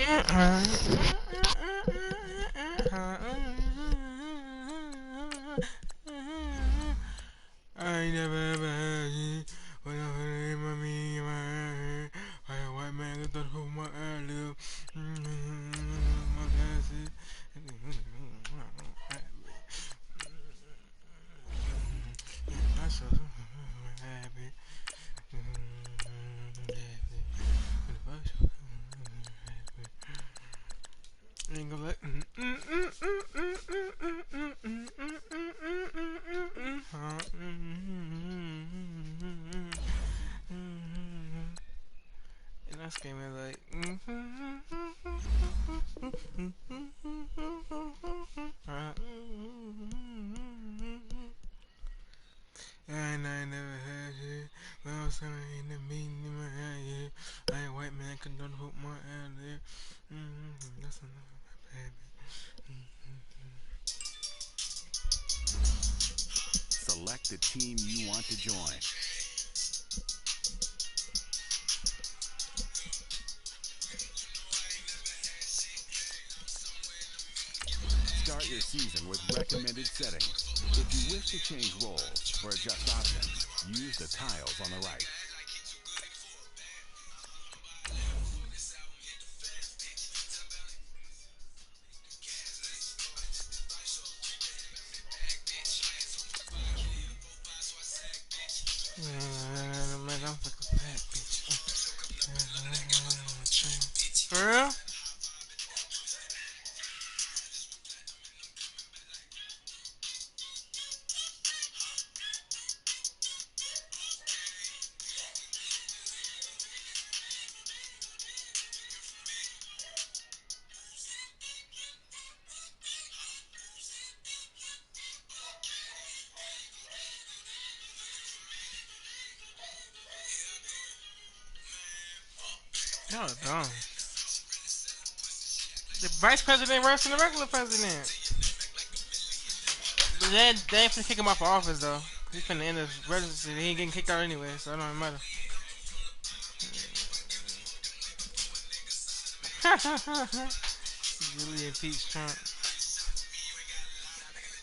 I ain't never ever had it. When I heard it in me, in my head. Like a white man that thought who my ad lib. My glasses. I saw happy. Ain't gonna let. And I screaming like. And I never had it. When I was in the meeting in my head, yeah. I ain't white man, could not hook my ad there. That's enough, baby. Select the team you want to join. Start your season with recommended settings. If you wish to change roles or adjust options, use the tiles on the right. Man, I'm fucking fat, bitch. For real? Y'all dumb. The vice president worse than the regular president. But they ain't finna kick him off of office though. He's finna end his residency. He ain't getting kicked out anyway, so it don't even matter. Really impeach Trump.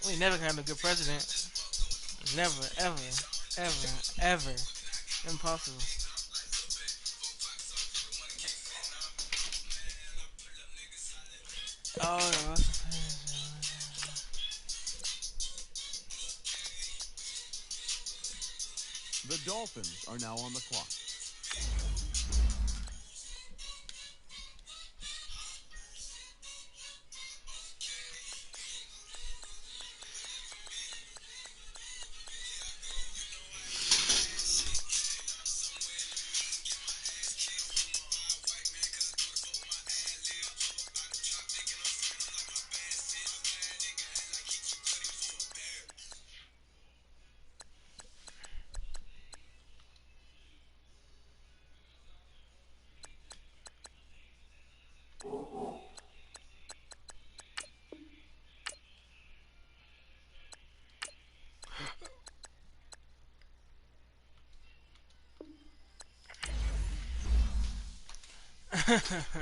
We never had a good president. Never, ever, ever, ever. Impossible. Oh, no. The Dolphins are now on the clock.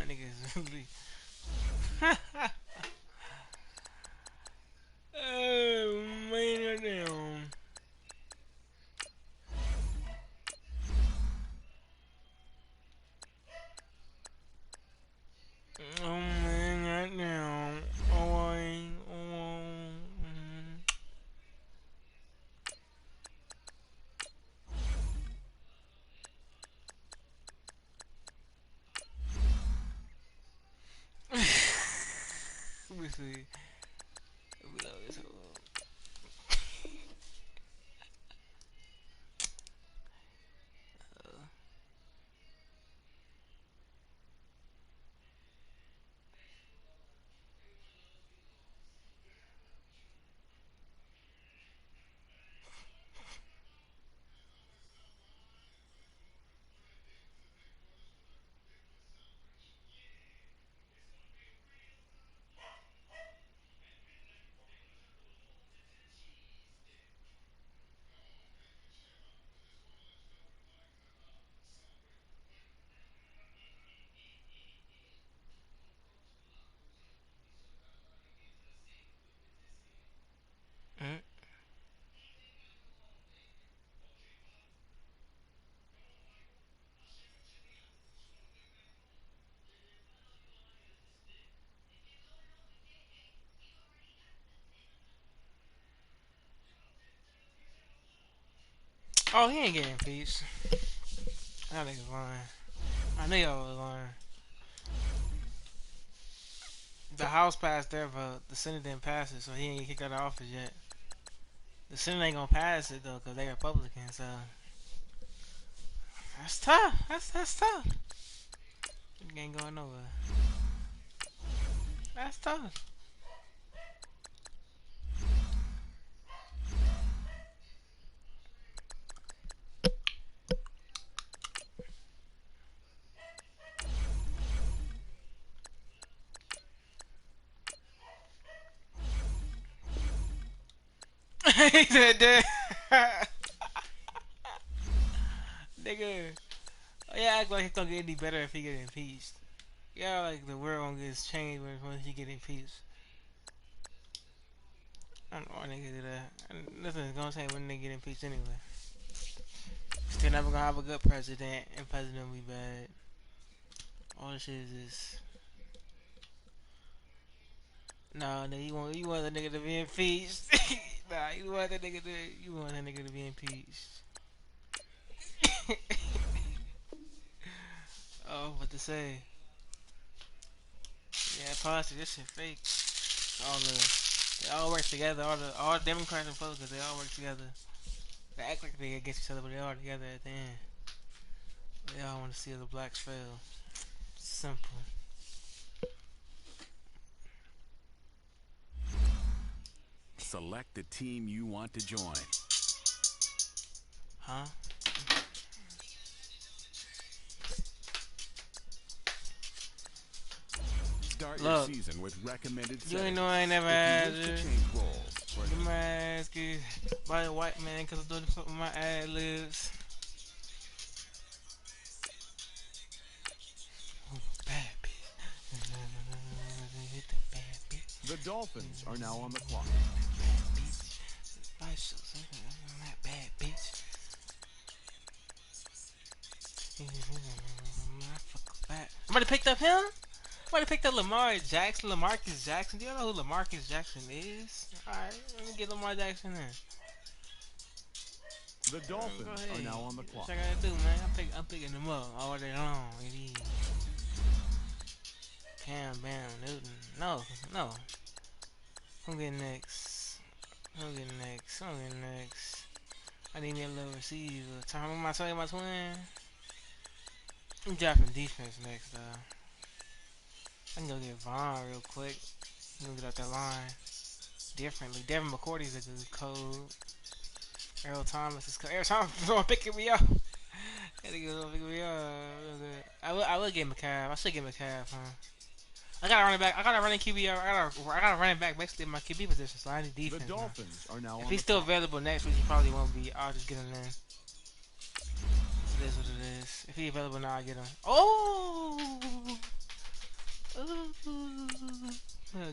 Niggas really. Oh, man, damn. Oh, man, goddamn. Oh, Let me see. Below this whole. Oh, he ain't getting impeached. That nigga's lying. I knew y'all was lying. The House passed their vote. The Senate didn't pass it, so he ain't get kicked out of office yet. The Senate ain't gonna pass it though, cause they Republicans. So that's tough. That's tough. It ain't going nowhere. That's tough. He said that. Nigga. Oh, yeah, act like it's gonna get any better if he get impeached. Yeah, like the world gonna get changed when he get impeached. I don't know why nigga do that. And nothing's gonna change when they get impeached anyway. Still never gonna have a good president, and president will be bad. All this shit is this. No, nigga, you want the nigga to be impeached. Nah, you want that nigga to be impeached. Oh, what to say? Yeah, policy, this shit fake. They all work together. All Democrats and Republicans, they all work together. They act like they against each other, but they all together at the end. They all want to see the blacks fail. Simple. Select the team you want to join. Huh? Start Look, your season with recommended you ain't settings. know I ain't never If had you wish to this. change roles or Get my ass kicked by a white man because I'm doing the fuck with my ad libs. Bad bitch. Hit the bad bitch. the Dolphins are now on the clock. Bad bitch. Bad bitch. Somebody picked up him? Somebody picked up Lamar Jackson, Lamarcus Jackson. Do you know who Lamarcus Jackson is? Alright, let me get Lamar Jackson in. The Dolphins are now on the clock. What I gotta do, man? I'm picking them up all day long. Cam, Bam, Newton. No. Who getting next? I need me a little receiver. Time am I telling my twin? I'm dropping defense next, though. I can go get Vaughn real quick. I'm gonna get out that line differently. Devin McCourty's a good code. Earl Thomas is code. Earl Thomas is gonna pick me up. That nigga's gonna pick me up. I will get McCaff. I should get McCaff, huh? I got a running back. I got a running QB. I got a running back basically in my QB position, so I need defense. The Dolphins are now on the clock. If he's still available next week, he probably won't be. I'll just get him in. It is what it is. If he's available now, I get him. Oh! I'll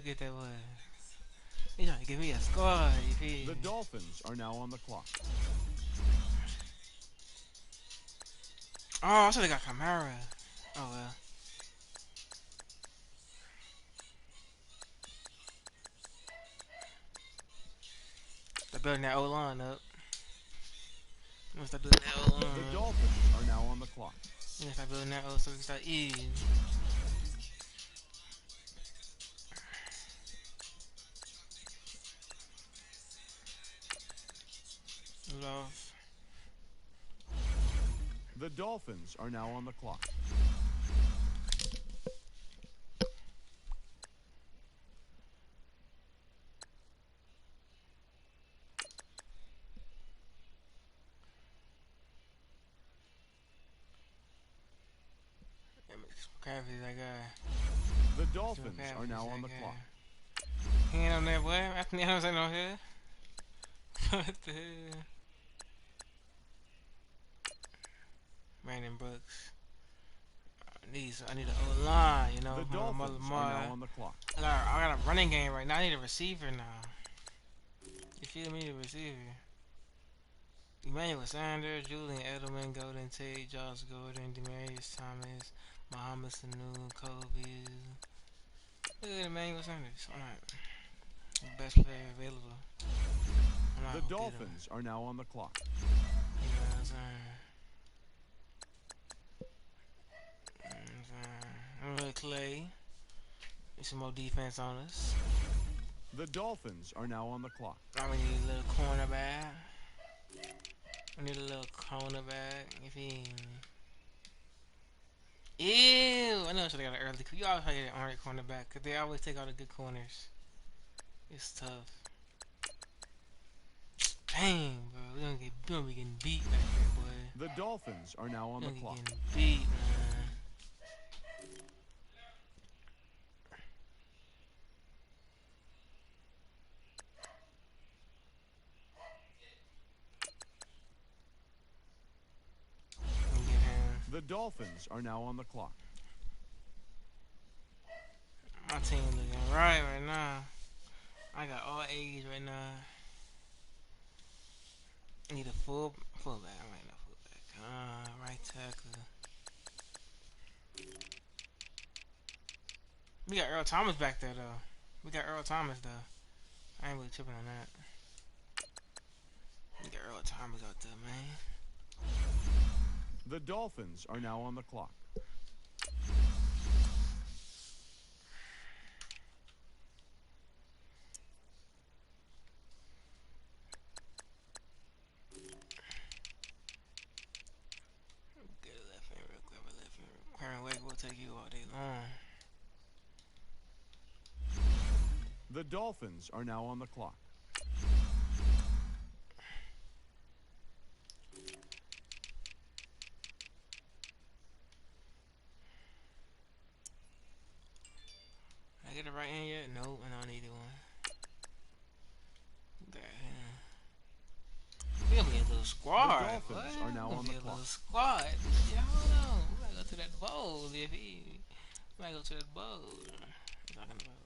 get that one. He's trying to give me a score. The Dolphins are now on the clock. Oh, I should have got Kamara. Oh well. They're building that O-line up. Once they build that O-line. The Dolphins are now on the clock. Yeah, start building that O so we can start eating. Love. The Dolphins are now on the clock. McCaffrey, that guy. The Dolphins are now on the clock. He ain't on that boy. After that, I was on here. What the hell? Brandon Brooks. I need an O-line, you know. The Dolphins are now on the clock. I got a running game right now. I need a receiver now. You feel me? The receiver. Emmanuel Sanders, Julian Edelman, Golden Tate, Josh Gordon, Demaryius Thomas, Muhammad Sanu, Kobe. Look at Emmanuel Sanders. Alright. The best player available. The Dolphins are now on the clock. You know what I'm Clay. Get some more defense on us. The Dolphins are now on the clock. Now we need a little cornerback. We need a little cornerback. If he. Ew! I know I should have got an early. You always try to get an early cornerback because they always take all the good corners. It's tough. Dang, bro. We gonna be getting beat back here, boy. The Dolphins are now on the We clock. getting beat, man. Get him. The Dolphins are now on the clock. My team looking right now. I got all A's right now. I need a fullback. I might not fullback. Right tackle. We got Earl Thomas back there though. We got Earl Thomas though. I ain't really tripping on that. We got Earl Thomas out there, man. The Dolphins are now on the clock. Get a left hand real quick. Left hand real quick. Aaron Wake will take you all day long. The Dolphins are now on the clock. Did I get the right hand yet? Nope, I don't need one. Got him. We gonna be a little squad. The Dolphins boy. are now on We the gonna be a clock. little squad. Yeah, hold on. We might go to that bowl if he. We might go to that bowl. Talking about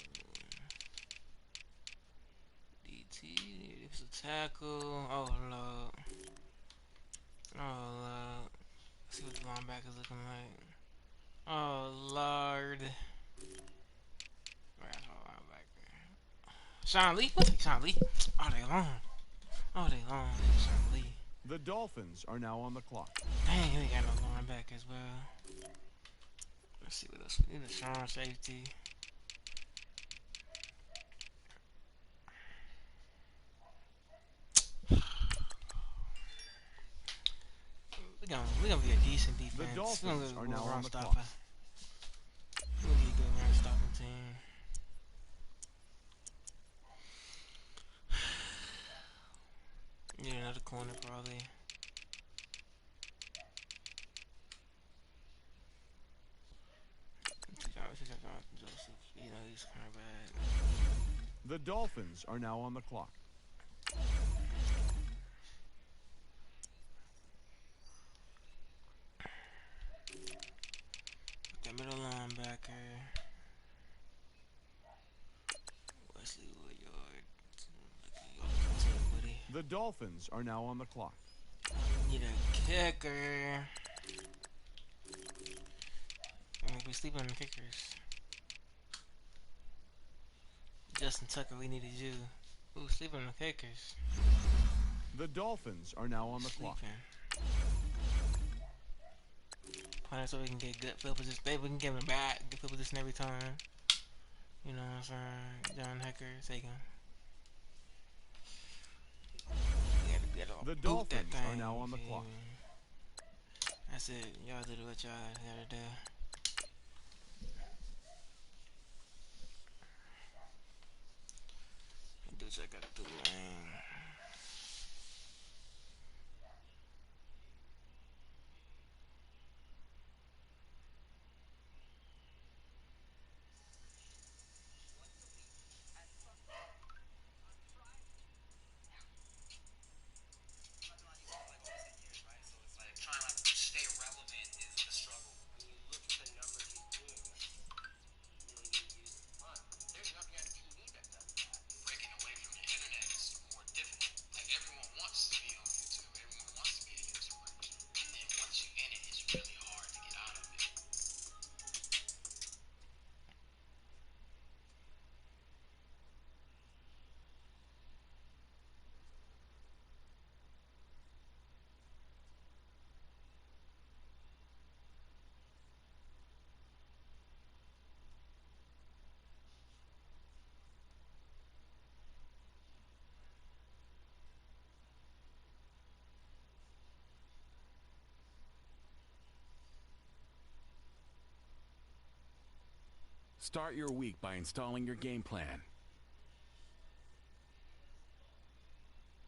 DT. It's a tackle. Oh lord. Oh lord. Let's see what the linebacker's looking like. Oh lord. Right, linebacker. Sean Lee. We'll take Sean Lee all day long. All day long. Sean Lee. The Dolphins are now on the clock. Dang, we ain't got no linebacker as well. Let's see what else we need. A Sean safety. We gonna be a decent defense. The Dolphins are now on the stopper. clock. We'll be a good run stopping team. Need another corner probably. Joseph, you know he's kind of bad. The Dolphins are now on the clock. The middle linebacker. Wesley Woodyard. The Dolphins are now on the clock. Need a kicker. I mean, we sleeping on the kickers. Justin Tucker, we needed you. Ooh, sleeping on the kickers. The Dolphins are now on the clock. Punter so we can get good field position. We can give him back, good field position every time. You know what I'm saying? John Hecker, take him. The Dolphins are now on the clock. That's it. Y'all do what y'all gotta do. Do what I gotta do, man. There's nothing on TV that does that. Breaking away from the internet is Start your week by installing your game plan.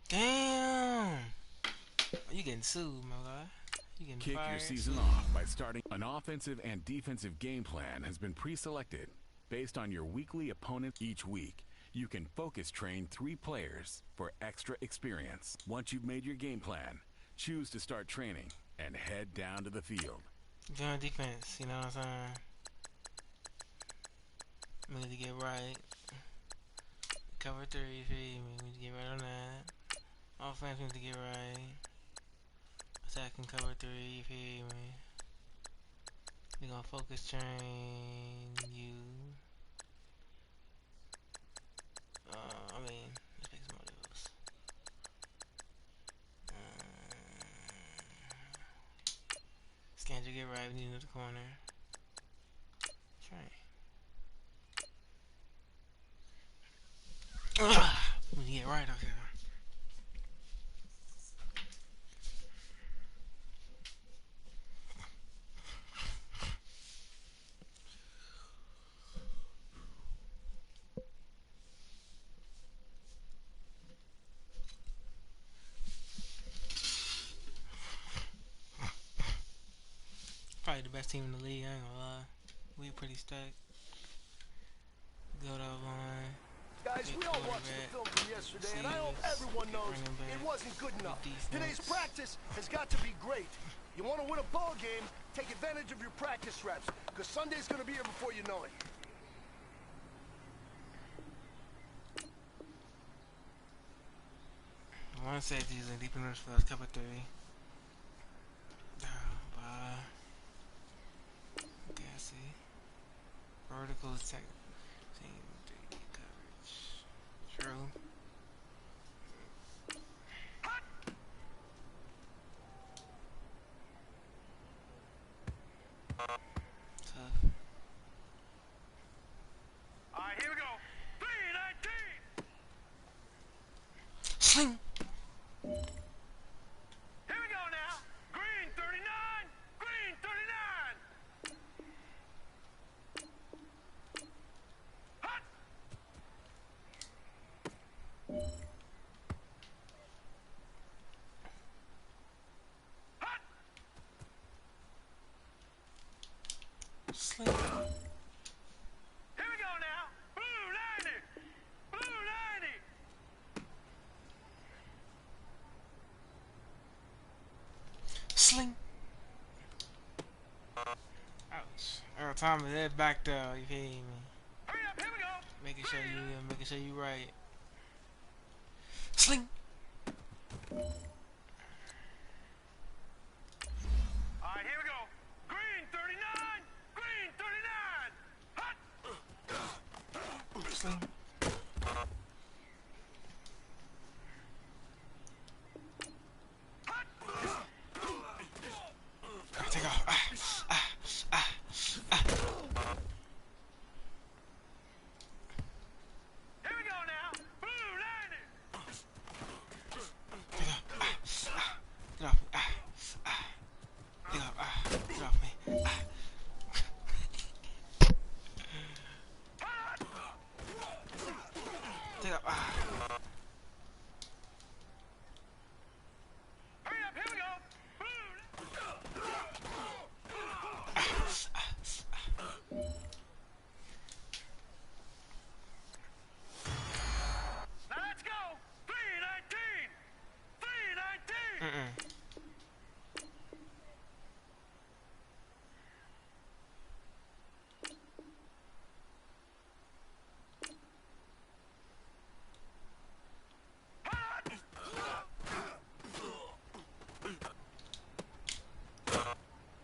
Damn! You getting sued, my guy. You getting Kick fired. your season off by starting. An offensive and defensive game plan has been pre-selected based on your weekly opponent. Each week, you can focus train 3 players for extra experience. Once you've made your game plan, choose to start training and head down to the field. Doing defense, you know what I'm saying? We need to get right. Cover 3, you feel me? We need to get right on that. Offense, we need to get right. Attacking cover 3, you feel me? We gonna focus train you. I mean, let's pick some other those. Scan you get right, we need another corner. Train. We need to get right, okay. Probably the best team in the league, I ain't gonna lie. We pretty stacked. Good up line. Guys, we all watched the film from yesterday, and I hope everyone knows it wasn't good enough. Today's practice has got to be great. You want to win a ball game, take advantage of your practice reps, because Sunday's going to be here before you know it. One safety is in deep in for us, cover 3. Bye. Okay, I see. Vertical tech. Team 3 coverage. True. Tough. Alright, here we go. 3-19! Sling! Here we go now. Green 39! Green 39! Hot! Hot! Sling! Here we go now. Blue 90! Blue 90! Sling! Ouch. Every time is that back there, you feel me? Hurry up, here we go! Making sure you right. Sling! Alright, here we go. Green 39! Green 39! Hot! Sling! Take off. Here we go now. Blue 90! Get off me. Get off me. Take off. Hurry up, here we go. Blue. Now let's go. 3-19. 3-19.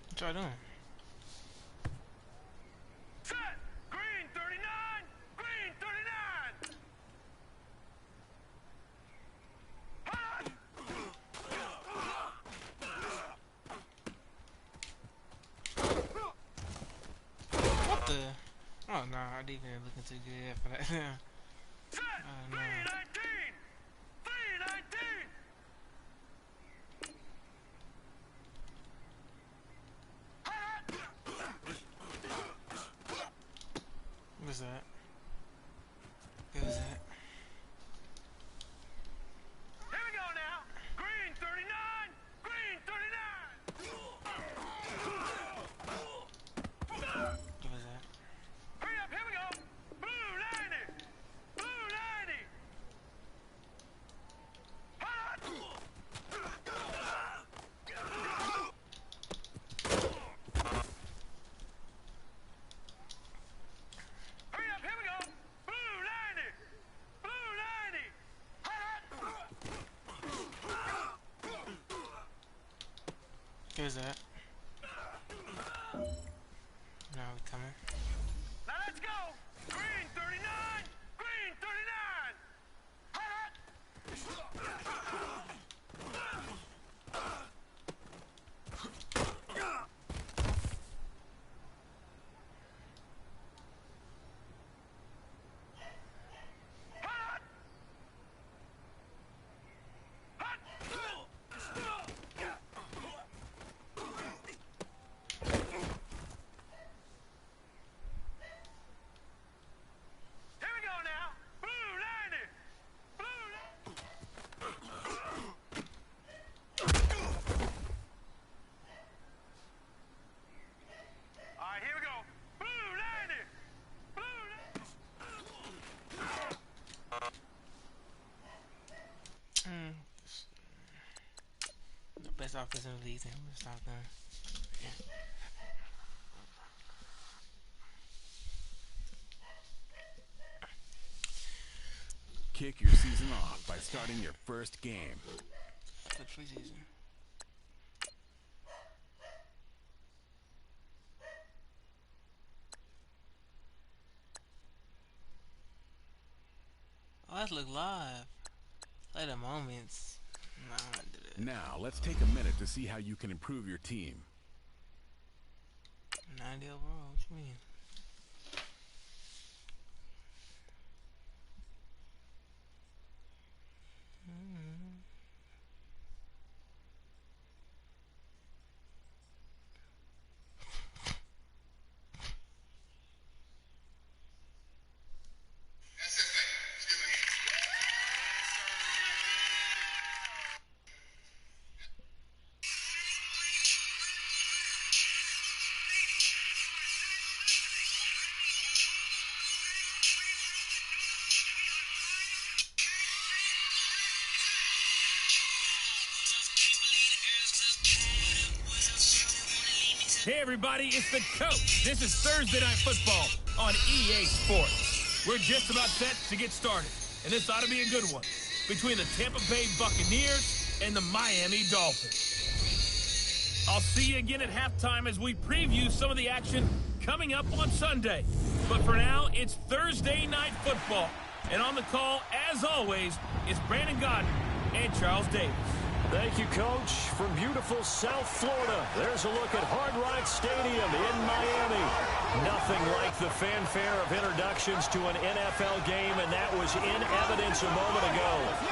What y'all doing? Set. Green 39. Green 39. Hot. What the? Oh no, our defense looking too good for that. Set. Oh, no. 3-19. 3-19. was that? Who was that? Here we go now. Green 39. Green 39. Who was that? Hurry up. Here we go. Blue 90. Blue 90. Hot. Hurry up. Here we go. Blue 90. Blue 90. Hot. Who was that? Now we coming. Now let's go. Green 39. Green 39. Hot. Here we go now. Blue 90. Blue 90. All right, here we go. Blue 90. Blue 90. The best offense in the league, and we'll stop them. Kick your season off by starting your first game. Good preseason. Oh, let's look live. Play the moments. Nah, I did it. Now, let's take a minute to see how you can improve your team. 90 overall. What you mean? Hey everybody, it's the coach. This is Thursday Night Football on EA Sports. We're just about set to get started, and this ought to be a good one between the Tampa Bay Buccaneers and the Miami Dolphins. I'll see you again at halftime as we preview some of the action coming up on Sunday. But for now, it's Thursday Night Football, and on the call, as always, is Brandon Gaudin and Charles Davis. Thank you, Coach. From beautiful South Florida, there's a look at Hard Rock Stadium in Miami. Nothing like the fanfare of introductions to an NFL game, and that was in evidence a moment ago.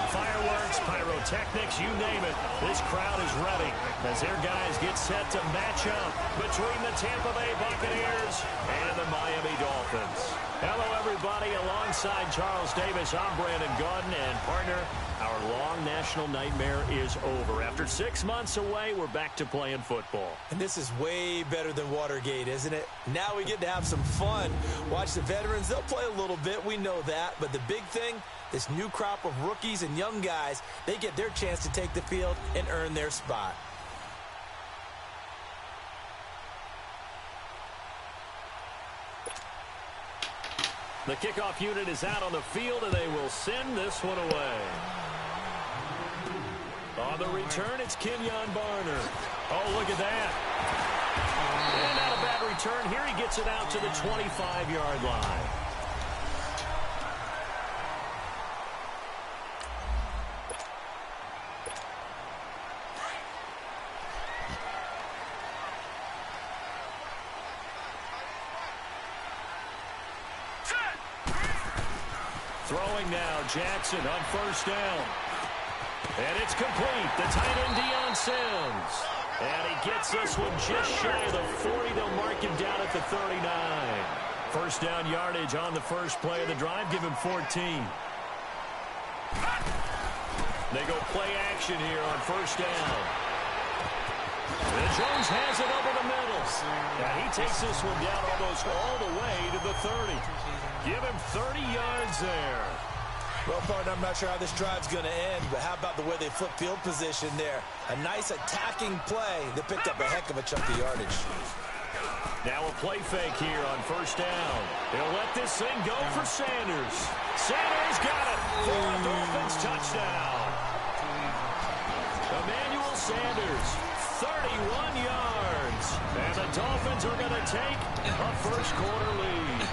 Fireworks, pyrotechnics, you name it. This crowd is ready as their guys get set to match up between the Tampa Bay Buccaneers and the Miami Dolphins. Hello, everybody. Alongside Charles Davis, I'm Brandon Gaudin, and partner, our long national nightmare is over. After 6 months away, we're back to playing football. And this is way better than Watergate, isn't it? Now we get to have some fun. Watch the veterans. They'll play a little bit. We know that. But the big thing, this new crop of rookies and young guys, they get their chance to take the field and earn their spot. The kickoff unit is out on the field, and they will send this one away. On the return, it's Kenyon Barner. Oh, look at that. And not a bad return. Here he gets it out to the 25-yard line. Throwing now, Jackson on first down. And it's complete. The tight end, Deion Sims. And he gets this one just shy of the 40. They'll mark him down at the 39. First down yardage on the first play of the drive. Give him 14. They go play action here on first down. And Jones has it over the middle. And he takes this one down almost all the way to the 30. Give him 30 yards there. Well, partner, I'm not sure how this drive's going to end, but how about the way they flip field position there? A nice attacking play. They picked up a heck of a chunk of yardage. Now a play fake here on first down. They'll let this thing go for Sanders. Sanders got it for a Dolphins touchdown. Emmanuel Sanders, 31 yards. And the Dolphins are going to take a first quarter lead.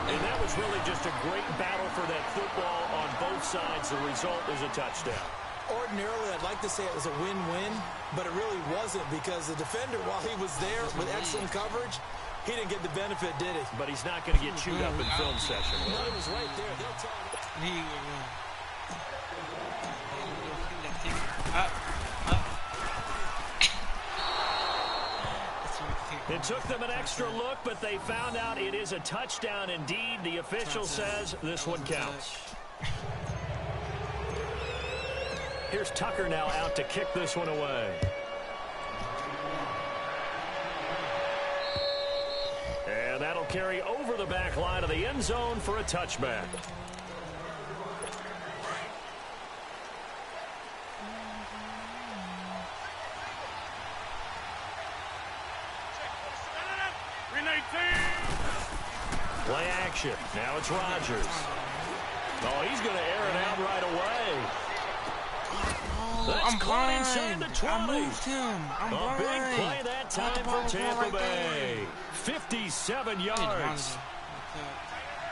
And that was really just a great battle for that football on both sides. The result is a touchdown. Ordinarily, I'd like to say it was a win-win, but it really wasn't because the defender, while he was there with excellent coverage, he didn't get the benefit, did he? But he's not going to get chewed up in film session. No, he was right there. They'll tell him. It took them an extra look, but they found out it is a touchdown indeed. The official says this one counts. Here's Tucker now out to kick this one away. And that'll carry over the back line of the end zone for a touchback. Play action. Now it's Rodgers. Oh, he's going to air it out right away. That's caught inside the 20. I moved him. A big play that time for Tampa Bay. 57 yards.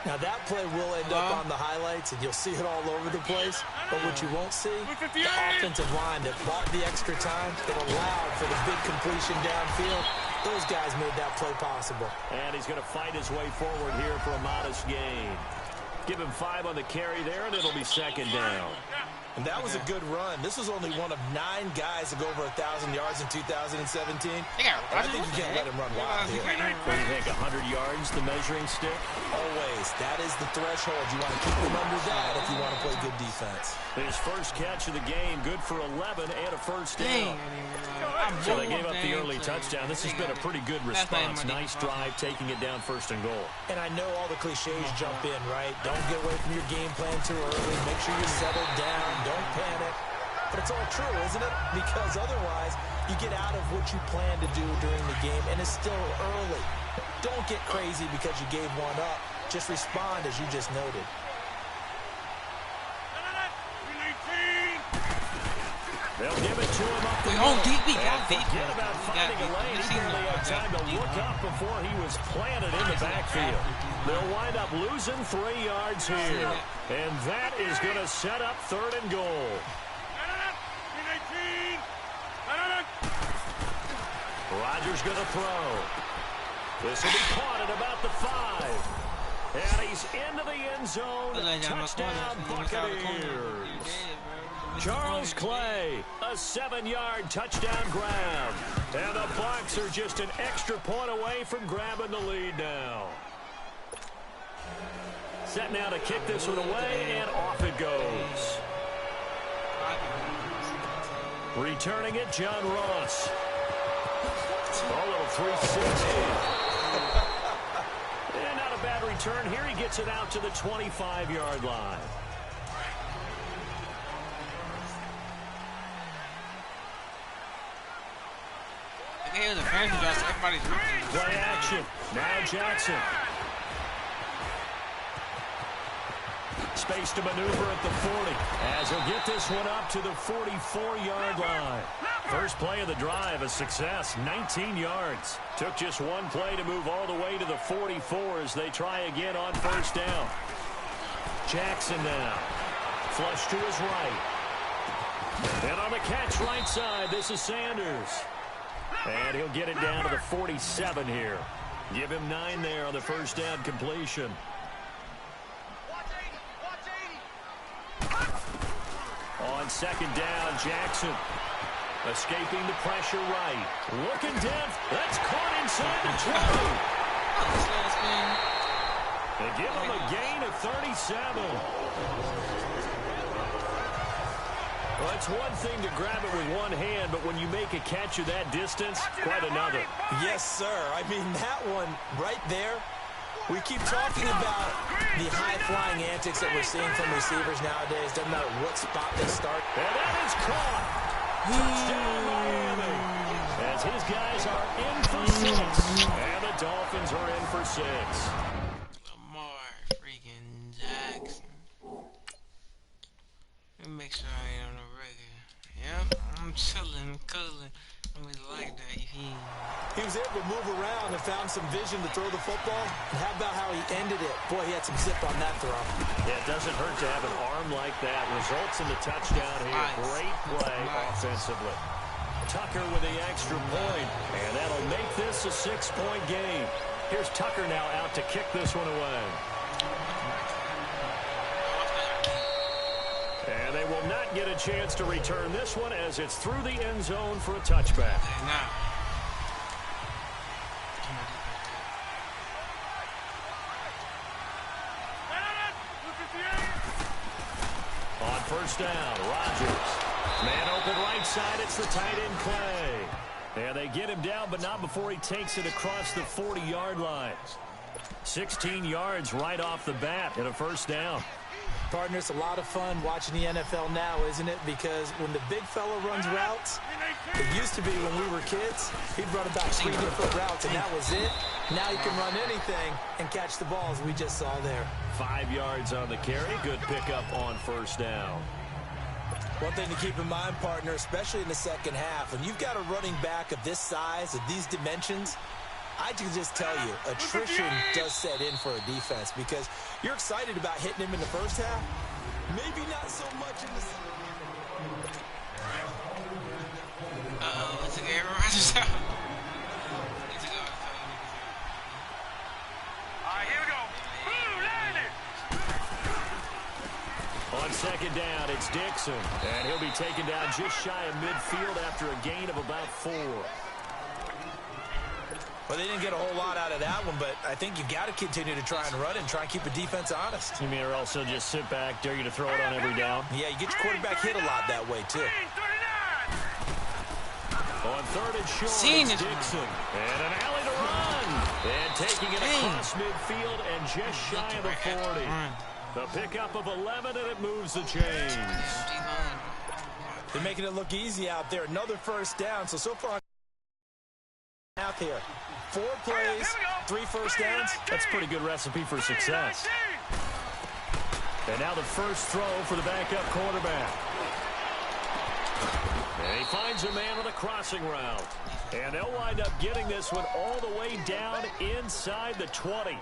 Now, that play will end up on the highlights, and you'll see it all over the place. But what you won't see, the offensive line that bought the extra time, that allowed for the big completion downfield, those guys made that play possible. And he's going to fight his way forward here for a modest gain. Give him 5 on the carry there, and it'll be second down. And that was a good run. This was only one of 9 guys to go over 1,000 yards in 2017. I think you can't let him run wild here. What do you think, 100 yards, the measuring stick? Always. That is the threshold. You want to keep him under that if you want to play good defense. His first catch of the game, good for 11 and a first down. So they gave up the early touchdown. This has been a pretty good response. Nice drive, taking it down first and goal. And I know all the cliches jump in, right? Don't get away from your game plan too early. Make sure you're settled down. Don't panic. But it's all true, isn't it? Because otherwise, you get out of what you plan to do during the game, and it's still early. Don't get crazy because you gave one up. Just respond as you just noted. They'll give it to him up the middle. Forget about finding a lane. He barely had time to look up before he was planted in the backfield. They'll wind up losing 3 yards here. And that is going to set up third and goal. Rodgers going to throw. This will be caught at about the 5. And he's into the end zone. Touchdown, Buccaneers. Charles Clay, a 7-yard touchdown grab. And the Bucs are just an extra point away from grabbing the lead now. Set now to kick this one away, and off it goes. Returning it, John Ross. A little 360. And not a bad return here. He gets it out to the 25-yard line. Here's a fancy dress. Everybody's play action. Now Jackson. Space to maneuver at the 40 as he'll get this one up to the 44-yard line. First play of the drive, a success, 19 yards. Took just one play to move all the way to the 44 as they try again on first down. Jackson now. Flush to his right. And on the catch right side, this is Sanders. And he'll get it down to the 47 here. Give him 9 there on the first down completion. On second down, Jackson. Escaping the pressure right. Looking down. That's caught inside the 20. Well, it's one thing to grab it with one hand, but when you make a catch of that distance, quite another. Yes, sir. I mean, that one right there, we keep talking about the high-flying antics that we're seeing from receivers nowadays. Doesn't matter what spot they start. And that is caught. Touchdown, Miami. As his guys are in for 6. And the Dolphins are in for 6. Lamar freaking Jackson. Let me make sure I ain't on the regular. Yep, I'm chilling, cuddling. I always like that. He was able to move around and found some vision to throw the football. And how about how he ended it? Boy, he had some zip on that throw. Yeah, it doesn't hurt to have an arm like that. Results in the touchdown here. Nice. Great play offensively. Tucker with the extra point, and that'll make this a 6-point game. Here's Tucker now out to kick this one away. And they will not get a chance to return this one as it's through the end zone for a touchback. On first down, Rodgers. Man open right side, it's the tight end Clay. And they get him down, but not before he takes it across the 40-yard line. 16 yards right off the bat and a first down. Partner, it's a lot of fun watching the NFL now, isn't it? Because when the big fella runs routes, it used to be when we were kids, he'd run about 3 different routes, and that was it. Now he can run anything and catch the balls we just saw there. 5 yards on the carry. Good pickup on first down. One thing to keep in mind, partner, especially in the second half, when you've got a running back of this size, of these dimensions, I can just tell you, attrition does set in for a defense because you're excited about hitting him in the first half. Maybe not so much in the second. Let's get Aaron Rodgers out. Here we go. On second down, it's Dixon. And he'll be taken down just shy of midfield after a gain of about 4. Well, they didn't get a whole lot out of that one, but I think you got to continue to try and run and try and keep a defense honest. You mean or also just sit back, dare you to throw it on every down? Yeah, you get your quarterback hit a lot that way, too. On third and short, it's Dixon. And an alley to run. And taking it across midfield and just shy of the 40. The pickup of 11, and it moves the chains. They're making it look easy out there. Another first down. So far, half here. 4 plays, 3 first downs. That's a pretty good recipe for success. And now the first throw for the backup quarterback. And he finds a man on the crossing route. And they'll wind up getting this one all the way down inside the 20.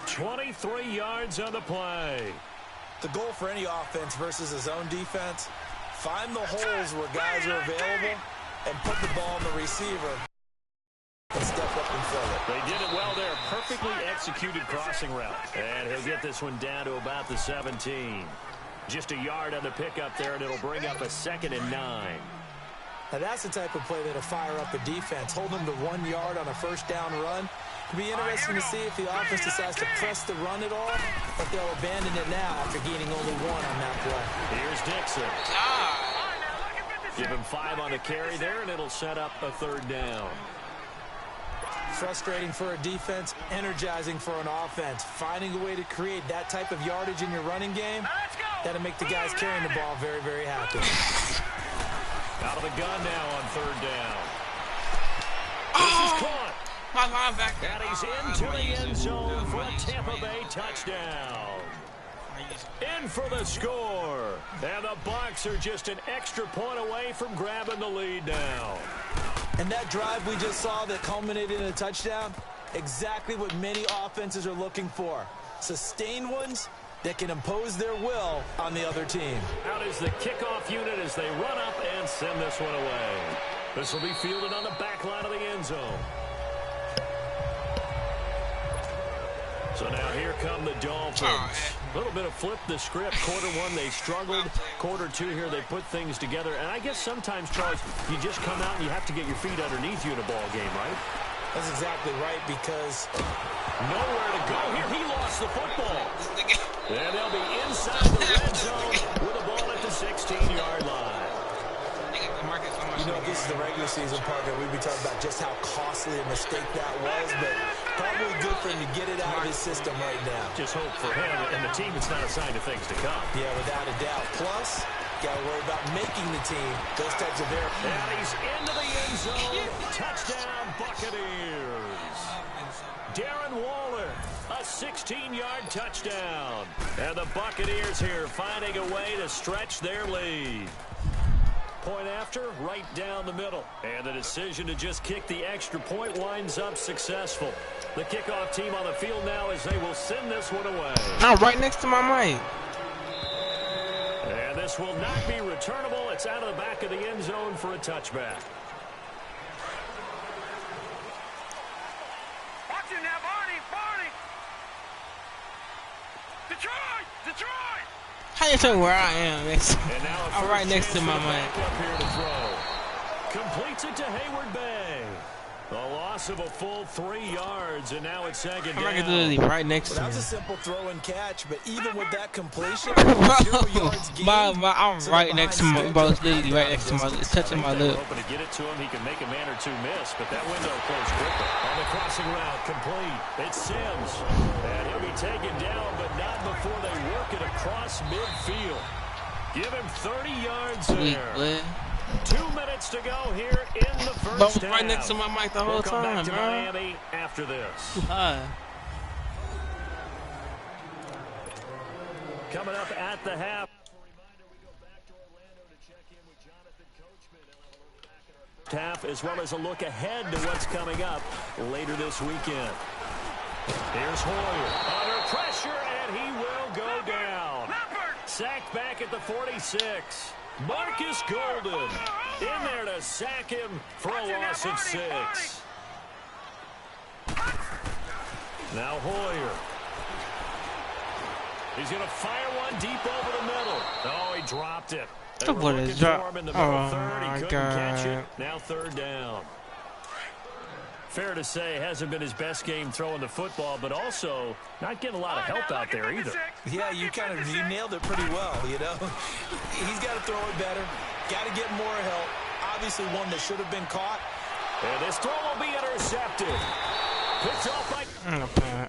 23 yards on the play. The goal for any offense versus a zone defense, find the holes where guys are available and put the ball on the receiver and step up and throw it. They did it well there. Perfectly executed crossing route. And he'll get this one down to about the 17. Just a yard on the pickup there, and it'll bring up a 2nd and 9. Now that's the type of play that'll fire up a defense. Hold them to 1 yard on a first down run. It'll be interesting to see if the offense decides to press the run at all, or if they'll abandon it now after gaining only 1 on that play. Here's Dixon. Give him 5 on the carry there, and it'll set up a 3rd down. Frustrating for a defense, energizing for an offense. Finding a way to create that type of yardage in your running game, that'll make the guys carrying the ball very, very happy. Out of the gun now on 3rd down. This is caught. My linebacker. And he's into the end zone for a Tampa Bay touchdown. In for the score. And the Bucs are just an extra point away from grabbing the lead now. And that drive we just saw that culminated in a touchdown, exactly what many offenses are looking for. Sustained ones that can impose their will on the other team. Out is the kickoff unit as they run up and send this one away. This will be fielded on the back line of the end zone. So now here come the Dolphins. A little bit of flip the script. Quarter 1, they struggled. Quarter 2 here, they put things together. And I guess sometimes, Charles, you just come out and you have to get your feet underneath you in a ball game, right? That's exactly right, because nowhere to go here. He lost the football. And they'll be inside the red zone with the ball at the 16-yard line. You know, if this is the regular season, partner, we'd be talking about just how costly a mistake that was, but probably good for him to get it out of his system right now. Just hope for him and the team it's not a sign of things to come. Yeah, without a doubt. Plus, got to worry about making the team. Those types of errors. And he's into the end zone. Touchdown, Buccaneers. Darren Waller, a 16-yard touchdown. And the Buccaneers here finding a way to stretch their lead. Point after, right down the middle. And the decision to just kick the extra point winds up successful. The kickoff team on the field now as they will send this one away. I'm right next to my mic. And this will not be returnable. It's out of the back of the end zone for a touchback. Watch it now, Barney! Detroit! How you tell where I am? And now I'm right next to my mic. Up here to throw. Completes it to Hayward Bay. A loss of a full 3 yards, and now it's second down. I'm literally right next to That him. was a simple throw and catch, but even with that completion, Bro, 0 yards gained. I'm right next to my, bro, it's literally right next to my, it's touching my lip. Hoping to get it to him, he can make a man or two miss, but that window closed quickly. On the crossing route, complete. It's Sims, and he'll be taken down, but not before they work it across midfield. Give him 30 yards there. 2 minutes to go here in the first half. Right next to my mic the whole We'll come time, back to bro. Miami after this. Hi. Coming up at the half. Half, as well as a look ahead to what's coming up later this weekend. Here's Hoyer under pressure, and he will go down. Sacked back at the 46. Marcus Golden in there to sack him for a loss of 6. Now Hoyer. He's going to fire one deep over the middle. Oh, he dropped it. They were What looking is for that? him in the middle Oh, third. He my couldn't catch it. Now third down. Fair to say, hasn't been his best game throwing the football, but also not getting a lot of help out there either. Yeah, you nailed it pretty well, you know. He's got to throw it better. Got to get more help. Obviously one that should have been caught. And this throw will be intercepted. Picked off by...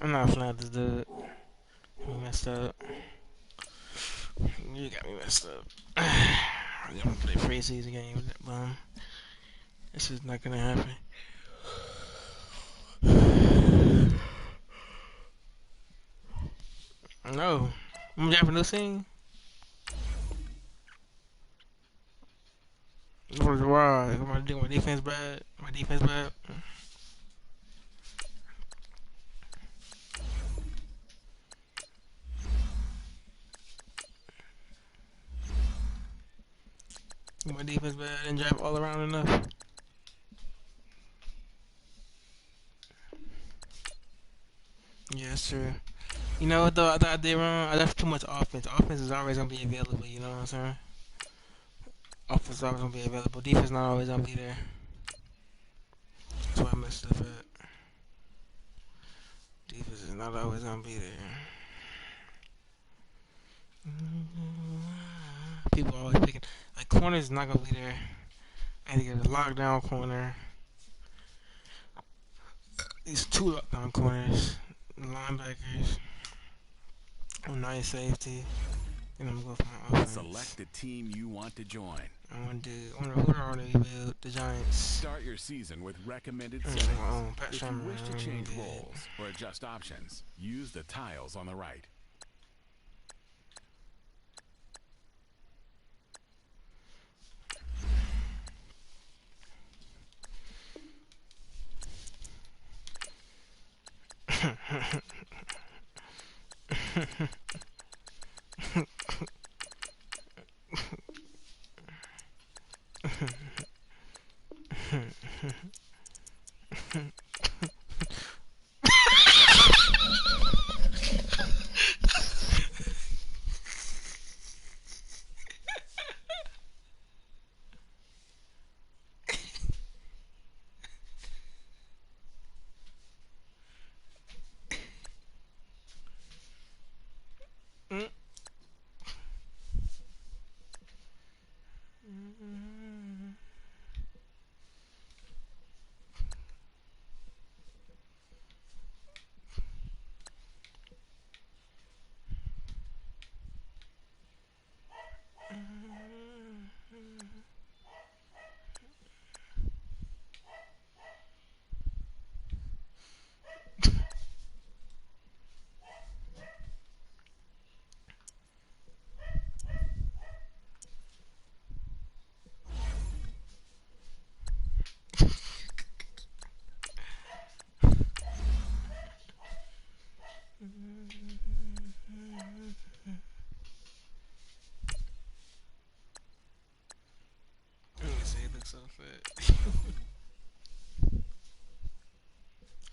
I'm not playing this dude. You messed up. You got me messed up. I'm gonna play preseason game with that bum. This is not gonna happen. No. I'm dropping no scene. Why? My defense bad. My defense bad. My defense bad and drive all around enough. Yeah, that's true. You know what though? I thought I did wrong. I left too much offense. Offense is always gonna be available. You know what I'm saying? Offense is always gonna be available. Defense not always gonna be there. That's why I messed up at. Defense is not always gonna be there. People always picking like corners is not gonna be there. I had to get a lockdown corner. These 2 lockdown corners, linebackers, nice safety, and I'm gonna go for my offense. Select the team you want to join. I want to do. Who do I want to build? The Giants. Start your season with recommended Mm, settings. Pat If you Shermer, wish to change good. roles or adjust options, use the tiles on the right.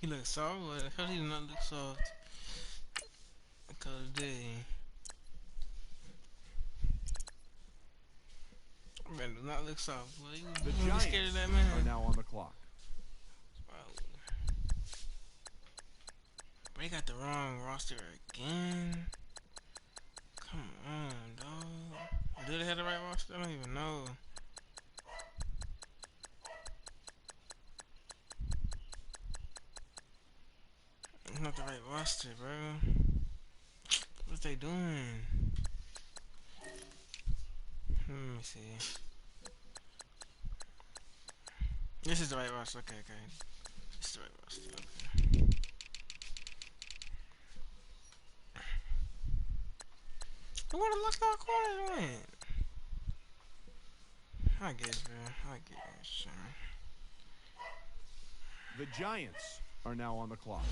looks soft, but how do you not look soft? Because they man do not look soft. Boy. The You Giants scared of that man? are now on the clock. They got the wrong roster again. Come on, dog. Do they have the right roster? I don't even know. It's not the right roster, bro. What they doing? Let me see. This is the right roster. Okay, okay. This is the right roster. Okay. Where the locked out corners went? I guess, bro. I guess. Sure. The Giants are now on the clock.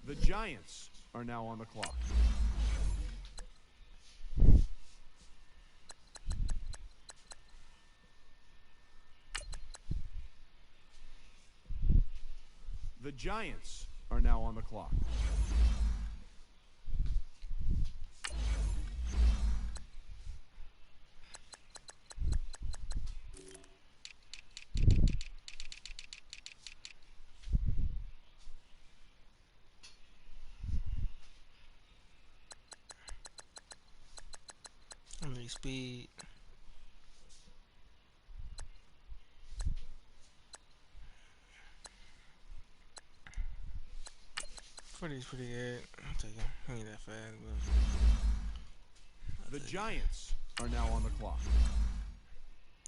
The Giants are now on the clock. The Giants are now on the clock. How many speed? Pretty good. I'll take it. He ain't that fast, but The Giants are now on the clock.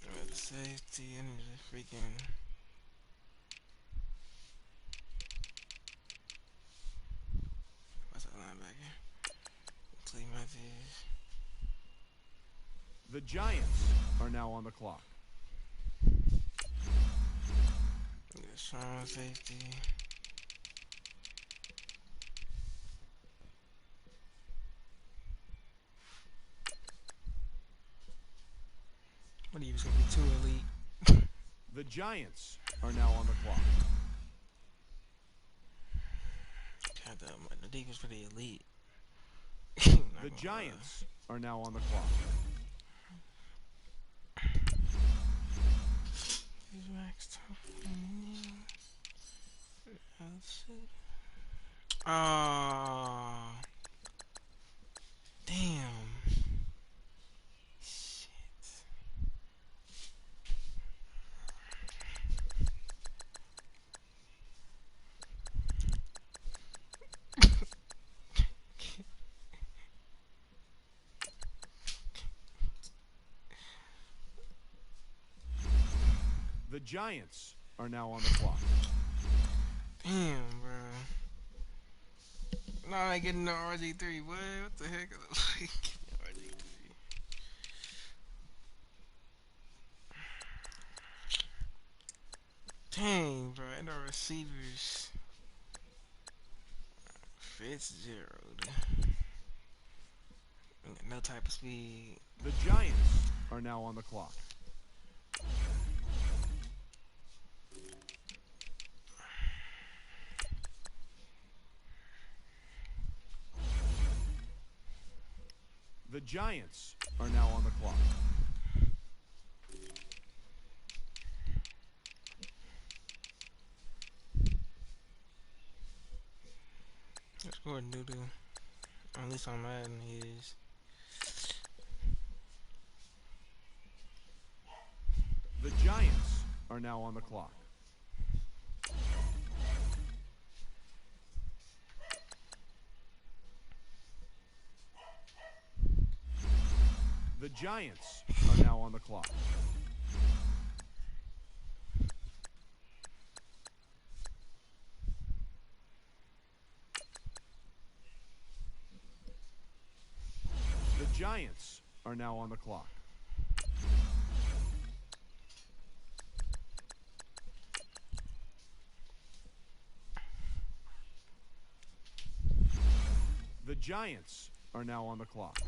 I got the safety. I need to freaking. What's that linebacker? Clean my teeth. The Giants are now on the clock. Strong safety. What are you just gonna be too elite? The Giants are now on the clock. God damn, the defense pretty elite. The Giants are now on the clock. Damn. The Giants are now on the clock. Damn, bro. No, I ain't getting no RG3. What the heck? RG3. Dang, bro. And the receivers. Fitzgerald. No type of speed. The Giants are now on the clock. The Giants are now on the clock. Let's go ahead and do at least on Madden is. The Giants are now on the clock. The Giants are now on the clock. The Giants are now on the clock. Giants are now on the clock.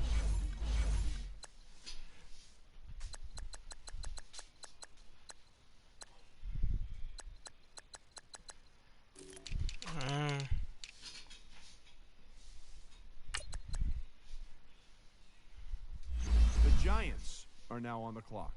The Giants are now on the clock.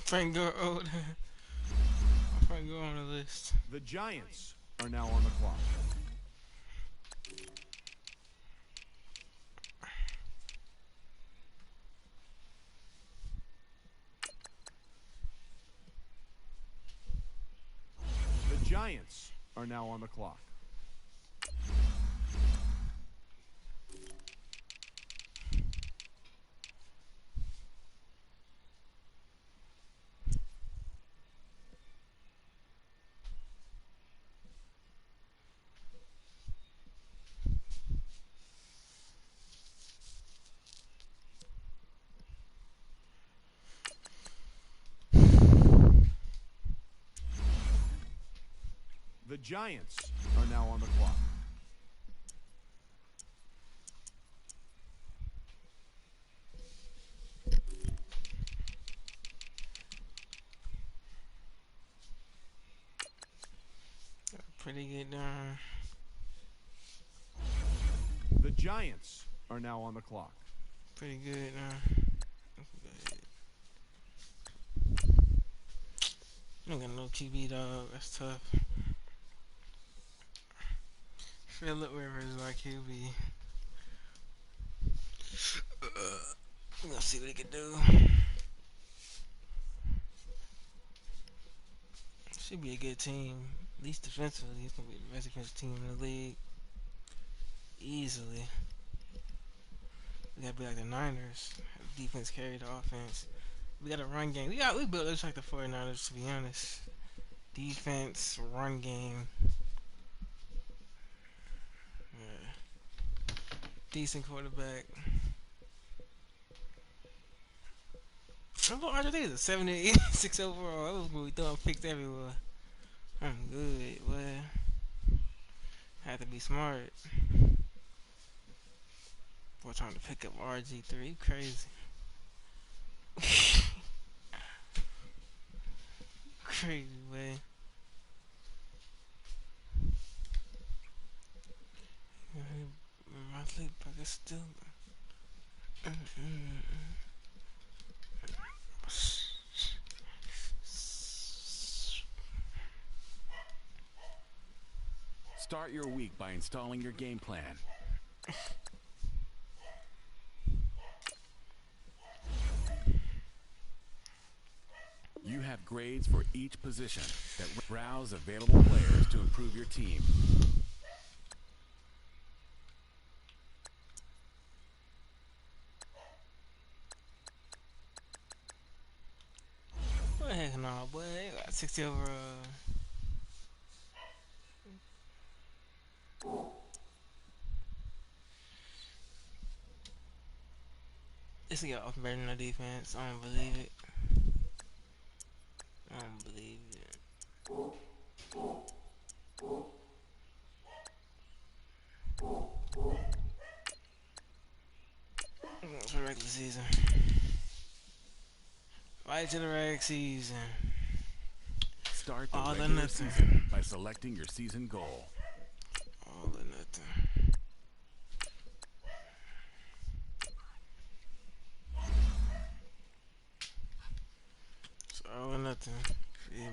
Frank Gore old. Frank Gore on the list. The Giants are now on the clock. The Giants are now on the clock. The Giants are now on the clock. Pretty good down. The Giants are now on the clock. Pretty good now. I don't got no QB dog. That's tough. Philip Rivers is our QB. We're gonna see what he can do. Should be a good team. At least defensively, it's gonna be the best defensive team in the league. Easily. We gotta be like the Niners. Have defense carry the offense. We got a run game. We built this like the 49ers, to be honest. Defense, run game. Yeah. Decent quarterback. I'm going to think it's a 76 overall. I was going to be throwing picks everywhere. I'm good. Well, have to be smart. Boy, trying to pick up RG3. Crazy. Crazy, man. My sleep pocket still. Start your week by installing your game plan. You have grades for each position that browse available players to improve your team. What the heck no, boy. They got 60 overall. This guy off better than the defense. I don't believe it. I don't believe it. For regular season. Right to the regular season. Start the All or regular nothing. season by selecting your season goal. All or nothing. It's all or nothing. Feel me?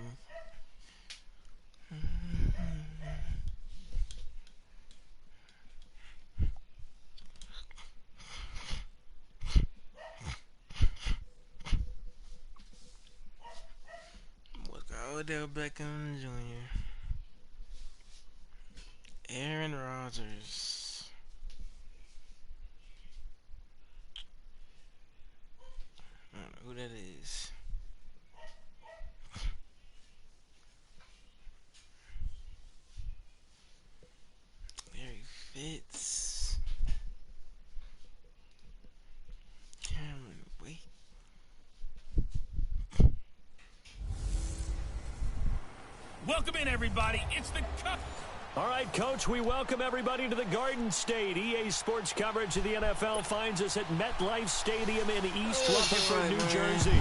Odell Beckham Jr. Aaron Rodgers. I don't know who that is. Larry Fitz. everybody. It's the Coach. All right, Coach, we welcome everybody to the Garden State. EA Sports coverage of the NFL finds us at MetLife Stadium in East Rutherford, New Jersey.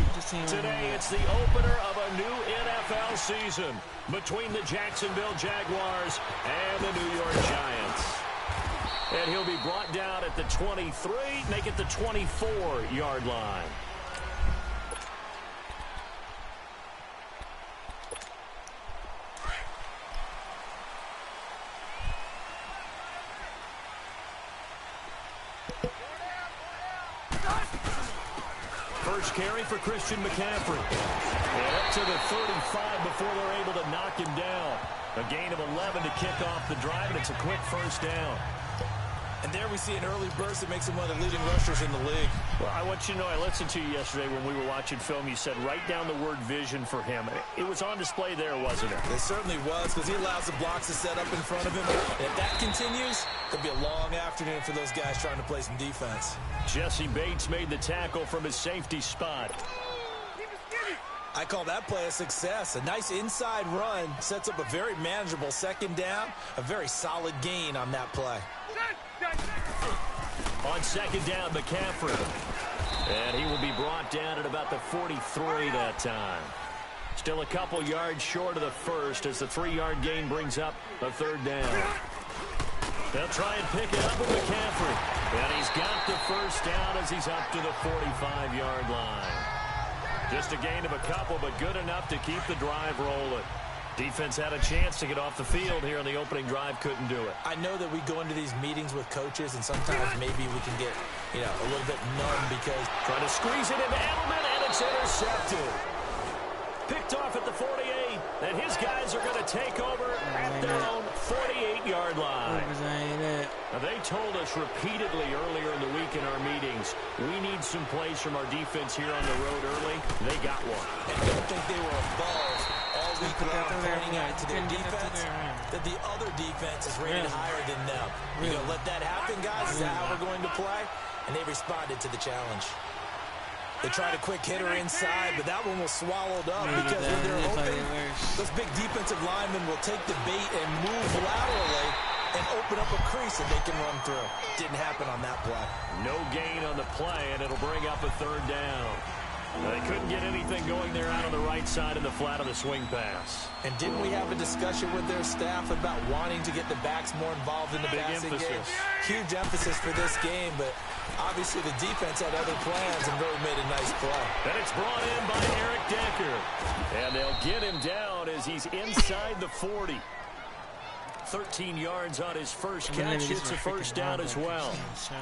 Today, it's the opener of a new NFL season between the Jacksonville Jaguars and the New York Giants. And he'll be brought down at the 23, make it the 24-yard line. First carry for Christian McCaffrey. And up to the 35 before they're able to knock him down. A gain of 11 to kick off the drive, and it's a quick first down. And there we see an early burst that makes him one of the leading rushers in the league. Well, I want you to know, I listened to you yesterday when we were watching film. You said write down the word vision for him. It was on display there, wasn't it? It certainly was, because he allows the blocks to set up in front of him. And if that continues, it'll be a long afternoon for those guys trying to play some defense. Jesse Bates made the tackle from his safety spot. I call that play a success. A nice inside run sets up a very manageable second down. A very solid gain on that play. On second down, McCaffrey. And he will be brought down at about the 43 that time. Still a couple yards short of the first as the 3-yard gain brings up a third down. They'll try and pick it up with McCaffrey. And he's got the first down as he's up to the 45-yard line. Just a gain of a couple, but good enough to keep the drive rolling. Defense had a chance to get off the field here in the opening drive, couldn't do it. I know that we go into these meetings with coaches, and sometimes maybe we can get, a little bit numb because trying to squeeze it into Edelman, and it's intercepted. Picked off at the 48, and his guys are going to take over at their own 48-yard line. Now, they told us repeatedly earlier in the week in our meetings, we need some plays from our defense here on the road early. They got one. And don't think they were above all week long pointing out to their defense, that the other defense is rated higher than them. You're going to let that happen, guys? Is that how we're going to play? And they responded to the challenge. They tried a quick hitter inside, but that one was swallowed up because when they're open, those big defensive linemen will take the bait and move laterally and open up a crease that they can run through. Didn't happen on that play. No gain on the play, and it'll bring up a third down. They couldn't get anything going there out on the right side in the flat of the swing pass. And didn't we have a discussion with their staff about wanting to get the backs more involved in the passing game? Huge emphasis for this game, but obviously the defense had other plans and really made a nice play. And it's brought in by Eric Decker. And they'll get him down as he's inside the 40. 13 yards on his first catch. It's a first down as well.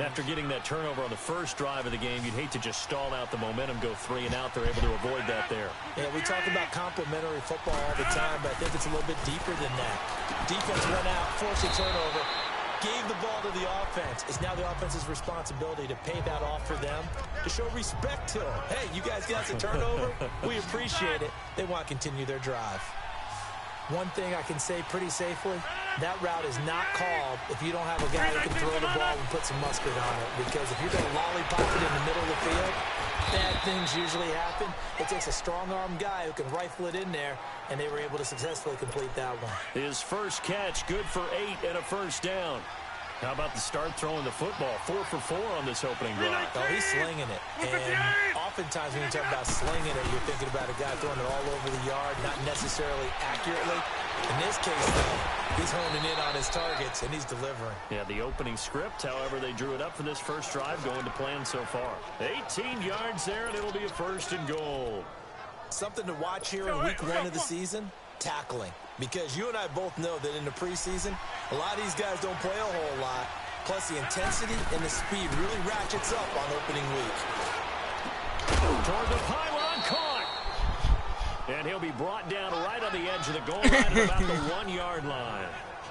After getting that turnover on the first drive of the game, you'd hate to just stall out the momentum, go 3 and out. They're able to avoid that there. Yeah, we talk about complementary football all the time, but I think it's a little bit deeper than that. Defense went out, forced a turnover, gave the ball to the offense. It's now the offense's responsibility to pay that off for them, to show respect to them. Hey, you guys got the turnover. We appreciate it. They want to continue their drive. One thing I can say pretty safely, that route is not called if you don't have a guy who can throw the ball and put some mustard on it. Because if you're going to lollipop it in the middle of the field, bad things usually happen. It takes a strong-arm guy who can rifle it in there, and they were able to successfully complete that one. His first catch, good for 8 and a first down. How about the start throwing the football? 4 for 4 on this opening drive. Oh, he's slinging it. And oftentimes when you talk about slinging it, you're thinking about a guy throwing it all over the yard, not necessarily accurately. In this case, though, he's honing in on his targets, and he's delivering. Yeah, the opening script, however, they drew it up for this first drive, going to plan so far. 18 yards there, and it'll be a first and goal. Something to watch here in week 1 of the season, tackling. Because you and I both know that in the preseason, a lot of these guys don't play a whole lot. Plus, the intensity and the speed really ratchets up on opening week. Toward the pylon, caught. And he'll be brought down right on the edge of the goal line at about the 1-yard line.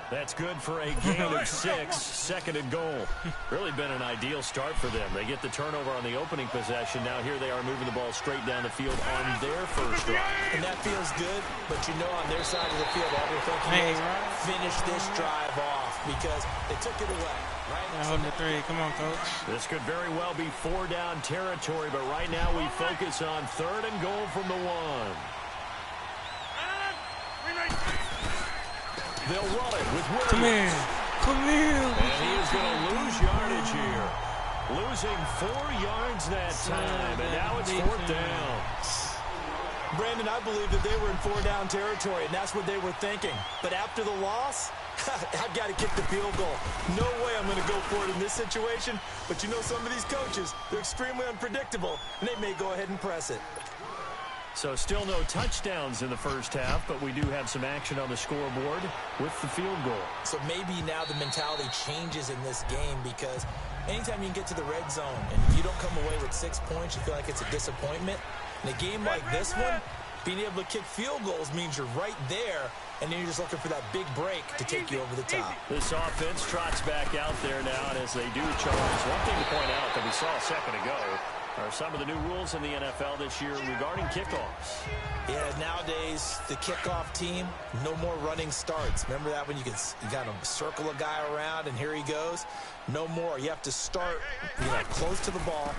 That's good for a gain of 6, second and goal. Really been an ideal start for them. They get the turnover on the opening possession. Now here they are moving the ball straight down the field on their first drive. And that feels good, but you know on their side of the field, all they're thinking is finish this drive off because they took it away, right? Holding the 3. Come on, Coach. This could very well be 4-down territory, but right now we focus on 3rd and goal from the 1. They'll run it with Williams. Come here. Come here. And he is going to lose yardage here. Losing 4 yards that time, and now it's 4th down. Brandon, I believe that they were in 4-down territory, and that's what they were thinking. But after the loss, I've got to kick the field goal. No way I'm going to go for it in this situation. But you know, some of these coaches, they're extremely unpredictable, and they may go ahead and press it. So still no touchdowns in the first half, but we do have some action on the scoreboard with the field goal. So maybe now the mentality changes in this game, because anytime you can get to the red zone and if you don't come away with 6 points, you feel like it's a disappointment. In a game like this one, being able to kick field goals means you're right there, and then you're just looking for that big break to take you over the top. This offense trots back out there now, and as they do charge, one thing to point out that we saw a second ago are some of the new rules in the NFL this year regarding kickoffs. Yeah, nowadays, the kickoff team, no more running starts. Remember that when you got to circle a guy around and here he goes? No more. You have to start, close to the ball,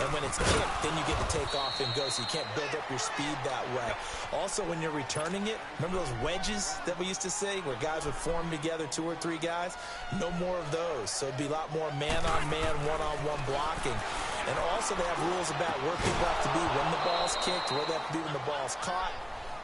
and when it's kicked, then you get to take off and go, so you can't build up your speed that way. Also, when you're returning it, remember those wedges that we used to say where guys would form together, 2 or 3 guys? No more of those. So it'd be a lot more man-on-man, one-on-one blocking. And also they have rules about where people have to be when the ball's kicked, where they have to be when the ball's caught.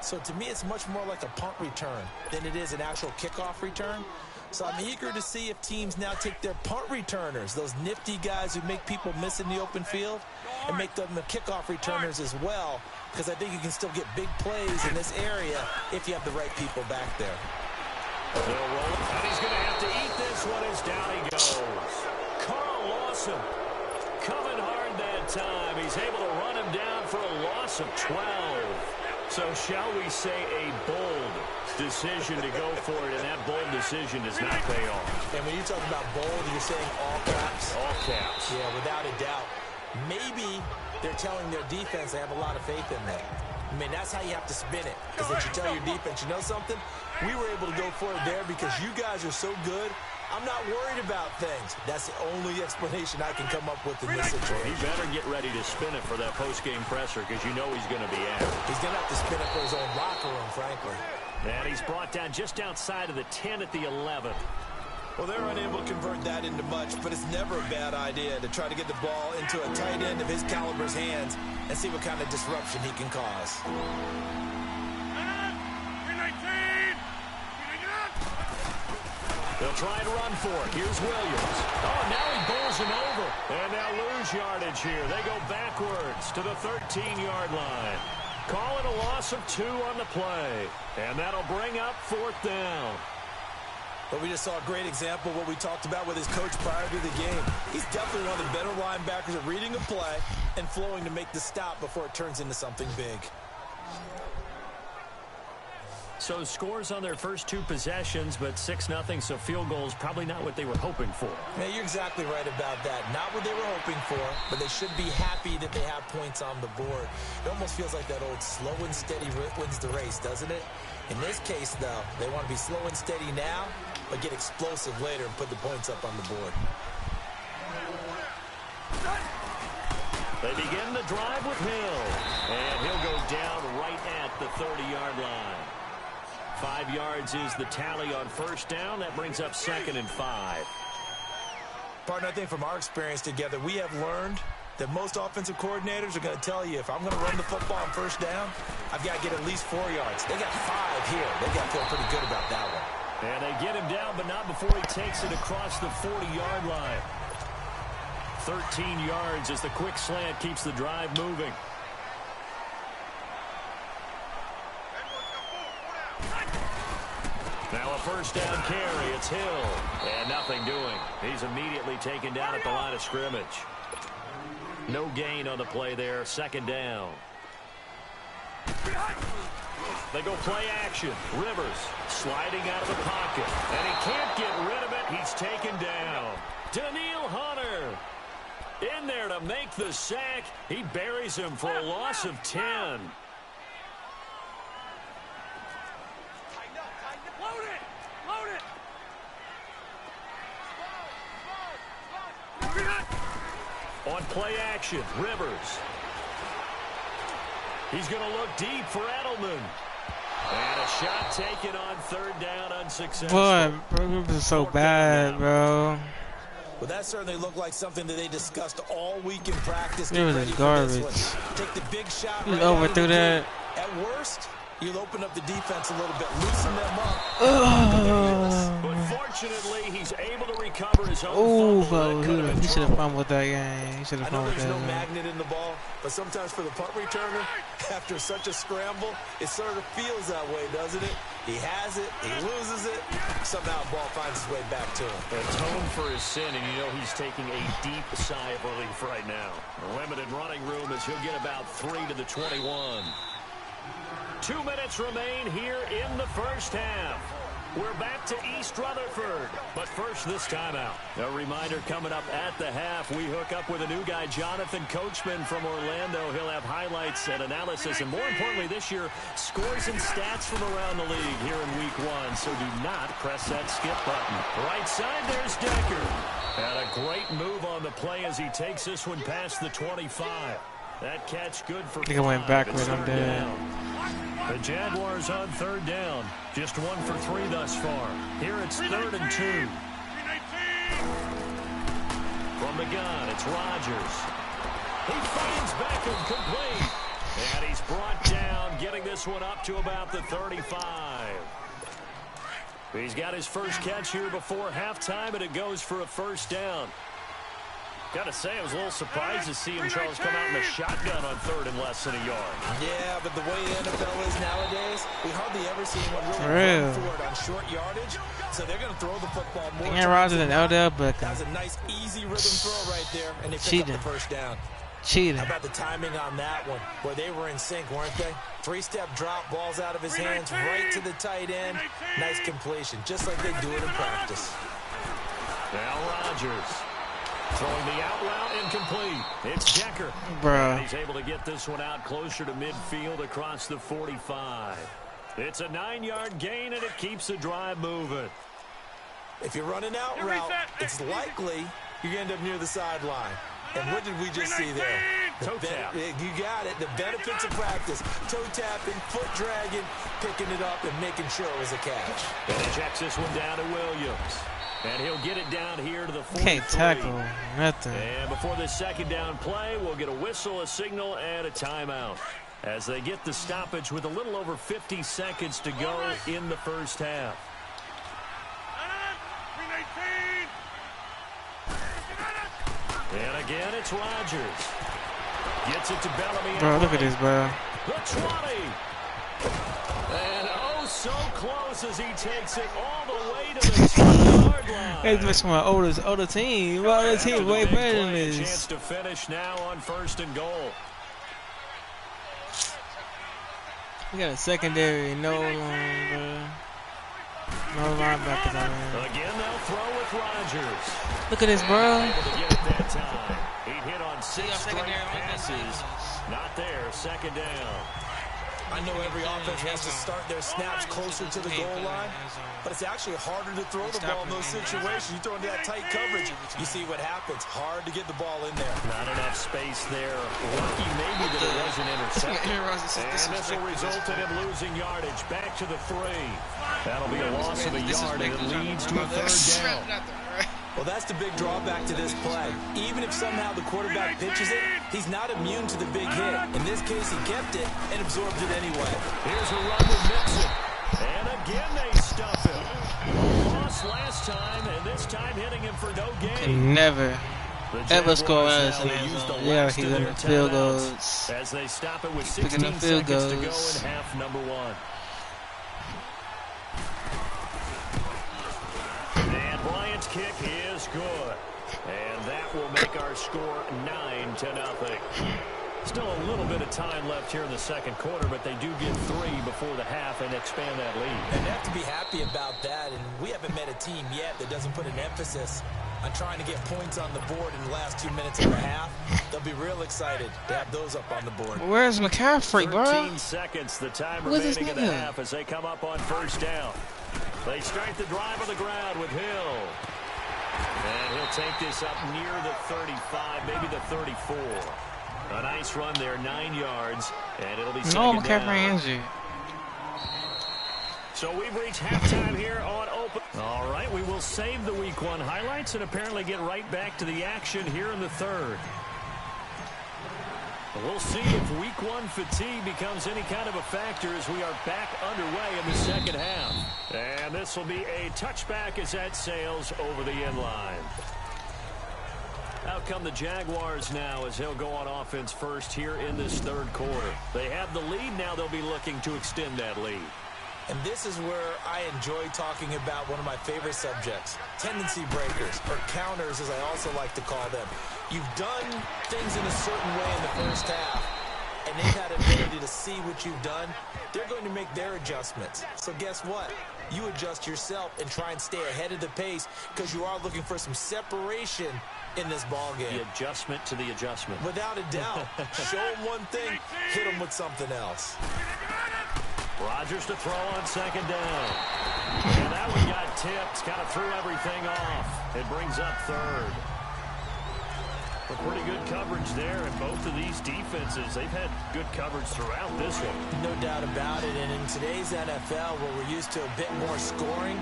So to me, it's much more like a punt return than it is an actual kickoff return. So I'm eager to see if teams now take their punt returners, those nifty guys who make people miss in the open field, and make them the kickoff returners as well, because I think you can still get big plays in this area if you have the right people back there. They'll roll it, and he's going to have to eat this one as down he goes. Carl Lawson coming hard that time. He's able to run him down for a loss of 12. So shall we say a bold decision to go for it, and that bold decision does not pay off. And when you talk about bold, you're saying all caps? All caps. Yeah, without a doubt. Maybe they're telling their defense they have a lot of faith in them. I mean, that's how you have to spin it. Because if you tell your defense, you know something? We were able to go for it there because you guys are so good. I'm not worried about things. That's the only explanation I can come up with in this situation. He better get ready to spin it for that post-game presser because you know he's going to be out. He's going to have to spin it for his own locker room, frankly. And he's brought down just outside of the 10 at the 11. Well, they're unable to convert that into much, but it's never a bad idea to try to get the ball into a tight end of his caliber's hands and see what kind of disruption he can cause. They'll try and run for it. Here's Williams. Oh, now he bowls him over. And now lose yardage here. They go backwards to the 13-yard line. Call it a loss of 2 on the play. And that'll bring up 4th down. But we just saw a great example of what we talked about with his coach prior to the game. He's definitely one of the better linebackers at reading a play and flowing to make the stop before it turns into something big. So scores on their first 2 possessions, but 6-0, so field goals probably not what they were hoping for. Yeah, you're exactly right about that. Not what they were hoping for, but they should be happy that they have points on the board. It almost feels like that old slow and steady wins the race, doesn't it? In this case, though, they want to be slow and steady now, but get explosive later and put the points up on the board. They begin the drive with Hill, and he'll go down right at the 30-yard line. 5 yards is the tally on first down. That brings up 2nd and 5. Partner, I think from our experience together, we have learned that most offensive coordinators are going to tell you, if I'm going to run the football on first down, I've got to get at least 4 yards. They got 5 here. They got to feel pretty good about that one. And they get him down, but not before he takes it across the 40-yard line. 13 yards as the quick slant keeps the drive moving. Now a first down carry. It's Hill. And nothing doing. He's immediately taken down at the line of scrimmage. No gain on the play there. 2nd down. They go play action. Rivers sliding out of the pocket. And he can't get rid of it. He's taken down. Danielle Hunter in there to make the sack. He buries him for a loss of 10. On play action, Rivers. He's going to look deep for Edelman. And a shot taken on third down unsuccessful. Boy, bro, this is so bad, bro. Well, that certainly looked like something that they discussed all week in practice. It was garbage. Take the big shot. He overthrew that. At worst, you'll open up the defense a little bit, loosen them up. But fortunately, he's able to recover his own fumble. He should have fumbled that game. He should have I know fumbled there's that no game. magnet in the ball, but sometimes for the punt returner, after such a scramble, it sort of feels that way, doesn't it? He has it, he loses it, somehow the ball finds its way back to him. Atone for his sin, and you know he's taking a deep sigh of relief right now. Limited running room as he'll get about 3 to the 21. 2 minutes remain here in the first half. We're back to East Rutherford, but first this timeout. A reminder coming up at the half, we hook up with a new guy, Jonathan Coachman from Orlando. He'll have highlights and analysis, and more importantly this year, scores and stats from around the league here in week 1, so do not press that skip button. Right side, there's Decker. And a great move on the play as he takes this one past the 25. That catch good for 5. I think I went backwards, I'm dead. The Jaguars on third down. Just 1 for 3 thus far. Here it's 3rd and 2. From the gun, it's Rodgers. He finds Beckham complete. And he's brought down, getting this one up to about the 35. He's got his first catch here before halftime, and it goes for a first down. Got to say, I was a little surprised to see him, Charles, come out in the shotgun on 3rd and less than a yard. Yeah, but the way the NFL is nowadays, we hardly ever see anyone really run for it on short yardage. So they're going to throw the football more. Aaron Rodgers and Odell Beckham. That was a nice, easy rhythm throw right there, and they pick up the first down. Cheating. How about the timing on that one? Boy, they were in sync, weren't they? 3-step drop, balls out of his hands, right to the tight end. Nice completion, just like they do it in practice. Now Rodgers. Throwing the out route incomplete. It's Decker. Bruh. He's able to get this one out closer to midfield across the 45. It's a 9-yard gain, and it keeps the drive moving. If you're running out route, it's likely you're going to end up near the sideline. And what did we just see there? Toe tap. You got it. The benefits of practice. Toe tapping, foot dragging, picking it up, and making sure it was a catch. And he checks this one down to Williams. And he'll get it down here to the 43. Can't tackle nothing. And before this second down play, we'll get a whistle, a signal, and a timeout. As they get the stoppage with a little over 50 seconds to go in the first half. And again, it's Rodgers. Gets it to Bellamy. Bro, look at this, bro. The 20. And oh, so close as he takes it all the way to the 20-yard line. Hey, this is my older team. My other team way better than A chance this. to finish now on 1st and goal. We got a secondary, no linebackers on there. Again, they'll throw with Rodgers. Look at this, bro. Able to get it that time. He hit on 6 straight passes. Not there. Second down. I know every offense has to start their snaps closer to the goal line, but it's actually harder to throw the ball in those situations. You throw into that tight coverage, you see what happens. Hard to get the ball in there. Not enough space there. Lucky maybe that it wasn't intercepted. And this will result in him losing yardage. Back to the 3. That'll be a loss of a yard, and it leads to a 3rd down. Well, that's the big drawback to this play. Even if somehow the quarterback pitches it, he's not immune to the big hit. In this case, he kept it and absorbed it anyway. Here's a run with Mixon. And again they stuff him. Lost last time, and this time hitting him for no gain. Never ever score us in the end zone. Yeah, he's in the field goals. As they stop it with Picking 16 the field seconds to go goals. in half number 1. And Bryant's kick is good. And that will make our score 9-0. Still a little bit of time left here in the second quarter, but they do get 3 before the half and expand that lead. And they have to be happy about that, and we haven't met a team yet that doesn't put an emphasis on trying to get points on the board in the last 2 minutes of the half. They'll be real excited to have those up on the board. Where's McCaffrey, bro? 13 seconds, the time Where's this remaining in the nigga? half as they come up on 1st down. They start the drive on the ground with Hill. And he'll take this up near the 35, maybe the 34. A nice run there, 9 yards, and it'll be No, second McCaffrey down. injured. So we've reached halftime here on Open. All right, we will save the Week 1 highlights and apparently get right back to the action here in the third. We'll see if Week 1 fatigue becomes any kind of a factor as we are back underway in the second half. And this will be a touchback as that sails over the end line. Out come the Jaguars now as they'll go on offense first here in this third quarter. They have the lead. Now they'll be looking to extend that lead. And this is where I enjoy talking about one of my favorite subjects, tendency breakers, or counters as I also like to call them. You've done things in a certain way in the first half, and they've had an ability to see what you've done. They're going to make their adjustments. So guess what? You adjust yourself and try and stay ahead of the pace because you are looking for some separation in this ball game. The adjustment to the adjustment. Without a doubt. Show them one thing, hit them with something else. Rodgers to throw on second down. And that one got tipped. Kind of threw everything off. It brings up third. A pretty good coverage there in both of these defenses. They've had good coverage throughout this one. No doubt about it. And in today's NFL, where we're used to a bit more scoring,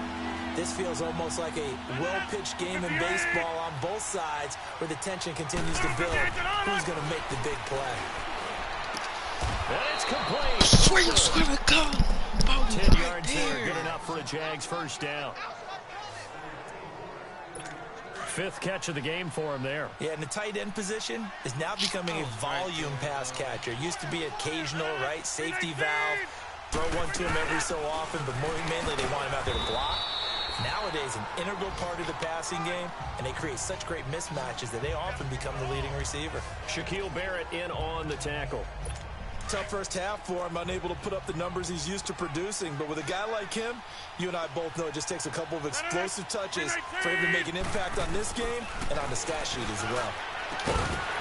this feels almost like a well-pitched game in baseball on both sides where the tension continues to build. Who's going to make the big play? And it's complete. Where you gonna go? 10 yards there. Good enough for a Jags first down. Fifth catch of the game for him there. Yeah, and the tight end position is now becoming a volume pass catcher. Used to be occasional, right? Safety valve. Throw one to him every so often, but more mainly they want him out there to block. Nowadays, an integral part of the passing game, and they create such great mismatches that they often become the leading receiver. Shaquille Barrett in on the tackle. Tough first half for him, unable to put up the numbers he's used to producing. But with a guy like him, you and I both know it just takes a couple of explosive touches for him to make an impact on this game and on the stat sheet as well.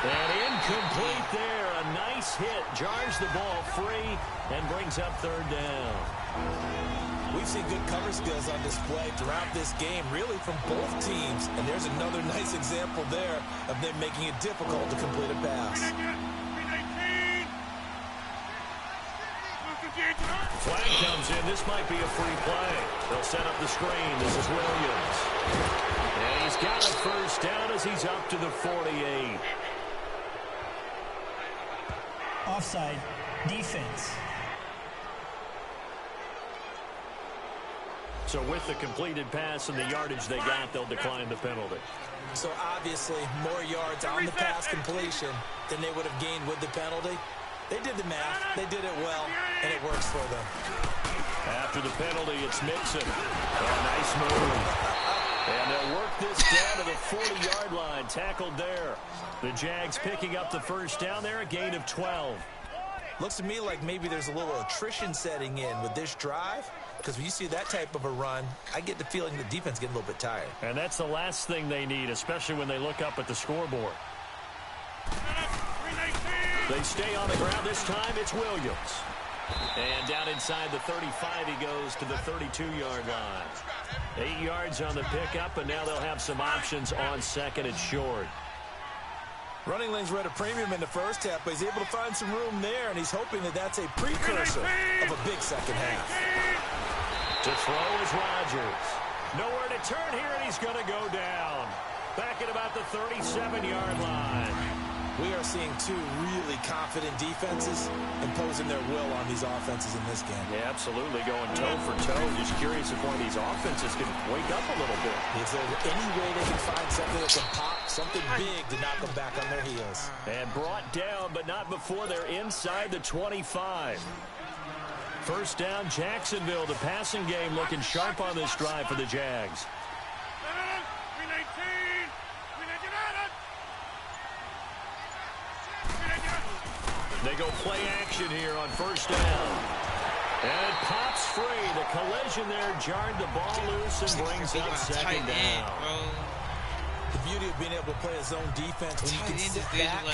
And incomplete there. A nice hit. Jars the ball free and brings up third down. We've seen good cover skills on display throughout this game, really from both teams. And there's another nice example there of them making it difficult to complete a pass. Flag comes in. This might be a free play. They'll set up the screen. This is Williams. And he's got a first down as he's up to the 48. Offside. Defense. So with the completed pass and the yardage they got, they'll decline the penalty. So obviously more yards on the pass completion than they would have gained with the penalty. They did the math, they did it well, and it works for them. After the penalty, it's Mixon. A nice move. And they'll work this down to the 40-yard line. Tackled there. The Jags picking up the first down there, a gain of 12. Looks to me like maybe there's a little attrition setting in with this drive, because when you see that type of a run, I get the feeling the defense getting a little bit tired. And that's the last thing they need, especially when they look up at the scoreboard. They stay on the ground this time. It's Williams. And down inside the 35, he goes to the 32-yard line. 8 yards on the pickup, and now they'll have some options on second and short. Running lanes were at a premium in the first half, but he's able to find some room there, and he's hoping that that's a precursor of a big second half. To throw is Rodgers. Nowhere to turn here, and he's going to go down. Back at about the 37-yard line. We are seeing two really confident defenses imposing their will on these offenses in this game. Yeah, absolutely, going toe for toe. Just curious if one of these offenses can wake up a little bit. Is there any way they can find something that can pop, something big to knock them back on their heels? And brought down, but not before they're inside the 25. First down, Jacksonville. The passing game looking sharp on this drive for the Jags. They go play action here on first down. And it pops free. The collision there jarred the ball loose and brings up second down. The beauty of being able to play a zone defense when you can sit back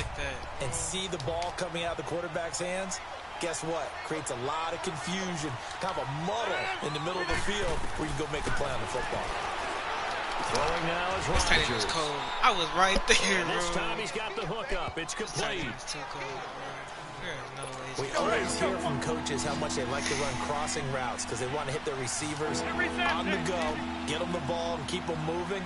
and see the ball coming out of the quarterback's hands, guess what? Creates a lot of confusion, kind of a muddle in the middle of the field where you can go make a play on the football. Throwing now is This tight end was cold. I was right there, and this bro. time he's got the hook up. It's complete. We always hear from coaches how much they like to run crossing routes because they want to hit their receivers on the go, get them the ball, and keep them moving.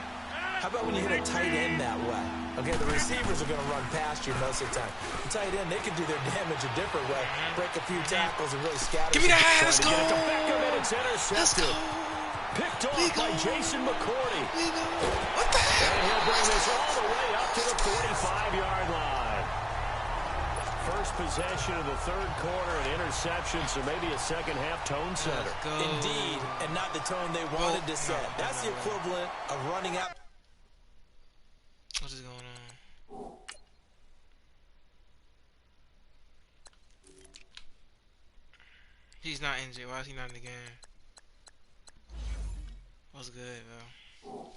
How about when you hit a tight end that way? Okay, the receivers are going to run past you most of the time. The tight end, they can do their damage a different way, break a few tackles and really scatter. Give me that! Let's go! It's intercepted. Picked off by Jason McCourty. What the heck? And he'll bring this all the way up to the 45-yard line. First possession of the third quarter, an interception, so maybe a second-half tone setter. Indeed, and not the tone they wanted to set. That's the equivalent of running out. What is going on? He's not injured. Why is he not in the game? What's good, bro?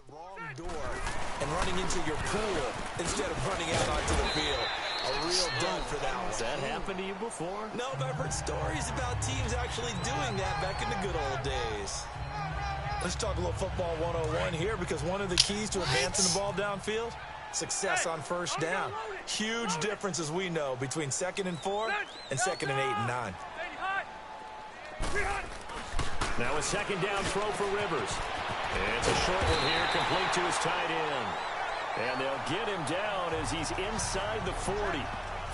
Wrong door and running into your pool instead of running out onto the field. A real dud for that one. Has that happened to you before? No, but I've heard stories about teams actually doing that back in the good old days. Let's talk a little football 101 here because one of the keys to advancing the ball downfield, success on first down. Huge difference, as we know, between 2nd and 4 and 2nd and 8 and 9. Now a second down throw for Rivers. It's a short one here, complete to his tight end. And they'll get him down as he's inside the 40.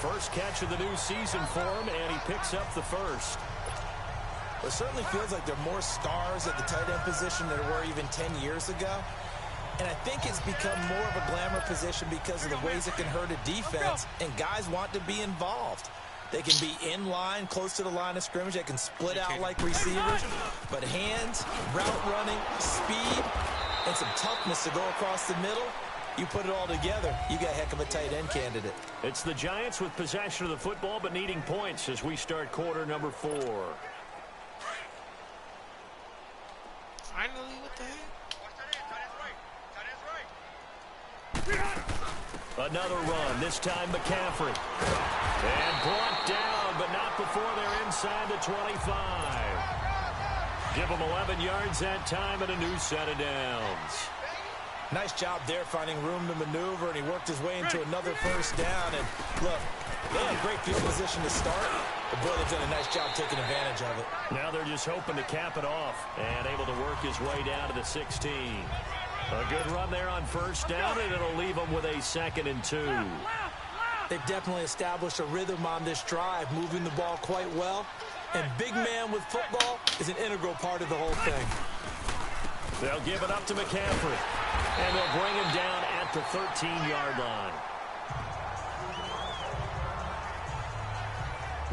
First catch of the new season for him, and he picks up the first. It certainly feels like there are more stars at the tight end position than there were even 10 years ago. And I think it's become more of a glamour position because of the ways it can hurt a defense, and guys want to be involved. They can be in line, close to the line of scrimmage. They can split out like receivers. But hands, route running, speed, and some toughness to go across the middle, you put it all together, you got a heck of a tight end candidate. It's the Giants with possession of the football but needing points as we start quarter number 4. Finally, what the heck? Another run, this time McCaffrey. And brought down, but not before they're inside the 25. Give them 11 yards that time and a new set of downs. Nice job there finding room to maneuver, and he worked his way into another first down. And look, they had great field position to start, but boy, they've done a nice job taking advantage of it. Now they're just hoping to cap it off and able to work his way down to the 16. A good run there on first down, and it'll leave them with a 2nd and 2. They've definitely established a rhythm on this drive, moving the ball quite well. And big man with football is an integral part of the whole thing. They'll give it up to McCaffrey, and they'll bring him down at the 13-yard line.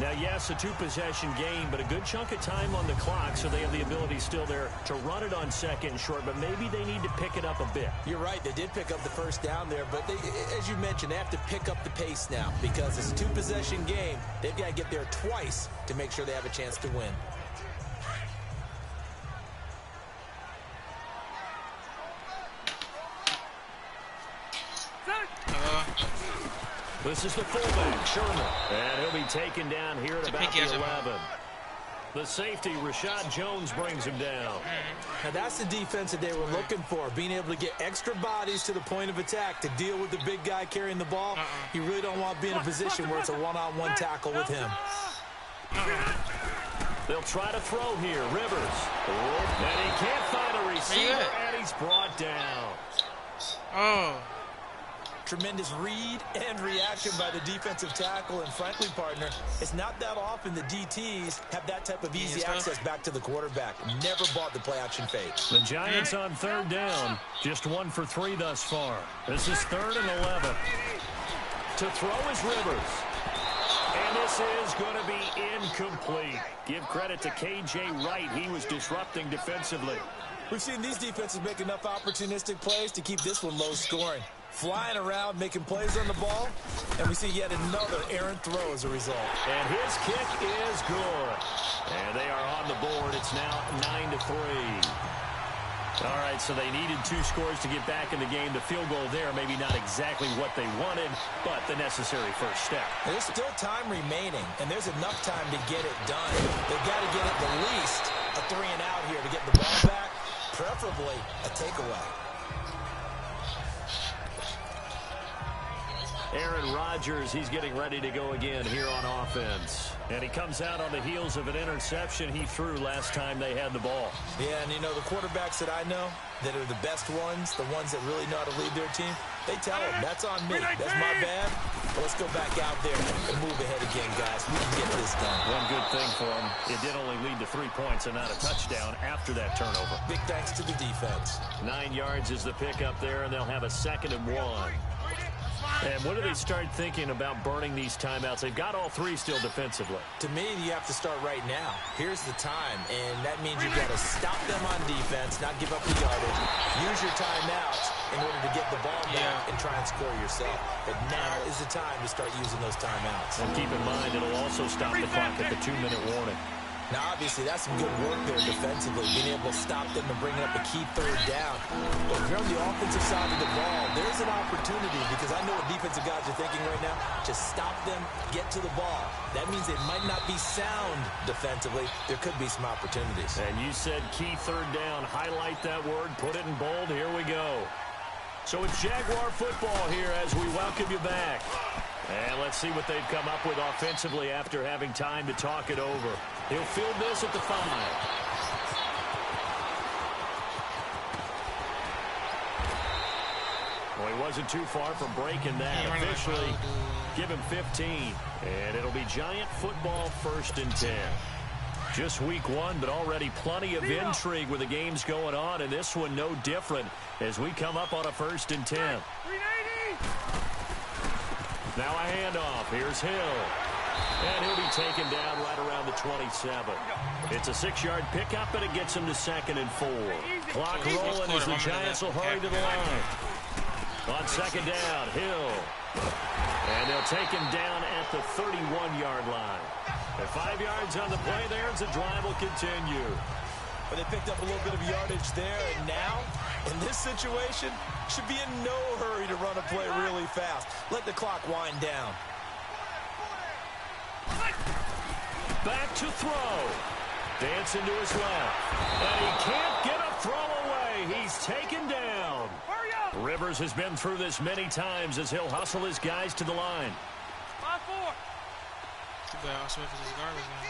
Now, yes, a 2-possession game, but a good chunk of time on the clock, so they have the ability still there to run it on 2nd and short, but maybe they need to pick it up a bit. You're right. They did pick up the first down there, but they, as you mentioned, they have to pick up the pace now because it's a 2-possession game. They've got to get there twice to make sure they have a chance to win. This is the fullback, Sherman. And he'll be taken down here at about the 11. The safety, Rashad Jones, brings him down. Now that's the defense that they were looking for, being able to get extra bodies to the point of attack to deal with the big guy carrying the ball. You really don't want to be in a position where it's a one-on-one tackle with him. They'll try to throw here. Rivers. And he can't find a receiver, and he's brought down. Tremendous read and reaction by the defensive tackle, and frankly, partner, it's not that often the DTs have that type of easy access back to the quarterback. Never bought the play-action fake. The Giants on 3rd down, just 1 for 3 thus far. This is 3rd and 11. To throw is Rivers. And this is going to be incomplete. Give credit to K.J. Wright. He was disrupting defensively. We've seen these defenses make enough opportunistic plays to keep this one low scoring. Flying around, making plays on the ball, and we see yet another errant throw as a result. And his kick is good. And they are on the board. It's now 9-3. All right, so they needed 2 scores to get back in the game. The field goal there, maybe not exactly what they wanted, but the necessary first step. There's still time remaining, and there's enough time to get it done. They've got to get at the least a 3 and out here to get the ball back, preferably a takeaway. Aaron Rodgers, he's getting ready to go again here on offense. And he comes out on the heels of an interception he threw last time they had the ball. Yeah, and you know, the quarterbacks that I know that are the best ones, the ones that really know how to lead their team, they tell them, that's on me. That's my bad. But let's go back out there and move ahead again, guys. We can get this done. One good thing for him, it did only lead to 3 points and not a touchdown after that turnover. Big thanks to the defense. 9 yards is the pickup there, and they'll have a 2nd and 1. And when do they start thinking about burning these timeouts? They've got all 3 still defensively. To me, you have to start right now. Here's the time, and that means you've got to stop them on defense, not give up the yardage. Use your timeouts in order to get the ball back and try and score yourself. But now is the time to start using those timeouts. And keep in mind, it'll also stop the clock at the 2-minute warning. Now, obviously, that's some good work there defensively, being able to stop them and bring up a key 3rd down. But if you're on the offensive side of the ball, there's an opportunity, because I know what defensive guys are thinking right now. Just stop them, get to the ball. That means they might not be sound defensively. There could be some opportunities. And you said key 3rd down. Highlight that word, put it in bold. Here we go. So it's Jaguar football here as we welcome you back. And let's see what they've come up with offensively after having time to talk it over. He'll field this at the 5. Well, he wasn't too far from breaking that. Officially, give him 15. And it'll be Giant football 1st and 10. Just week 1, but already plenty of intrigue with the games going on, and this one no different as we come up on a 1st and 10. Now a handoff. Here's Hill. And he'll be taken down right around the 27. It's a 6-yard pickup, and it gets him to 2nd and 4. Clock rolling as the Giants will hurry to the line. On 2nd down, Hill. And they'll take him down at the 31-yard line. And 5 yards on the play there as the drive will continue. But they picked up a little bit of yardage there, and now, in this situation, should be in no hurry to run a play really fast. Let the clock wind down. Back to throw. Dancing to his left. And he can't get a throw away. He's taken down. Rivers has been through this many times as he'll hustle his guys to the line. 5-4. Too bad Al Smith is garbage now.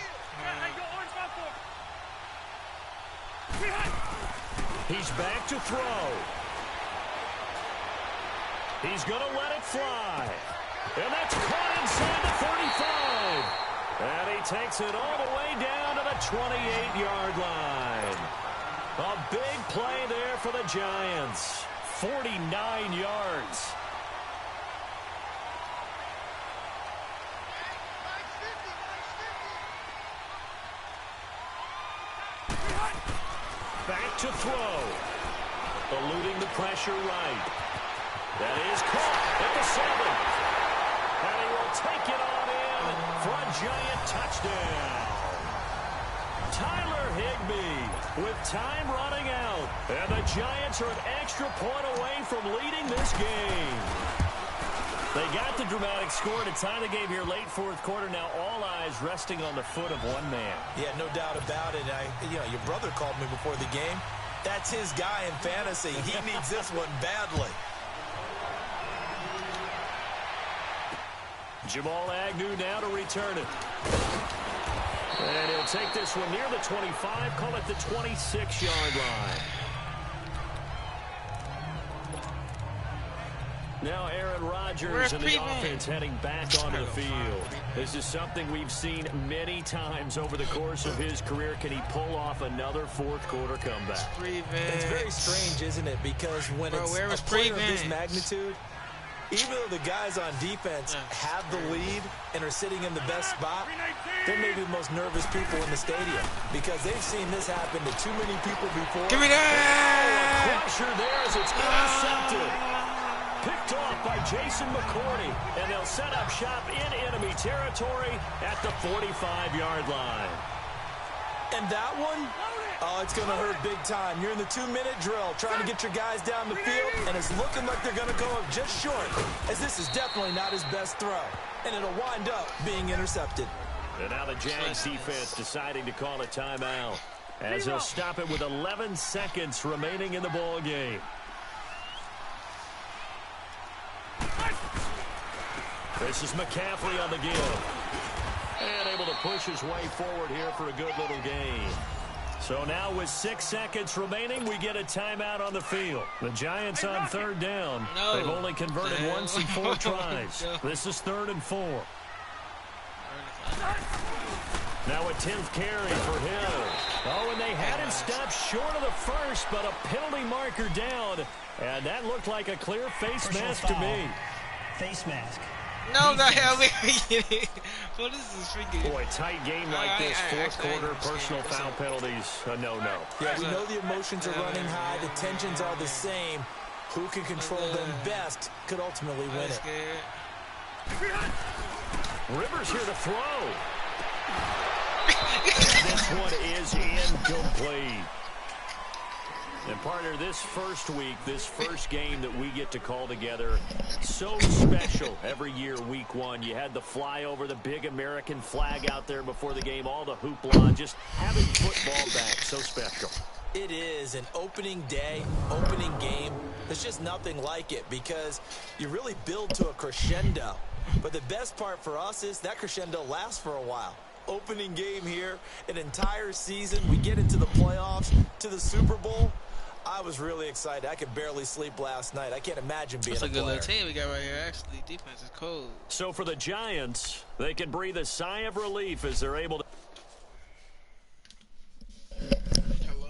He's back to throw. He's going to let it fly. And that's caught inside the 35. And he takes it all the way down to the 28-yard line. A big play there for the Giants. 49 yards. Back to throw. Eluding the pressure right. That is caught at the 7. And he will take it on in for a Giant touchdown. Tyler Higbee with time running out. And the Giants are an extra point away from leading this game. They got the dramatic score to tie the game here late 4th quarter. Now all eyes resting on the foot of one man. Yeah, no doubt about it. Your brother called me before the game. That's his guy in fantasy. He needs this one badly. Jamal Agnew now to return it. And he'll take this one near the 25, call it the 26-yard line. Now Aaron Rodgers and the offense heading back onto the field. This is something we've seen many times over the course of his career. Can he pull off another 4th quarter comeback? It's very strange, isn't it? Because when it's a player of this magnitude, even though the guys on defense have the lead and are sitting in the best spot, they're maybe the most nervous people in the stadium because they've seen this happen to too many people before. Give me that! Pressure there as it's intercepted. Picked off by Jason McCourty, and they'll set up shop in enemy territory at the 45-yard line. And that one, oh, it's going to hurt big time. You're in the 2-minute drill trying to get your guys down the field, and it's looking like they're going to go up just short, as this is definitely not his best throw, and it'll wind up being intercepted. And now the Jags defense deciding to call a timeout as they'll stop it with 11 seconds remaining in the ball game. This is McCaffrey on the give. And able to push his way forward here for a good little gain. So now with 6 seconds remaining, we get a timeout on the field. The Giants on third down. No. They've only converted once in 4 tries. This is 3rd and 4. Now a 10th carry for Hill. Oh, and they had him stopped short of the first, but a penalty marker down. And that looked like a clear face mask to me. Face mask. No, the hell we it. Well, this is freaking. Boy, tight game like this, fourth quarter, personal foul penalties, no. Yeah, we know the emotions are running high, the tensions are the same. Who can control them best could ultimately win it. Rivers here to throw. This one is incomplete. And partner, this first week, this first game that we get to call together, so special every year, week 1. You had the flyover, the big American flag out there before the game, all the hoopla, just having football back, so special. It is an opening day, opening game. There's just nothing like it because you really build to a crescendo. But the best part for us is that crescendo lasts for a while. Opening game here, an entire season. We get into the playoffs, to the Super Bowl. I was really excited. I could barely sleep last night. I can't imagine being a player. That's a good little team we got right here, actually. Defense is cold. So for the Giants, they can breathe a sigh of relief as they're able to. Hello?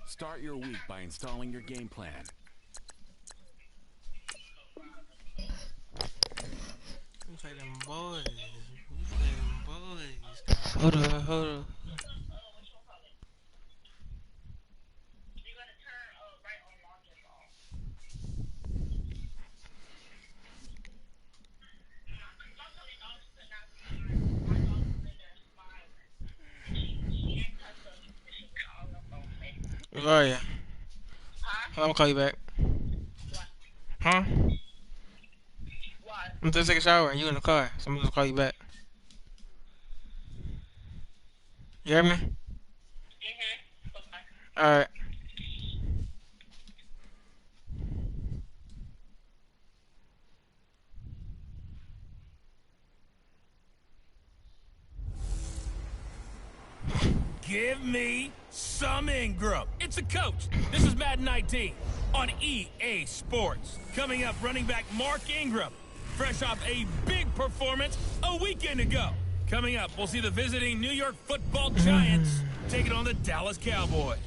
Start your week by installing your game plan. We play them boys. Hold on. Where are you? Huh? I'm gonna call you back. Huh? I'm just taking a shower and you in the car, so I'm gonna call you back. You hear me? Alright. Give me some Ingram. It's the coach. This is Madden 19 on EA Sports. Coming up, running back Mark Ingram, fresh off a big performance a weekend ago. Coming up, we'll see the visiting New York Football Giants taking on the Dallas Cowboys.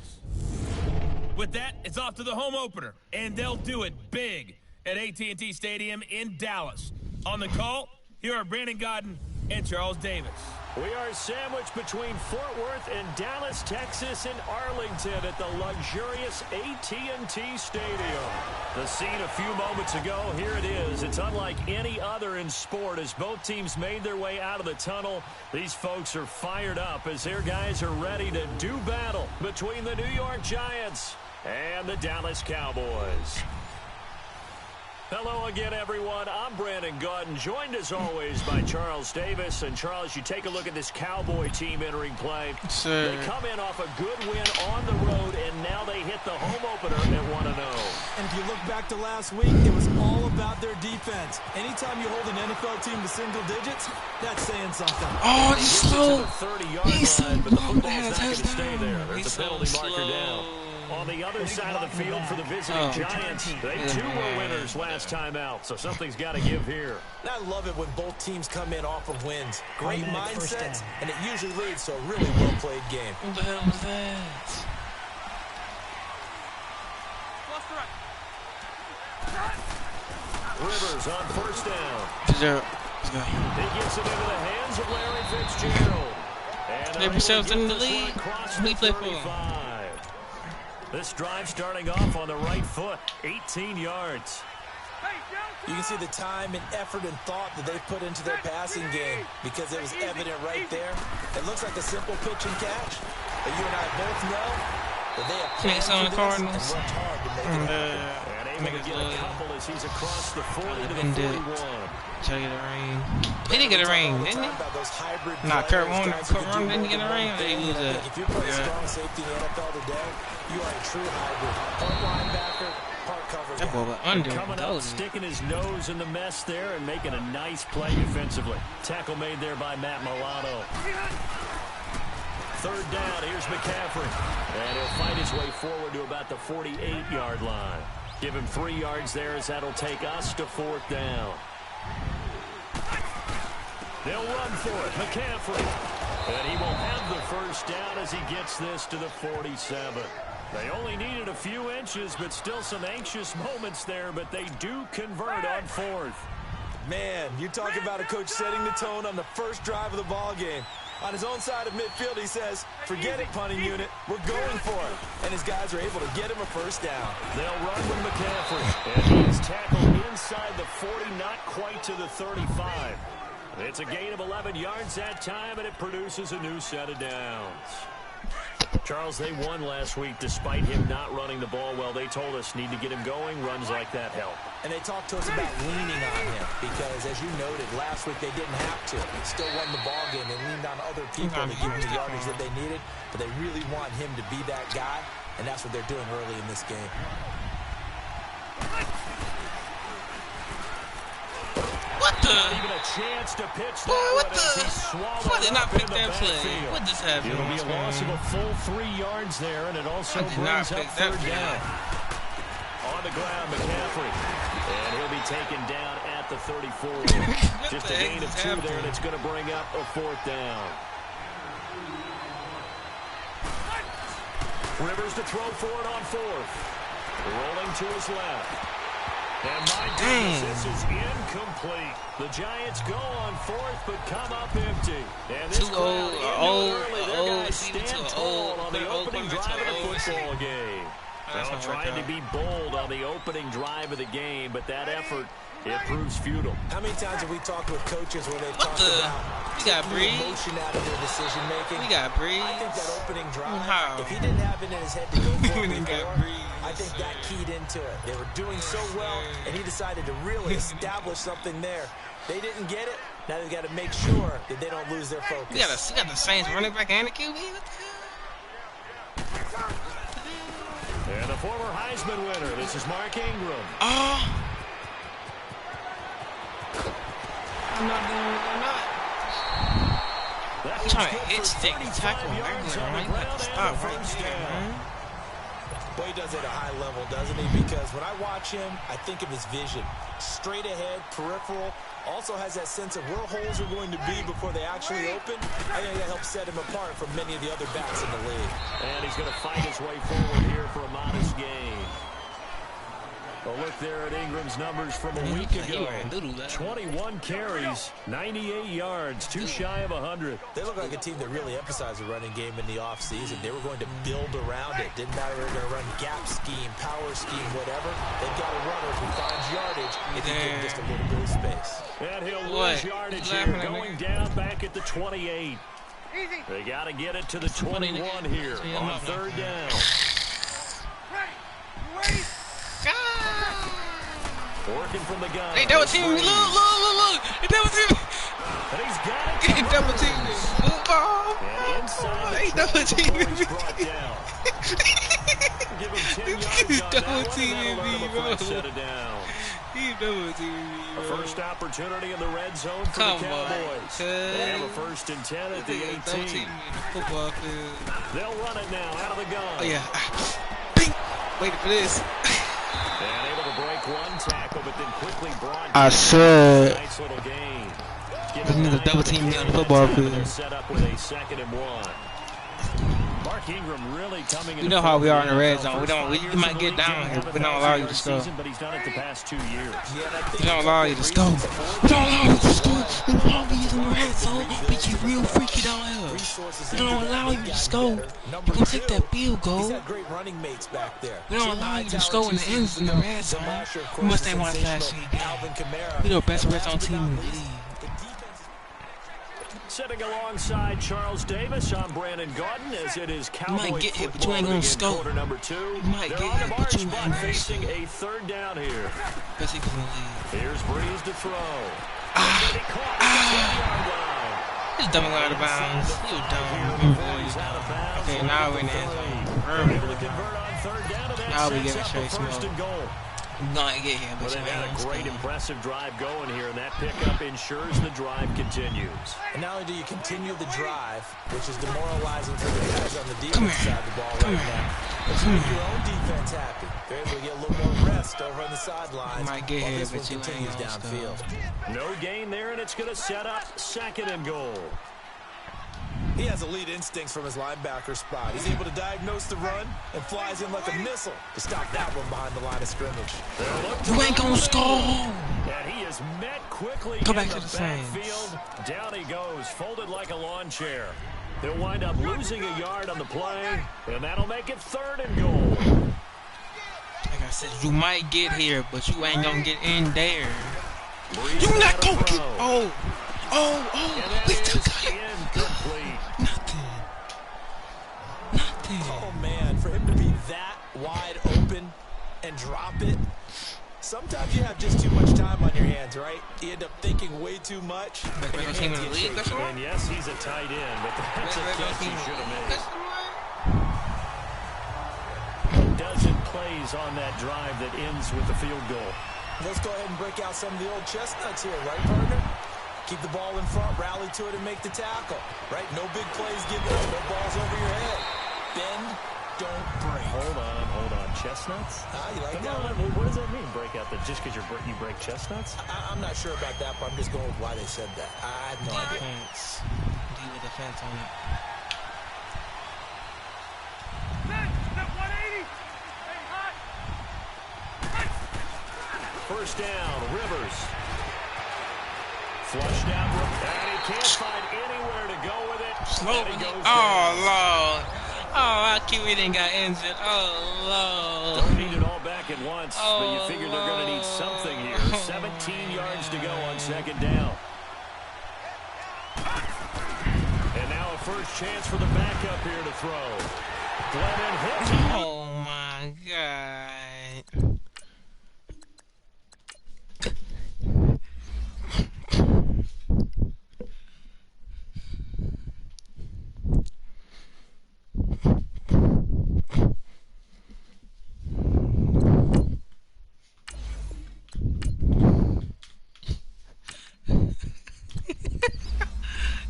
With that, it's off to the home opener, and they'll do it big at AT&T Stadium in Dallas. On the call, here are Brandon Gaudin and Charles Davis. We are sandwiched between Fort Worth and Dallas, Texas, and Arlington at the luxurious AT&T Stadium. The scene a few moments ago, here it is. It's unlike any other in sport as both teams made their way out of the tunnel. These folks are fired up as their guys are ready to do battle between the New York Giants and the Dallas Cowboys. Hello again, everyone. I'm Brandon Gaudin, joined as always by Charles Davis. And Charles, you take a look at this Cowboy team entering play. Sir. They come in off a good win on the road, and now they hit the home opener at 1-0. And if you look back to last week, it was all about their defense. Anytime you hold an NFL team to single digits, that's saying something. Oh, he's slow. He's so but the slow. football's Had a not going to stay touchdown. there. There's He's a penalty so marker slow. down. On the other side of the field for the visiting Giants, they too were winners last time out, so something's got to give here. I love it when both teams come in off of wins. Great mindsets, and it usually leads to a really well-played game. What the hell was that? Rivers on first down. He gets it into the hands of Larry Fitzgerald. And they themselves in the lead. We play for them. This drive starting off on the right foot, 18 yards. You can see the time and effort and thought that they put into their passing game because it was evident right there. It looks like a simple pitch and catch, but you and I both know that they have planned on the for this Cardinals. and worked hard to make it happen. And able to get a couple as he's across the 40 to the 41. Try to get a ring. He didn't get a ring, didn't he? Nah, Kurt Warner didn't get a ring. They lose it. If you play strong safety in the NFL today, you are a true hybrid. Part linebacker, part cover That guy. boy was under. Coming up, sticking his nose in the mess there and making a nice play defensively. Tackle made there by Matt Milano. Third down, here's McCaffrey. And he'll fight his way forward to about the 48-yard line. Give him 3 yards there as that'll take us to fourth down. They'll run for it, McCaffrey. And he will have the first down as he gets this to the 47. They only needed a few inches, but still some anxious moments there, but they do convert on fourth. Man, you talk about a coach setting the tone on the first drive of the ball game. On his own side of midfield, he says, forget it, punting unit. We're going for it. And his guys are able to get him a first down. They'll run with McCaffrey. And he's tackled inside the 40, not quite to the 35. It's a gain of 11 yards that time, and it produces a new set of downs. Charles, they won last week despite him not running the ball well. They told us need to get him going. Runs like that help. And they talked to us about leaning on him because, as you noted, last week they didn't have to. They still won the ball game. They leaned on other people to give them the yardage that they needed, but they really want him to be that guy, and that's what they're doing early in this game. What the? Not even a chance to pitch that. Boy, what one as the? he swallowed Why did not up in pick the that play? backfield. What just happened? It'll be a loss of a full 3 yards there, and it also I did not brings up pick that third play. down. On the ground, McCaffrey. And he'll be taken down at the 34. Just a gain of 2 there, and it's going to bring up a fourth down. Rivers to throw for it on fourth. Rolling to his left. And my goodness, this is incomplete. The Giants go on fourth, but come up empty. And this crowd early. Their guys stand tall on the opening drive of the football game. Well, trying to be bold on the opening drive of the game, but that effort, it proves futile. How many times have we talked with coaches where they've talked about We got Breeze. emotion out of their decision making? We got Breeze. I think that opening drive, How? if he didn't have it in his head to go for it We got before, Breeze. I think that keyed into it. They were doing so well, and he decided to really establish something there. They didn't get it. Now they've got to make sure that they don't lose their focus. We got the Saints running back and the QB. What the hell? And the former Heisman winner, this is Mark Ingram. Oh. I'm not doing it or not. That I'm trying to was good hit for stick 35 tackle yards regular, on man. the You got ground to and stop a right first there, down. man. Well, he does it at a high level, doesn't he? Because when I watch him, I think of his vision. Straight ahead, peripheral. Also has that sense of where holes are going to be before they actually open. I think that helps set him apart from many of the other backs in the league. And he's going to fight his way forward here for a modest gain. A look there at Ingram's numbers from a week ago. 21 carries, 98 yards, too shy of 100. They look like a team that really emphasized the running game in the offseason. They were going to build around it. Didn't matter if they're going to run gap scheme, power scheme, whatever. They've got a runner who finds yardage if you give him just a little bit of space. And he'll lose yardage here, going down back at the 28. They got to get it to the 21 here on third down. Working from the gun. Hey, double team me. Look. Hey, double team me. And he's got it. Hey, double team me. Football. And inside Hey, double team me. Give him 10 yards on double that team one, me, bro. set it down. He double team me, A bro. first opportunity in the red zone for the Cowboys. They have a 1st and 10 at the 18. Double team me in the football field. They'll run it now out of the gun. Oh, yeah. Bing. Waiting for this. And able to break one tackle, but then quickly brought I said. nice little gain. This nigga double team me on the football field. They're set up with a 2nd and 1. Mark Ingram really coming in. You know how we are in the red zone. We might get down here. We don't allow you to score. But he's done it the past 2 years. We don't allow you to score. We don't allow you to score. We don't allow you in the red zone. But you real freaky down here. We don't allow you to score. You gonna take that field goal. He's got great running mates back there. We don't allow you to score in the ends in the red zone. We must have won last year. We the best red zone team in the league. Sitting alongside Charles Davis, I'm Brandon Gaudin, as it is Cowboy get hit, but you ain't gonna score. quarter number 2. You might They're get on the hit, but march, you ain't but gonna facing a 3rd down here. Best team in the league. Here's Breeze to throw. He's dumbing out of bounds. You dumb. Okay, now we're in the end zone. Able to convert on 3rd down, and that Now we sets get a up straight the 1st smoke. and goal. Not get here, Well, but they've you had ain't a great, score. impressive drive going here, and that pickup ensures the drive continues. And not only do you continue the drive, which is demoralizing for the guys on the Come defense here. side of the ball Come right here. now, but you make your own defense happy. They're able to get a little more rest over on the sidelines Might get while here, this but one you ain't continues gonna downfield. score. No gain there, and it's going to set up 2nd and goal. He has elite instincts from his linebacker spot. He's able to diagnose the run and flies in like a missile to stop that one behind the line of scrimmage. You ain't gonna score. And he is met quickly Go in back the to the Saints. backfield. Down he goes, folded like a lawn chair. They'll wind up losing a yard on the play, and that'll make it 3rd and goal. Like I said, you might get here, but you ain't gonna get in there. Breeze You not got a gonna get. throw. Oh. We still got it. Incomplete. Nothing. Oh, man, for him to be that wide open and drop it. Sometimes you have just too much time on your hands, right? You end up thinking way too much. Best red zone team in the league, that's right. And yes, he's a tight end, but that's a catch he should have made. Dozen plays on that drive that ends with the field goal. Let's go ahead and break out some of the old chestnuts here, right, partner? Keep the ball in front, rally to it, and make the tackle, right? No big plays given up, no balls over your head. Bend, don't break. Hold on. Chestnuts? You like Come that on, one? what does that mean, break out? That just because you break chestnuts? I'm not sure about that, but I'm just going with why they said that. I have no idea. Defense. D with the fence on it. First down, Rivers. Flushed out, and he can't find anywhere to go with it. Slow. And he goes Oh, down. Lord. Oh, our QB didn't got injured. Oh, Don't Lord. need it all back at once, but you Oh, figure they're going to need something here. Lord. 17 yards to go on 2nd down. And now a first chance for the backup here to throw. Glennon hits it. Oh, my God.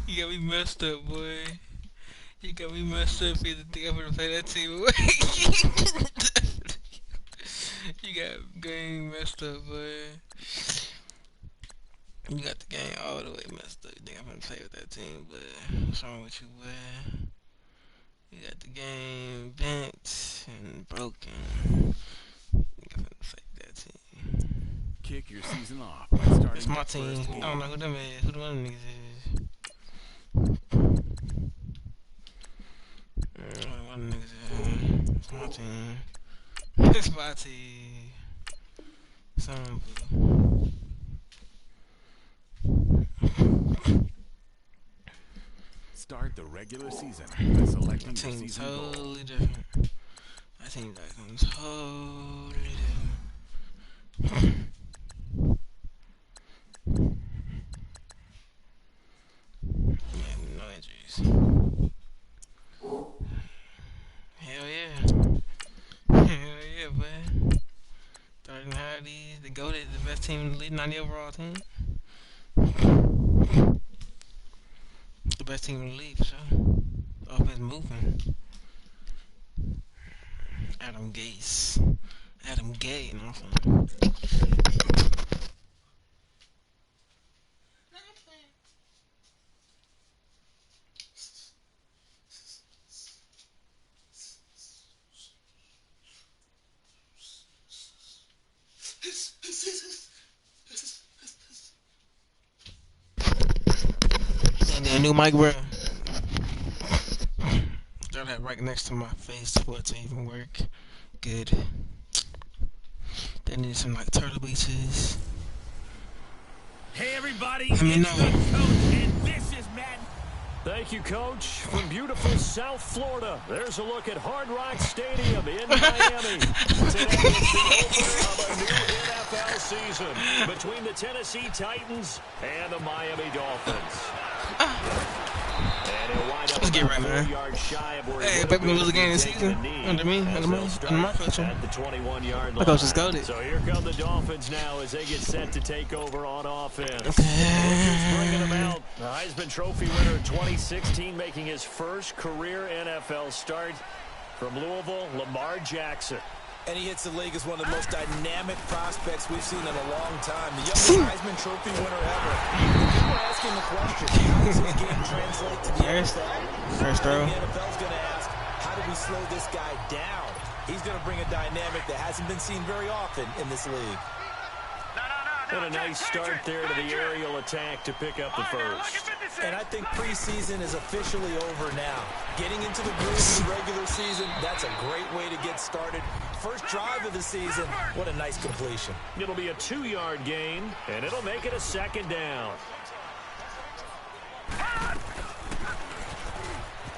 You got me messed up, boy. You got me messed up. You think I'm gonna play that team away? You got game messed up, boy. You got the game all the way messed up. You think I'm gonna play with that team, but what's wrong with you, boy? You got the game bent and broken. You think I'm gonna play with that team? Kick your season off by starting. It's my team. I don't know who them is. Who the one of them niggas is? One of them niggas is. It's my team. It's my team. Some. Start the regular season by selecting your Team's season goal. totally different. I think that totally different. Yeah, no injuries. Hell yeah. Hell yeah, boy. Starting how these, the GOAT, the best team in the league, 90 overall team. The best team in the league, for sure. The offense moving. Adam Gase. Adam Gay, you know what I'm saying? And then new mic, bro. Got that right next to my face for it to even work. Good. They need some like turtle beaches. Hey everybody, Let me it's know. the Coach, and this is Matt. Thank you, Coach. From beautiful South Florida, there's a look at Hard Rock Stadium in Miami. Today is the opener of a new NFL season between the Tennessee Titans and the Miami Dolphins. And he'll wind up Let's get right, about man. 4 yards shy of where he Hey, would baby, have lose the game this been season. taking the knee Under me, as under they'll my start coaching. at the 21-yard My line. coach just got it. So here come the Dolphins now as they get set to take over on offense. Rookies bringing them out. The Heisman Trophy winner in 2016 making his first career NFL start. From Louisville, Lamar Jackson. And he hits the league as one of the most dynamic prospects we've seen in a long time. The youngest Heisman Trophy winner ever. People are asking the question, how does his game translate to the NFL? First throw. The NFL's going to ask, how do we slow this guy down? He's going to bring a dynamic that hasn't been seen very often in this league. And a nice start there to the aerial attack to pick up the first. And I think preseason is officially over now. Getting into the groove of the regular season, that's a great way to get started. First drive of the season, what a nice completion. It'll be a 2-yard gain, and it'll make it a second down.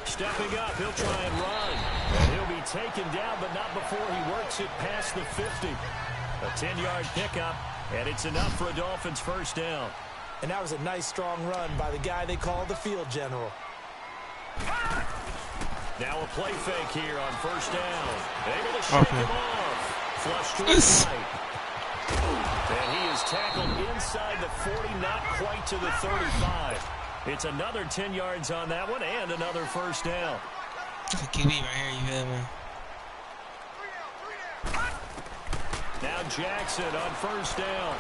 Stepping up, he'll try and run. And he'll be taken down, but not before he works it past the 50. A 10-yard pickup, and it's enough for a Dolphins first down. And that was a nice, strong run by the guy they call the field general. Now a play fake here on first down. Able to shake him off. Flush to his right. And he is tackled inside the 40, not quite to the 35. It's another 10 yards on that one and another first down. That's a QB right here, you feel me? Now Jackson on first down.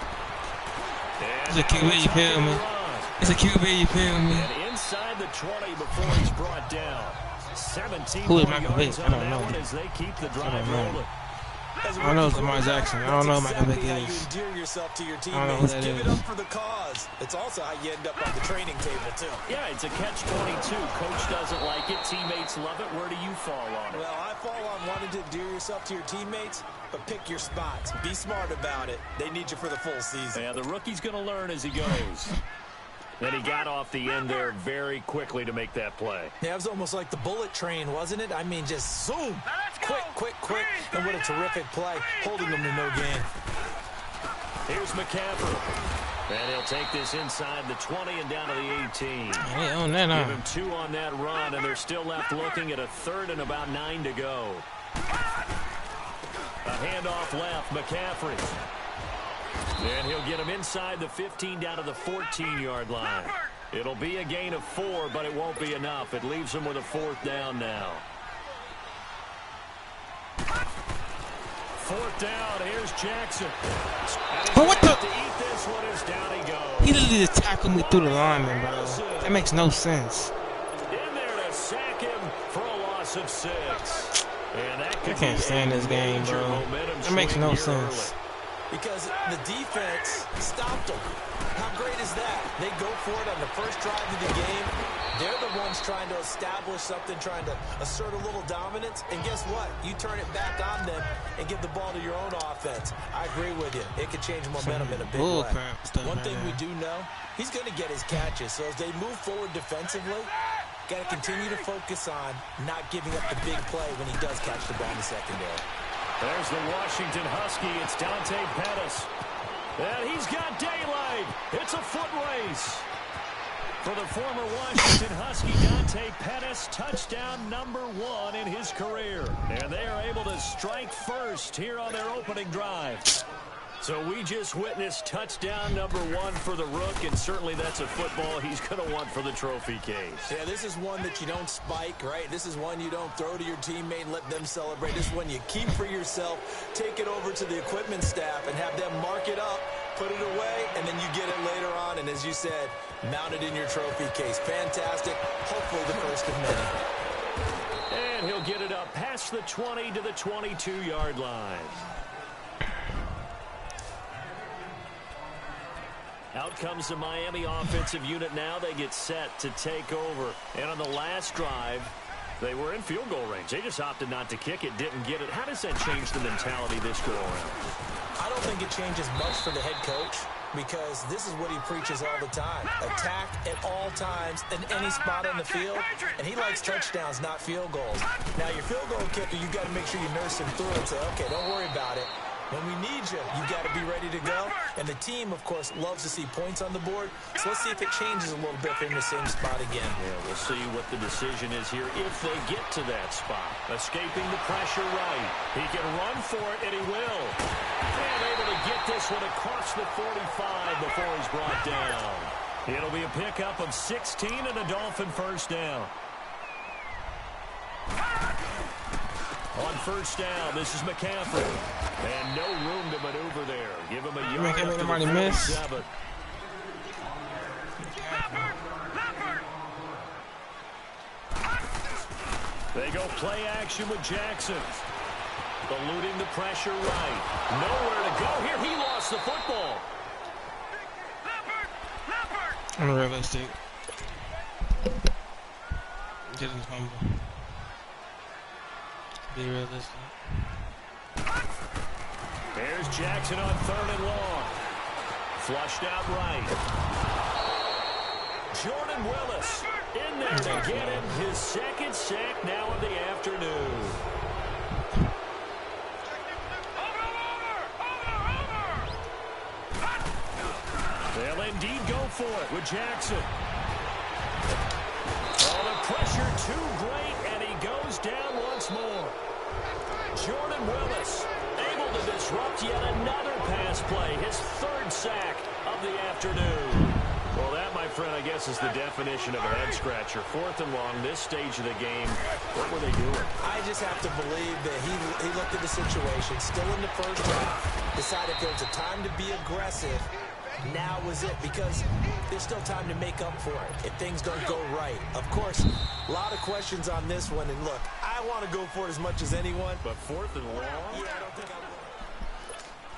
It's a QB, you feel me? It's a QB, you feel me? And inside the 20 before he's brought down. 17 Who is more Michael yards Vick? on I don't that know. one as they keep the drive I don't know. rolling. I know it's Lamar Jackson. I don't know who Michael Vick Exactly how you is. endear yourself to your I don't know who teammates. that Give it is. up for the cause. It's also how you end up on the training table, too. Yeah, it's a catch-22. Coach doesn't like it. Teammates love it. Where do you fall on it? Well, I fall on wanting to endear yourself to your teammates, but pick your spots. Be smart about it. They need you for the full season. Yeah, the rookie's going to learn as he goes. Then he got off the end there very quickly to make that play. Yeah, it was almost like the bullet train, wasn't it? I mean, just zoom. Quick, quick, quick. And what a terrific play, holding them to no gain. Here's McCaffrey. And he'll take this inside the 20 and down to the 18. Hey, on that, Give him 2 on that run, and they're still left looking at a third and about 9 to go. A handoff left, McCaffrey. And he'll get him inside the 15 down to the 14-yard line. It'll be a gain of 4, but it won't be enough. It leaves him with a 4th down now. fourth down. Here's Jackson. But what the? To eat this one as down he goes. He literally just tackled me through the lineman, bro. That makes no sense. In there to sack him for a loss of 6. And that I can't stand this game, bro. That makes no sense. Because the defense stopped them. How great is that? They go for it on the first drive of the game. They're the ones trying to establish something, trying to assert a little dominance. And guess what? You turn it back on them and give the ball to your own offense. I agree with you. It could change momentum in a big way. One thing we do know, he's going to get his catches. So as they move forward defensively, got to continue to focus on not giving up the big play when he does catch the ball in the secondary. There's the Washington Husky. It's Dante Pettis. And he's got daylight. It's a foot race. For the former Washington Husky, Dante Pettis, touchdown number 1 in his career. And they are able to strike first here on their opening drive. So we just witnessed touchdown number 1 for the Rook, and certainly that's a football he's going to want for the trophy case. Yeah, this is one that you don't spike, right? This is one you don't throw to your teammate and let them celebrate. This is one you keep for yourself, take it over to the equipment staff and have them mark it up, put it away, and then you get it later on. And as you said, mount it in your trophy case. Fantastic. Hopefully the first of many. And he'll get it up past the 20 to the 22-yard line. Out comes the Miami offensive unit now. They get set to take over. And on the last drive, they were in field goal range. They just opted not to kick it, didn't get it. How does that change the mentality this go around? I don't think it changes much for the head coach, because this is what he preaches all the time. Attack at all times in any spot on the field, and he likes touchdowns, not field goals. Now, your field goal kicker, you got to make sure you nurse him through and say, okay, don't worry about it. When we need you, you got to be ready to go. And the team, of course, loves to see points on the board. So let's see if it changes a little bit in the same spot again. Yeah, we'll see what the decision is here if they get to that spot. Escaping the pressure right. He can run for it, and he will. And able to get this one across the 45 before he's brought down. It'll be a pickup of 16 and a Dolphin first down. On first down, this is McCaffrey. And no room to maneuver there. Give him a yard up to the 47. They go play action with Jackson. Eluding the pressure right. Nowhere to go here. He lost the football. Unrealistic. Didn't fumble. Be realistic. There's Jackson on 3rd and long. Flushed out right. Jordan Willis in there to get him his second sack now of the afternoon. They'll indeed go for it with Jackson. Oh, the pressure too great, and he goes down once more. Jordan Willis able to disrupt yet another pass play, his 3rd sack of the afternoon. Well, that, my friend, I guess is the definition of a head-scratcher. 4th and long, this stage of the game. What were they doing? I just have to believe that he looked at the situation, still in the first half, decided there was a time to be aggressive. Now was it, because there's still time to make up for it if things don't go right. Of course, a lot of questions on this one, and look, I want to go for it as much as anyone. But 4th and long? Yeah, I don't think I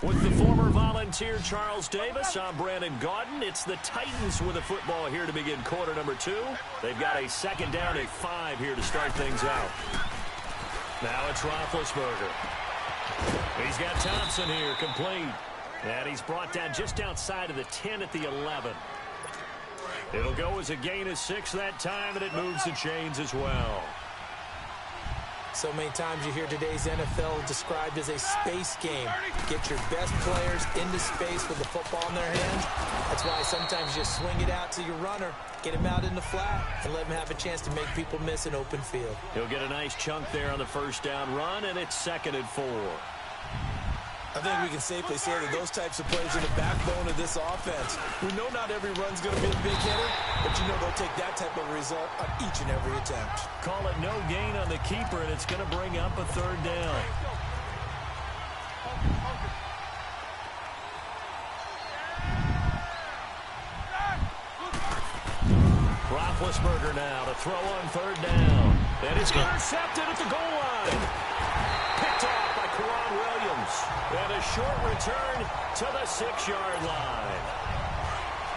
will. With the former Volunteer Charles Davis, I'm Brandon Gaudin. It's the Titans with a football here to begin quarter number 2. They've got a 2nd down and 5 here to start things out. Now it's Roethlisberger. He's got Thompson here, complete. And he's brought down just outside of the 10 at the 11. It'll go as a gain of 6 that time, and it moves the chains as well. So many times you hear today's NFL described as a space game. Get your best players into space with the football in their hands. That's why sometimes you just swing it out to your runner, get him out in the flat, and let him have a chance to make people miss an open field. He'll get a nice chunk there on the 1st down run, and it's 2nd and 4. I think we can safely say that those types of players are the backbone of this offense. We know not every run's going to be a big hitter, but you know they'll take that type of result on each and every attempt. Call it no gain on the keeper, and it's going to bring up a 3rd down. Roethlisberger now to throw on third down. And it's intercepted at the goal line. Picked off by Karan Williams. And a short return to the 6-yard line.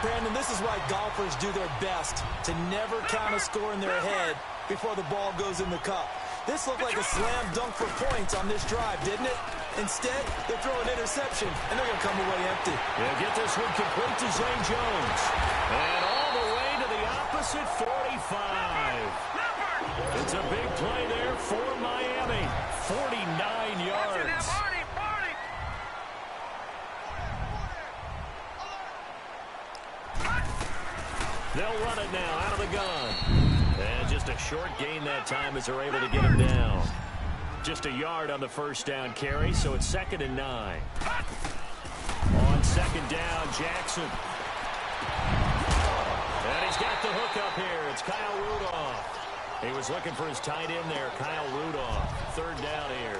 Brandon, this is why golfers do their best to never count a score in their head before the ball goes in the cup. This looked like a slam dunk for points on this drive, didn't it? Instead, they throw an interception, and they're going to come away empty. Yeah, get this one complete to Zay Jones. And all the way to the opposite 45. It's a big play there for Miami. 49 yards. They'll run it now out of the gun. And just a short gain that time as they're able to get him down. Just a yard on the first down carry, so it's 2nd and 9. On 2nd down, Jackson. And he's got the hook up here. It's Kyle Rudolph. He was looking for his tight end there, Kyle Rudolph. 3rd down here.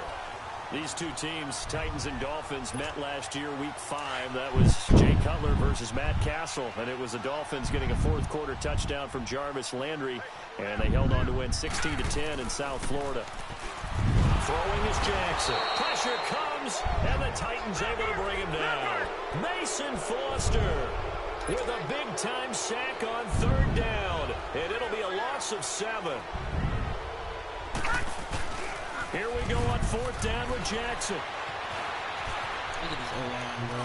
These two teams, Titans and Dolphins, met last year, Week 5. That was Jay Cutler versus Matt Castle, and it was the Dolphins getting a 4th quarter touchdown from Jarvis Landry, and they held on to win 16-10 in South Florida. Throwing is Jackson. Pressure comes, and the Titans able to bring him down. Mason Foster with a big-time sack on 3rd down, and it'll be a loss of 7. Here we go on 4th down with Jackson. Look at this O-line, bro.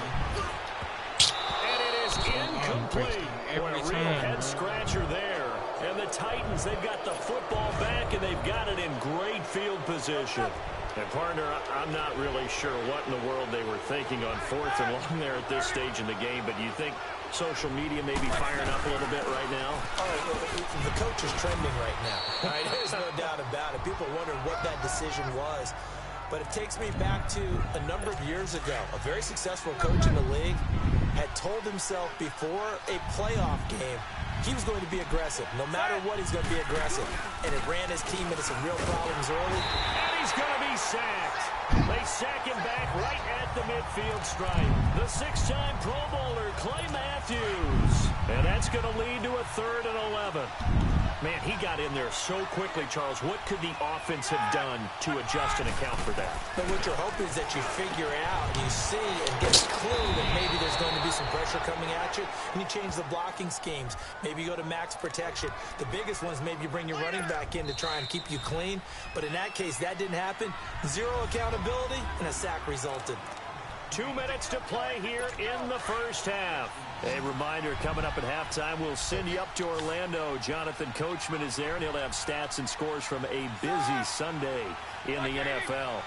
And it is incomplete. What a real head-scratcher there. And the Titans, they've got the football back, and they've got it in great field position. And, partner, I'm not really sure what in the world they were thinking on 4th and long there at this stage in the game, but do you think social media may be firing up a little bit right now? Oh, the coach is trending right now. Right? There's no doubt about it. People wondering what that decision was. But it takes me back to a number of years ago. A very successful coach in the league had told himself before a playoff game he was going to be aggressive. No matter what, he's going to be aggressive. And it ran his team into some real problems early. And he's going to be sacked. They sack him back right at the midfield stripe. The 6-time Pro Bowler, Clay Matthews. And that's going to lead to a 3rd and 11. Man, he got in there so quickly, Charles. What could the offense have done to adjust and account for that? But what you're hoping is that you figure out, you see, and get a clue that maybe there's going to be some pressure coming at you, and you change the blocking schemes. Maybe you go to max protection. The biggest one is maybe you bring your running back in to try and keep you clean. But in that case, that didn't happen. 0 accountability, and a sack resulted. 2 minutes to play here in the first half. A reminder, coming up at halftime, we'll send you up to Orlando. Jonathan Coachman is there, and he'll have stats and scores from a busy Sunday in the NFL.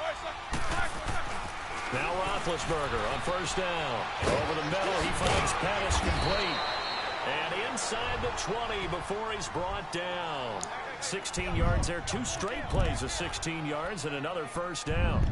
Now Roethlisberger on 1st down. Over the middle, he finds Pettis complete. And inside the 20 before he's brought down. 16 yards there, 2 straight plays of 16 yards, and another 1st down.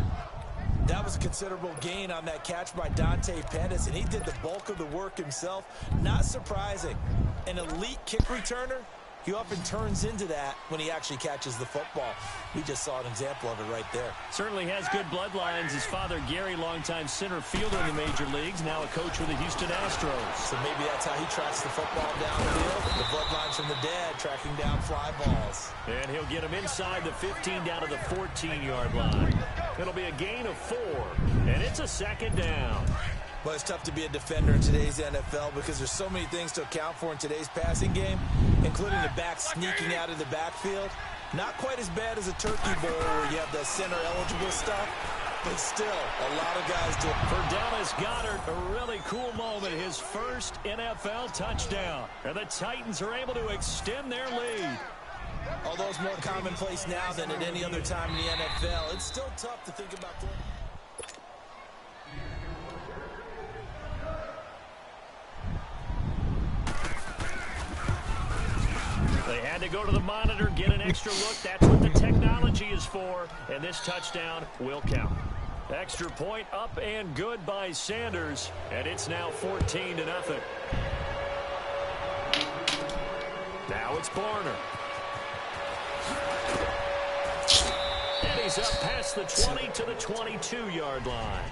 That was a considerable gain on that catch by Dante Pettis, and he did the bulk of the work himself. Not surprising. An elite kick returner, he often turns into that when he actually catches the football. We just saw an example of it right there. Certainly has good bloodlines. His father, Gary, longtime center fielder in the major leagues, now a coach with the Houston Astros. So maybe that's how he tracks the football downfield. The bloodlines from the dad tracking down fly balls. And he'll get him inside the 15 down to the 14-yard line. It'll be a gain of 4, and it's a 2nd down. Well, it's tough to be a defender in today's NFL because there's so many things to account for in today's passing game, including the back sneaking out of the backfield. Not quite as bad as a turkey bowl where you have that center-eligible stuff, but still, a lot of guys do it. For Dallas Goedert, a really cool moment, his first NFL touchdown. And the Titans are able to extend their lead. Although it's more commonplace now than at any other time in the NFL, it's still tough to think about. They had to go to the monitor, get an extra look. That's what the technology is for, and this touchdown will count. Extra point up and good by Sanders, and it's now 14-0. Now it's Barner. And he's up past the 20 to the 22-yard line.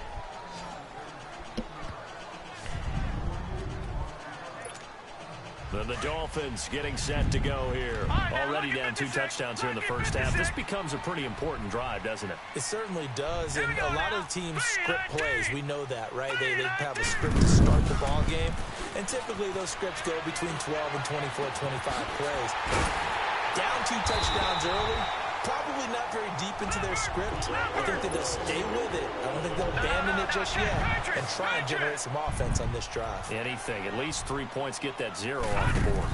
And the Dolphins getting set to go here. Already down 2 touchdowns here in the first half. This becomes a pretty important drive, doesn't it? It certainly does, and a lot of teams script plays. We know that, right? They have a script to start the ball game, and typically those scripts go between 12 and 24, 25 plays. Down 2 touchdowns early, probably not very deep into their script. I think that they'll stay with it. I don't think they'll abandon it just yet and try and generate some offense on this drive. Anything. At least 3 points, get that 0 off the board.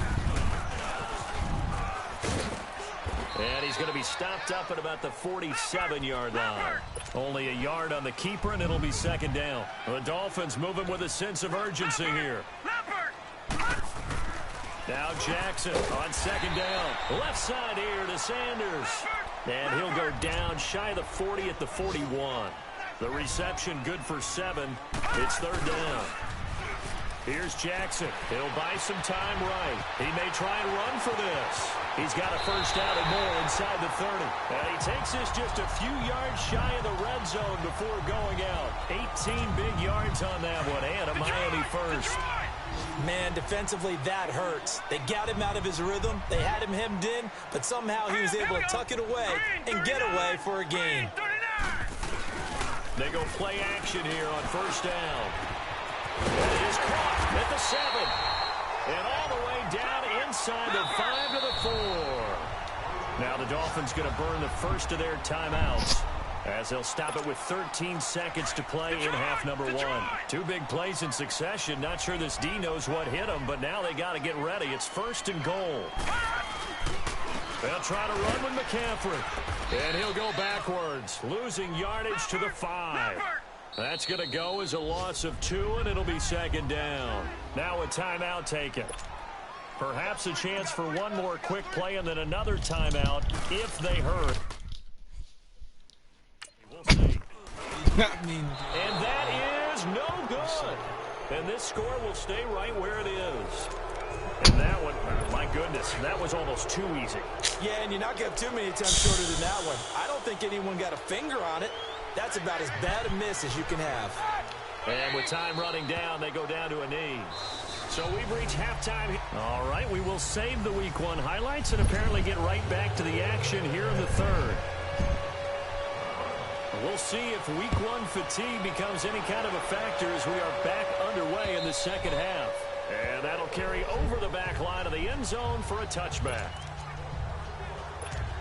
And he's going to be stopped up at about the 47-yard line. Only a yard on the keeper, and it'll be second down. The Dolphins moving with a sense of urgency here. Now Jackson on second down. Left side here to Sanders. And he'll go down shy of the 40 at the 41. The reception good for 7. It's third down. Here's Jackson. He'll buy some time right. He may try and run for this. He's got a first down and more inside the 30. And he takes this just a few yards shy of the red zone before going out. 18 big yards on that one, and a Miami first. Man, defensively, that hurts. They got him out of his rhythm. They had him hemmed in, but somehow he was able to tuck it away and get away for a gain. They go play action here on first down. And it is caught at the 7. And all the way down inside the 5 to the 4. Now the Dolphins going to burn the first of their timeouts, as they'll stop it with 13 seconds to play in half number 1. 2 big plays in succession. Not sure this D knows what hit them, but now they got to get ready. It's first and goal. They'll try to run with McCaffrey. And he'll go backwards, losing yardage to the 5. That's going to go as a loss of 2, and it'll be second down. Now a timeout taken. Perhaps a chance for one more quick play and then another timeout if they hurt. And that is no good. And this score will stay right where it is. And that one, my goodness, that was almost too easy. Yeah, and you're not going to have too many attempts shorter than that one. I don't think anyone got a finger on it. That's about as bad a miss as you can have. And with time running down, they go down to a knee. So we've reached halftime. All right, we will save the Week 1 highlights and apparently get right back to the action here in the third. We'll see if Week 1 fatigue becomes any kind of a factor as we are back underway in the second half. And that'll carry over the back line of the end zone for a touchback.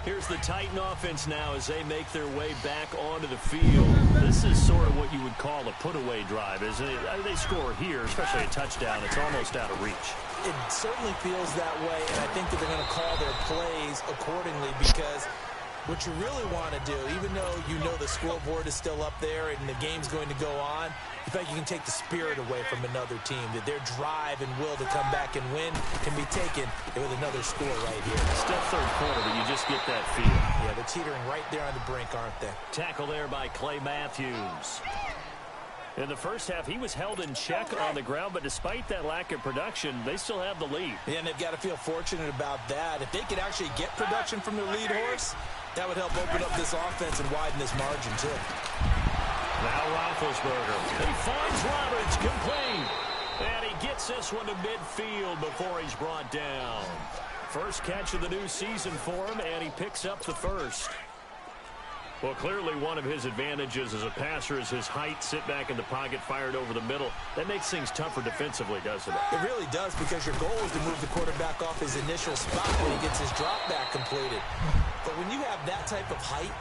Here's the Titan offense now as they make their way back onto the field. This is sort of what you would call a put-away drive, isn't it? They score here, especially a touchdown. It's almost out of reach. It certainly feels that way, and I think that they're going to call their plays accordingly, because what you really want to do, even though you know the scoreboard is still up there and the game's going to go on, you think you can take the spirit away from another team, that their drive and will to come back and win can be taken with another score right here. Still third quarter, but you just get that feel. Yeah, they're teetering right there on the brink, aren't they? Tackle there by Clay Matthews. In the first half, he was held in check on the ground, but despite that lack of production, they still have the lead. Yeah, and they've got to feel fortunate about that. If they could actually get production from their lead horse, that would help open up this offense and widen this margin, too. Now Roethlisberger. He finds Roberts complete. And he gets this one to midfield before he's brought down. First catch of the new season for him, and he picks up the first. Well, clearly one of his advantages as a passer is his height, sit back in the pocket, fired over the middle. That makes things tougher defensively, doesn't it? It really does, because your goal is to move the quarterback off his initial spot when he gets his drop back completed. But when you have that type of height,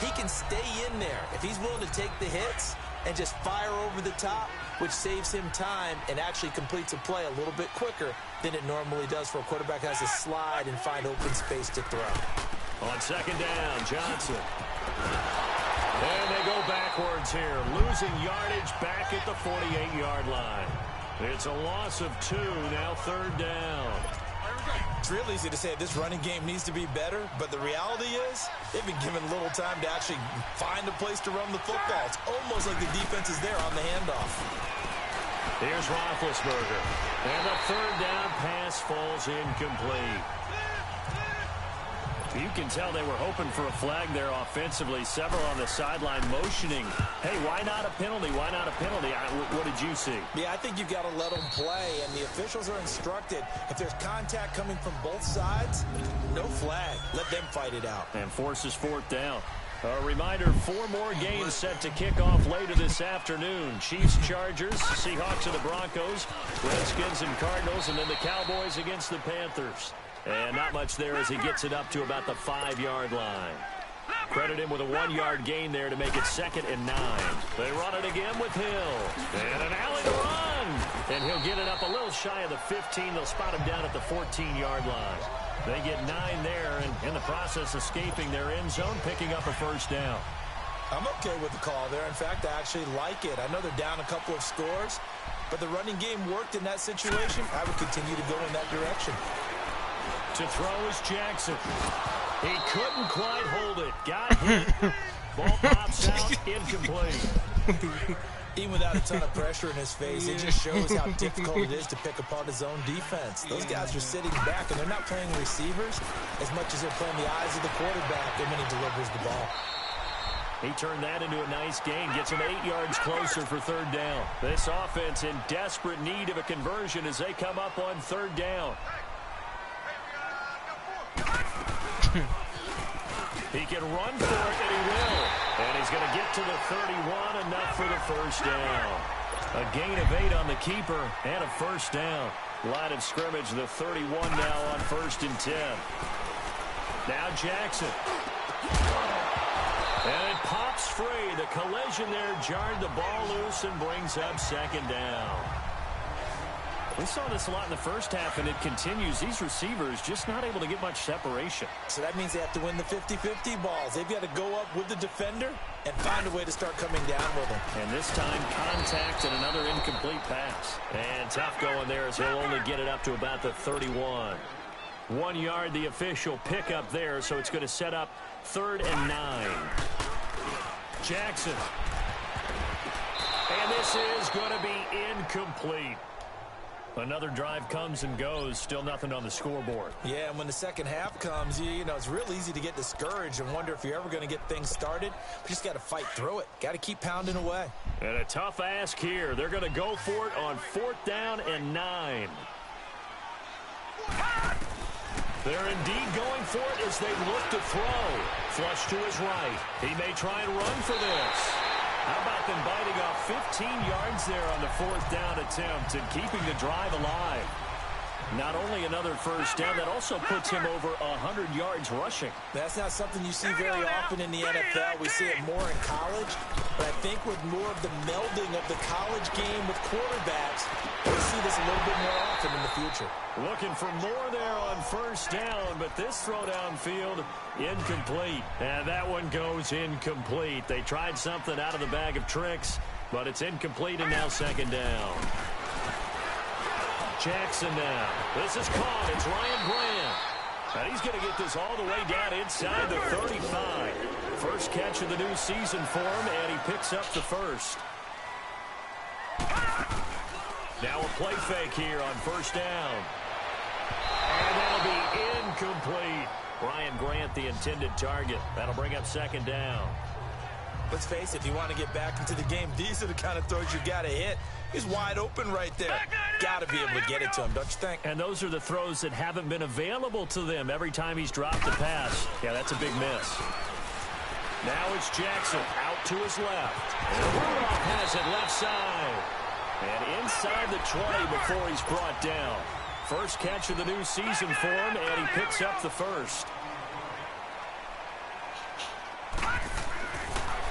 he can stay in there. If he's willing to take the hits and just fire over the top, which saves him time and actually completes a play a little bit quicker than it normally does for a quarterback who has to slide and find open space to throw. On second down, Johnson. And they go backwards here, losing yardage back at the 48-yard line. It's a loss of 2, now third down. It's real easy to say this running game needs to be better, but the reality is they've been given little time to actually find a place to run the football. It's almost like the defense is there on the handoff. Here's Roethlisberger. And the third down pass falls incomplete. You can tell they were hoping for a flag there offensively. Several on the sideline motioning. Hey, why not a penalty? Why not a penalty? What did you see? Yeah, I think you've got to let them play, and the officials are instructed. If there's contact coming from both sides, no flag. Let them fight it out. And forces fourth down. A reminder, 4 more games set to kick off later this afternoon. Chiefs, Chargers, Seahawks and the Broncos, Redskins and Cardinals, and then the Cowboys against the Panthers. And not much there as he gets it up to about the 5-yard line. Credit him with a 1-yard gain there to make it 2nd and 9. They run it again with Hill. And an alley to run. And he'll get it up a little shy of the 15. They'll spot him down at the 14-yard line. They get 9 there, and in the process escaping their end zone, picking up a first down. I'm okay with the call there. In fact, I actually like it. I know they're down a couple of scores, but the running game worked in that situation. I would continue to go in that direction. To throw is Jackson. He couldn't quite hold it. Got hit. Ball pops out, incomplete. Even without a ton of pressure in his face, it just shows how difficult it is to pick apart his own defense. Those guys are sitting back, and they're not playing receivers as much as they're playing the eyes of the quarterback when he delivers the ball. He turned that into a nice gain, gets him 8 yards closer for 3rd down. This offense in desperate need of a conversion as they come up on 3rd down. He can run for it, and he will. And he's going to get to the 31, enough for the first down. A gain of 8 on the keeper and a first down. Line of scrimmage, the 31 now on 1st and 10. Now Jackson. And it pops free. The collision there jarred the ball loose and brings up 2nd down. We saw this a lot in the first half, and it continues. These receivers just not able to get much separation. So that means they have to win the 50-50 balls. They've got to go up with the defender and find a way to start coming down with them. And this time, contact and another incomplete pass. And tough going there as he'll only get it up to about the 31. 1 yard, the official pickup there, so it's going to set up 3rd and 9. Jackson. And this is going to be incomplete. Another drive comes and goes. Still nothing on the scoreboard. Yeah, and when the second half comes, you know, it's real easy to get discouraged and wonder if you're ever going to get things started. You just got to fight through it. Got to keep pounding away. And a tough ask here. They're going to go for it on 4th down and 9. They're indeed going for it as they look to throw. Flush to his right. He may try and run for this. How about them biting off 15 yards there on the 4th down attempt and keeping the drive alive? Not only another first down, that also puts him over 100 yards rushing. That's not something you see very often in the NFL. We see it more in college. But I think with more of the melding of the college game with quarterbacks, we'll see this a little bit more often in the future. Looking for more there on first down, but this throw downfield, incomplete. And that one goes incomplete. They tried something out of the bag of tricks, but it's incomplete and now 2nd down. Jackson now. This is caught. It's Ryan Grant. And he's going to get this all the way down inside the 35. First catch of the new season for him, and he picks up the first. Now a play fake here on 1st down. And that'll be incomplete. Ryan Grant, the intended target. That'll bring up 2nd down. Let's face it, if you want to get back into the game, these are the kind of throws you got to hit. He's wide open right there. Got to be able to get it to him, don't you think? And those are the throws that haven't been available to them every time he's dropped a pass. Yeah, that's a big miss. Now it's Jackson out to his left. And Rudolph has it left side. And inside the 20 before he's brought down. First catch of the new season for him, and he picks up the first.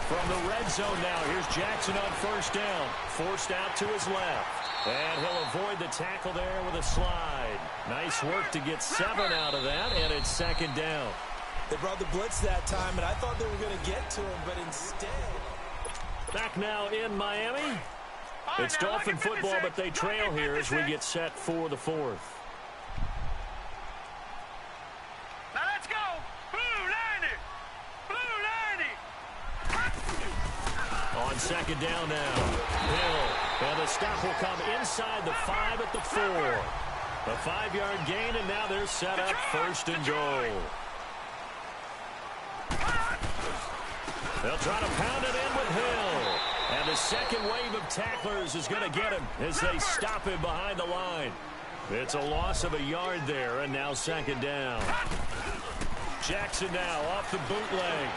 From the red zone now, here's Jackson on 1st down. Forced out to his left. And he'll avoid the tackle there with a slide. Nice work to get 7 out of that, and it's 2nd down. They brought the blitz that time, and I thought they were going to get to him, but instead... Back now in Miami. It's Dolphin football, but they trail here as we get set for the 4th. Now let's go. Blue 90. Blue 90. On 2nd down now. Hill. And the stop will come inside the 5 at the 4. A 5-yard gain, and now they're set up 1st and goal. They'll try to pound it in with Hill. And the second wave of tacklers is going to get him as they stop him behind the line. It's a loss of a yard there, and now second down. Jackson now off the bootleg.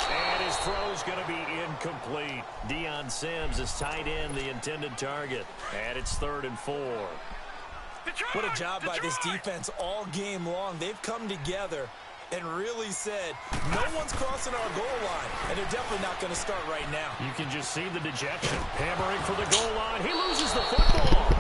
And his throw's going to be incomplete. Deion Sims is tight end, the intended target. And it's 3rd and 4. What a job by this defense all game long. They've come together and really said, no one's crossing our goal line, and they're definitely not going to start right now. You can just see the dejection. Hammering for the goal line. He loses the football.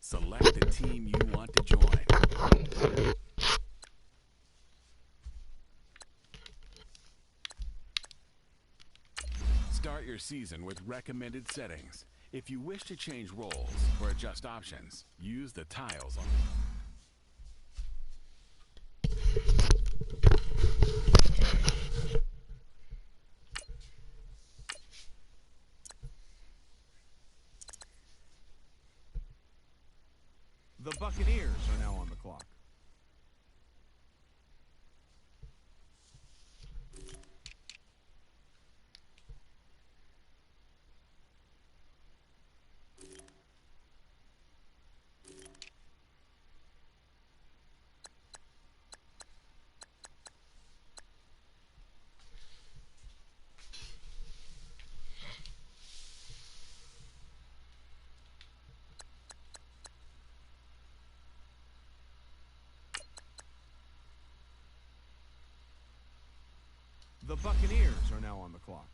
Select the team you want to join. Start your season with recommended settings. If you wish to change roles or adjust options, use the tiles on. The Buccaneers are now on the clock. The Buccaneers are now on the clock.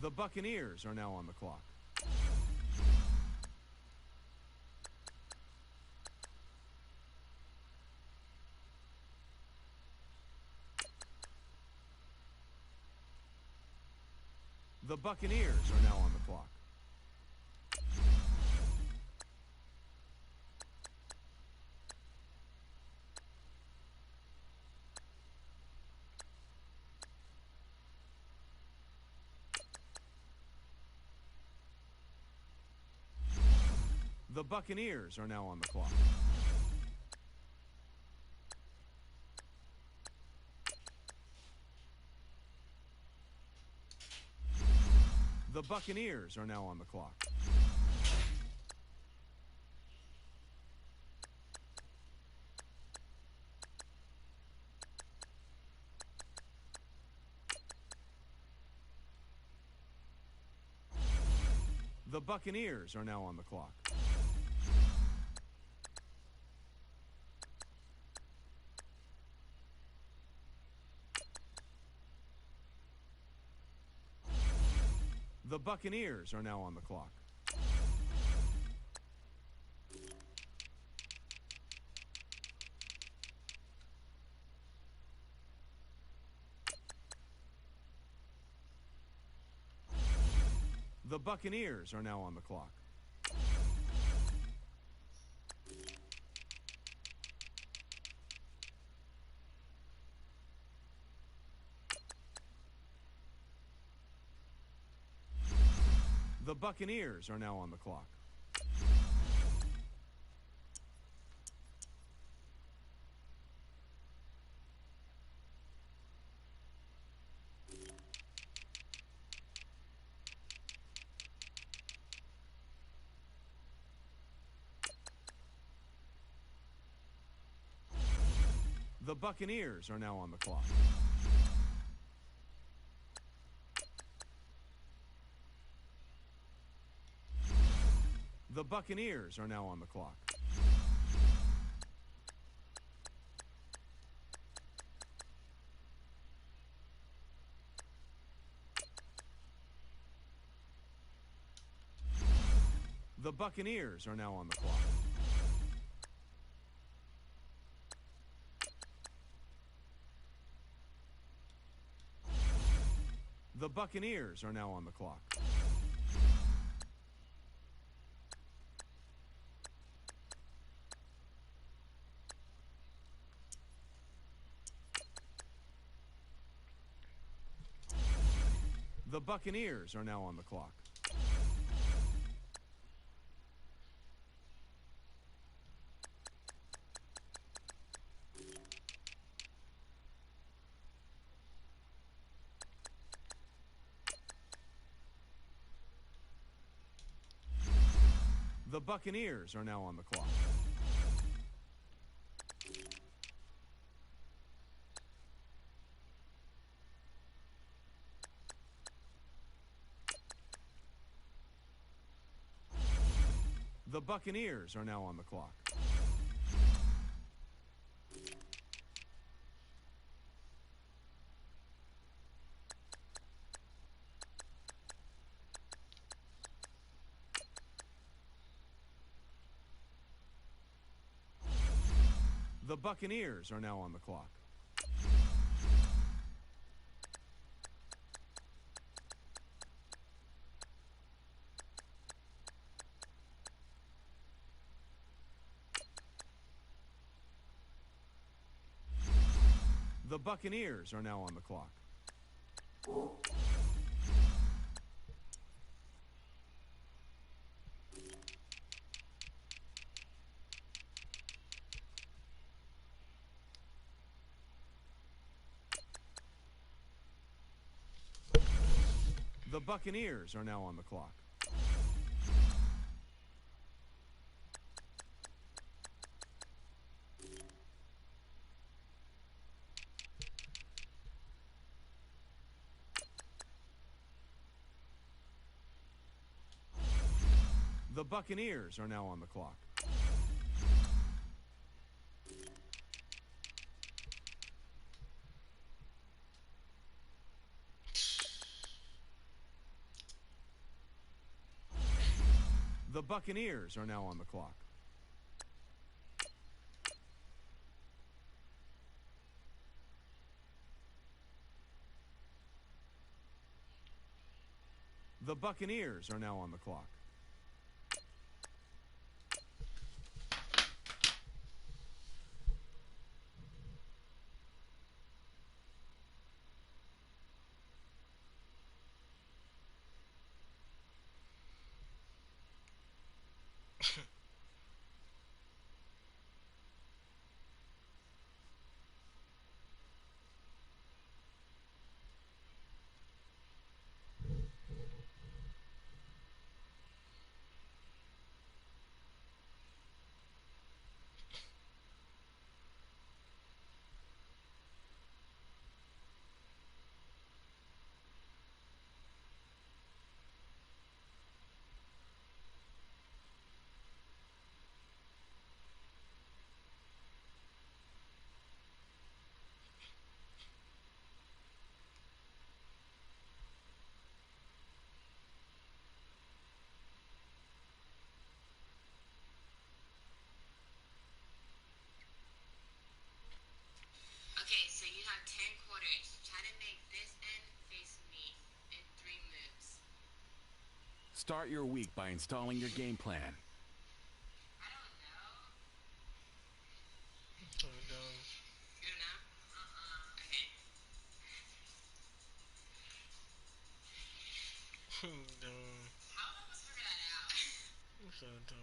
The Buccaneers are now on the clock. The Buccaneers are now on the clock. The Buccaneers are now on the clock. The Buccaneers are now on the clock. The Buccaneers are now on the clock. The Buccaneers are now on the clock. The Buccaneers are now on the clock. Buccaneers are now on the clock. The Buccaneers are now on the clock. The Buccaneers are now on the clock. The Buccaneers are now on the clock. The Buccaneers are now on the clock. The Buccaneers are now on the clock. The Buccaneers are now on the clock. The Buccaneers are now on the clock. The Buccaneers are now on the clock. The Buccaneers are now on the clock. The Buccaneers are now on the clock. The Buccaneers are now on the clock. The Buccaneers are now on the clock. The Buccaneers are now on the clock. Okay, so you have 10 quarters. Try to make this end face me in 3 moves. Start your week by installing your game plan. I don't know. So dumb. You don't know? Okay. Dumb. How am I So dumb.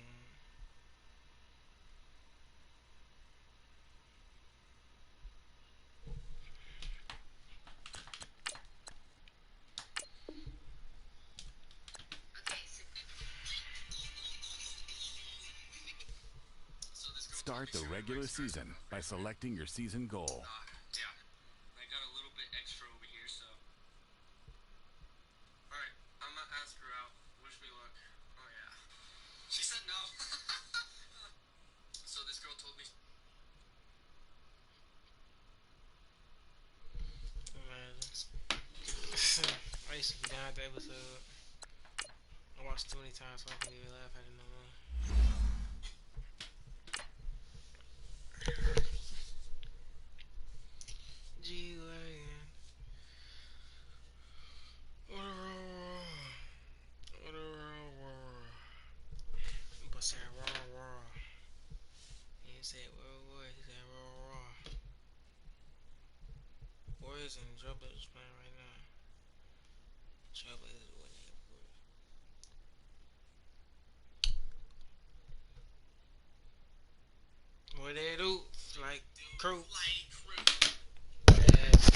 Start the regular season by selecting your season goal. Yeah, I got a little bit extra over here, so. Alright, I'm gonna ask her out. Wish me luck. Oh, yeah. She said no. So this girl told me. I used to be down at the episode. I watched too many times so I can't even laugh at it no more. G-Wagon. What a roll. But said raw. He said what? He said raw. Warriors and Trailblazers playing right now. Trailblazers winning, of course. What they do? Like crew.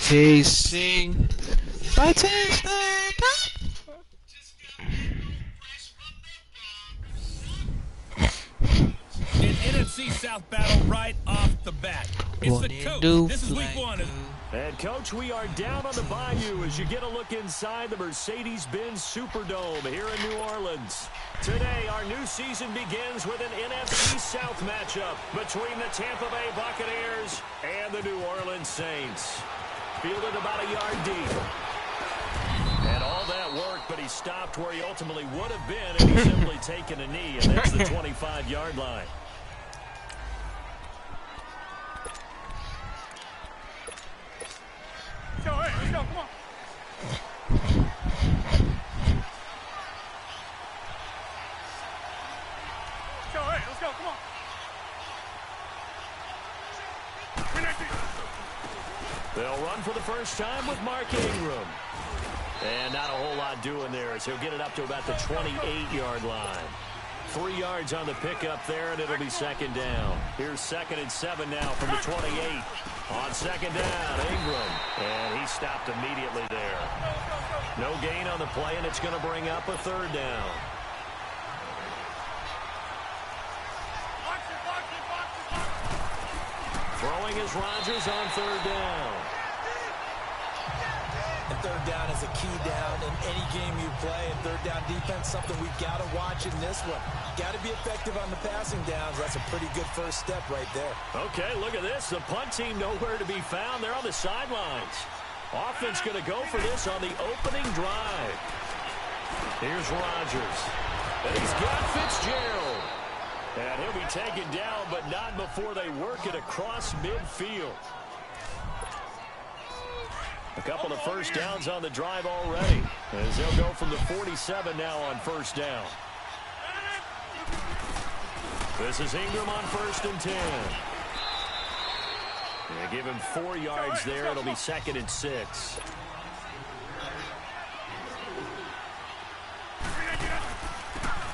Chasing. An NFC South battle right off the bat. It's the coach. This is week 1. And, Coach, we are down on the bayou as you get a look inside the Mercedes-Benz Superdome here in New Orleans. Today, our new season begins with an NFC South matchup between the Tampa Bay Buccaneers and the New Orleans Saints. Fielded about a yard deep. And all that work, but he stopped where he ultimately would have been if he'd simply taken a knee, and that's the 25-yard line. Let's go, come on. Let's go, come on. They'll run for the first time with Mark Ingram. And not a whole lot doing there as he'll get it up to about the 28-yard line. 3 yards on the pickup there, and it'll be second down. Here's 2nd and 7 now from the 28. On second down, Ingram. And he stopped immediately there. No gain on the play, and it's going to bring up a 3rd down. Throwing is Rodgers on 3rd down. And 3rd down is a key down in any game you play. And 3rd down defense, something we've got to watch in this one. Got to be effective on the passing downs. That's a pretty good first step right there. Okay, look at this. The punt team nowhere to be found. They're on the sidelines. Offense going to go for this on the opening drive. Here's Rodgers. And he's got Fitzgerald. And he'll be taken down, but not before they work it across midfield. A couple of first downs on the drive already, as they'll go from the 47 now on 1st down. This is Ingram on 1st and 10. They give him 4 yards there. It'll be 2nd and 6.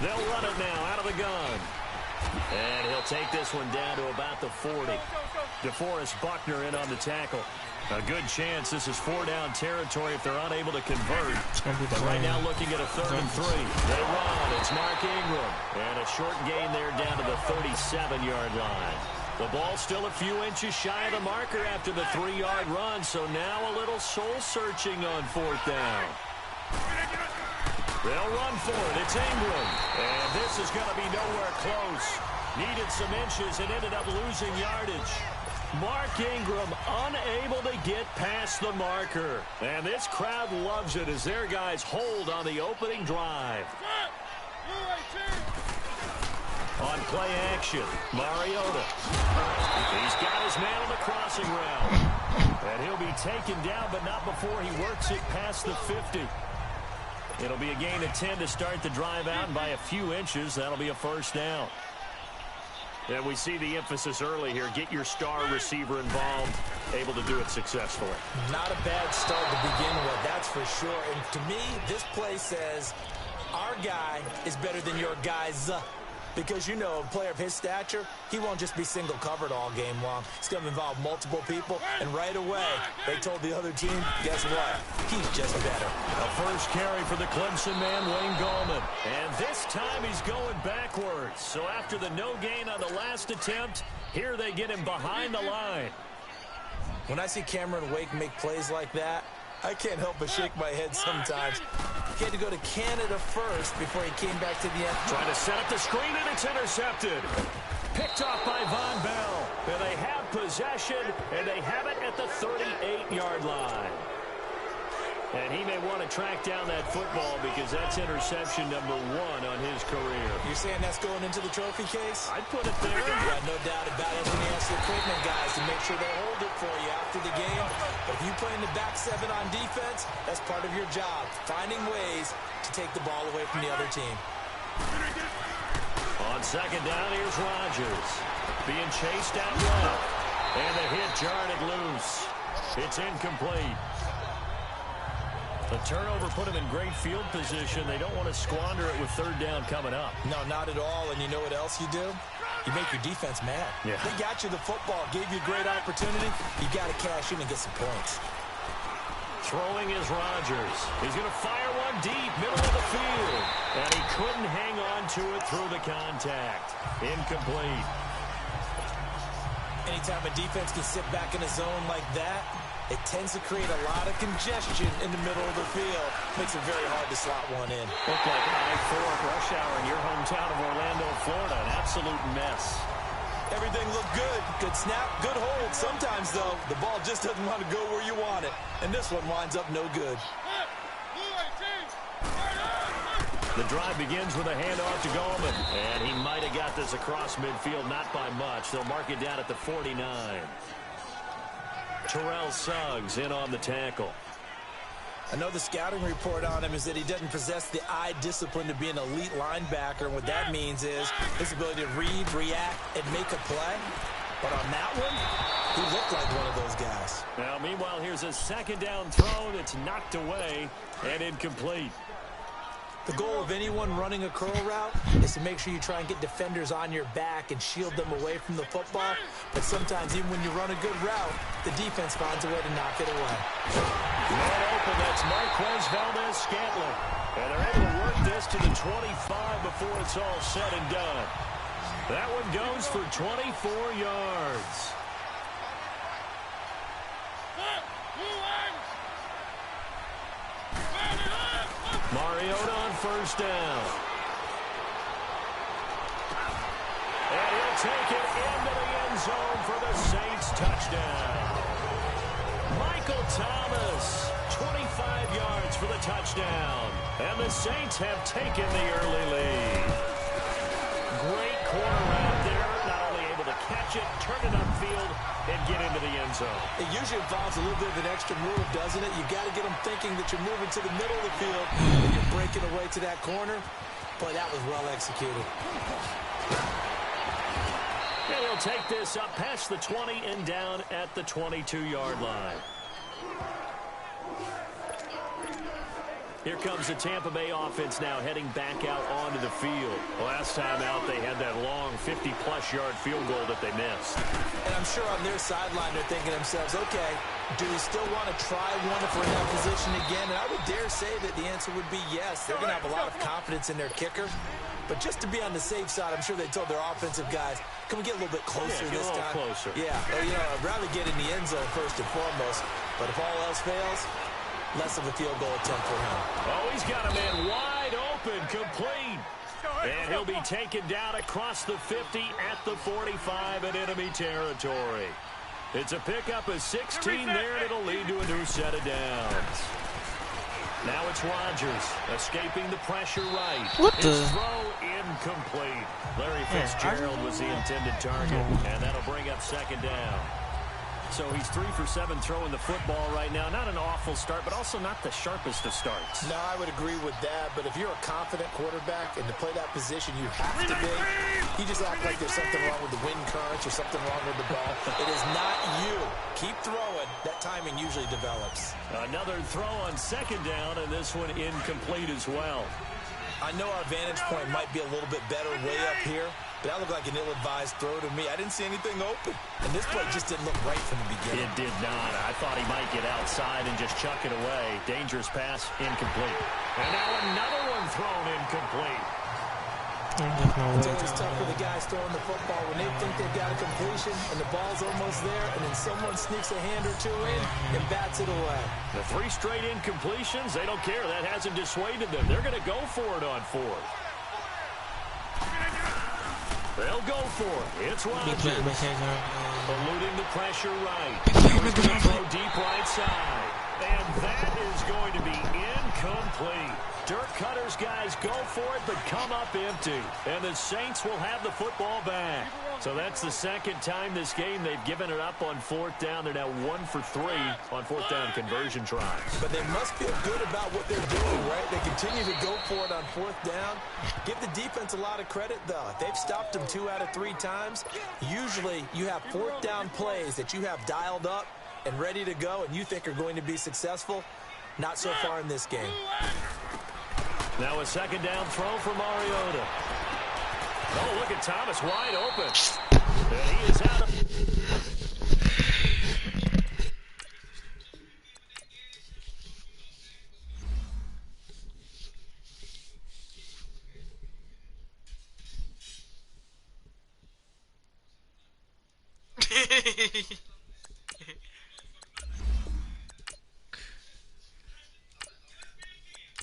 They'll run it now out of the gun. And he'll take this one down to about the 40. DeForest Buckner in on the tackle. A good chance this is 4-down territory if they're unable to convert. But right now looking at a 3rd and 3. They run. It's Mark Ingram. And a short gain there down to the 37-yard line. The ball still a few inches shy of the marker after the 3-yard run. So now a little soul-searching on 4th down. They'll run for it. It's Ingram. And this is going to be nowhere close. Needed some inches and ended up losing yardage. Mark Ingram unable to get past the marker. And this crowd loves it as their guys hold on the opening drive. On play action, Mariota. He's got his man on the crossing route. And he'll be taken down, but not before he works it past the 50. It'll be a gain of 10 to start the drive out, and by a few inches, that'll be a 1st down. And we see the emphasis early here. Get your star receiver involved, able to do it successfully. Not a bad start to begin with, that's for sure. And to me, this play says, our guy is better than your guys. Because, you know, a player of his stature, he won't just be single covered all game long. It's going to involve multiple people, and right away, they told the other team, guess what? He's just better. A first carry for the Clemson man, Wayne Gallman. And this time he's going backwards. So after the no gain on the last attempt, here they get him behind the line. When I see Cameron Wake make plays like that, I can't help but shake my head sometimes. He had to go to Canada first before he came back to the end. Trying to set up the screen, and it's intercepted. Picked off by Von Bell. And they have possession, and they have it at the 38-yard line. And he may want to track down that football because that's interception number 1 on his career. You're saying that's going into the trophy case? I'd put it there. Yeah, no doubt about it. And they ask the equipment guys to make sure they hold it for you after the game. But if you play in the back 7 on defense, that's part of your job, finding ways to take the ball away from the other team. On second down, here's Rodgers. Being chased out left. And the hit jarred it loose. It's incomplete. The turnover put him in great field position. They don't want to squander it with third down coming up. No, not at all. And you know what else you do? You make your defense mad. Yeah. They got you the football, gave you a great opportunity. You got to cash in and get some points. Throwing is Rodgers. He's going to fire one deep, middle of the field. And he couldn't hang on to it through the contact. Incomplete. Anytime a defense can sit back in a zone like that, it tends to create a lot of congestion in the middle of the field. Makes it very hard to slot one in. Looked like I-4 rush hour in your hometown of Orlando, Florida. An absolute mess. Everything looked good. Good snap, good hold. Sometimes, though, the ball just doesn't want to go where you want it. And this one winds up no good. The drive begins with a handoff to Gallman. And he might have got this across midfield, not by much. They'll mark it down at the 49. Terrell Suggs in on the tackle. I know the scouting report on him is that he doesn't possess the eye discipline to be an elite linebacker. And what that means is his ability to read, react, and make a play. But on that one, he looked like one of those guys. Now, meanwhile, here's a second down throw that's knocked away and incomplete. The goal of anyone running a curl route is to make sure you try and get defenders on your back and shield them away from the football. But sometimes, even when you run a good route, the defense finds a way to knock it away. Man open, that's Marquez Valdez-Scantling. And they're able to work this to the 25 before it's all said and done. That one goes for 24 yards. Mariota on first down. And he'll take it into the end zone for the Saints touchdown. Michael Thomas, 25 yards for the touchdown. And the Saints have taken the early lead. Great corner out there. Not only able to catch it, turn it upfield, and get into the end zone. It usually involves a little bit of an extra move, doesn't it? You've got to get them thinking that you're moving to the middle of the field and you're breaking away to that corner. Boy, that was well executed. And he'll take this up past the 20 and down at the 22-yard line. Here comes the Tampa Bay offense now heading back out onto the field. Last time out, they had that long 50-plus yard field goal that they missed. And I'm sure on their sideline they're thinking to themselves, okay, do we still want to try one if we're in that position again? And I would dare say that the answer would be yes. They're going to have a lot of confidence in their kicker. But just to be on the safe side, I'm sure they told their offensive guys, can we get a little bit closer this time? Closer. Yeah, you know, I'd rather get in the end zone first and foremost. But if all else fails, less of a field goal attempt for him. Oh, he's got a man wide open, complete. And he'll be taken down across the 50 at the 45 in enemy territory. It's a pickup of 16 there, and it'll lead to a new set of downs. Now it's Rodgers escaping the pressure right. What the? His throw incomplete. Larry Fitzgerald was the intended target, and that'll bring up second down. So he's 3 for 7 throwing the football right now. Not an awful start, but also not the sharpest of starts. No, I would agree with that. But if you're a confident quarterback and to play that position, you have to be. You just act like there's something wrong with the wind currents or something wrong with the ball. It is not you. Keep throwing. That timing usually develops. Another throw on second down, and this one incomplete as well. I know our vantage point might be a little bit better way up here, but that looked like an ill-advised throw to me. I didn't see anything open. And this play just didn't look right from the beginning. It did not. I thought he might get outside and just chuck it away. Dangerous pass, incomplete. And now another one thrown incomplete. It's always tough for the guys throwing the football when they think they've got a completion and the ball's almost there, and then someone sneaks a hand or two in and bats it away. The 3 straight incompletions, they don't care. That hasn't dissuaded them. They're going to go for it on 4th. They'll go for it. It's Rodgers. Eluding the pressure right. He's going to throw deep right side. And that is going to be incomplete. Dirk Cutter's guys go for it, but come up empty. And the Saints will have the football back. So that's the second time this game they've given it up on 4th down. They're now 1 for 3 on 4th down conversion tries. But they must feel good about what they're doing, right? They continue to go for it on 4th down. Give the defense a lot of credit, though. They've stopped them 2 out of 3 times. Usually you have 4th down plays that you have dialed up and ready to go and you think are going to be successful. Not so far in this game. Now a second down throw for Mariota. Oh, look at Thomas wide open. And he is out of...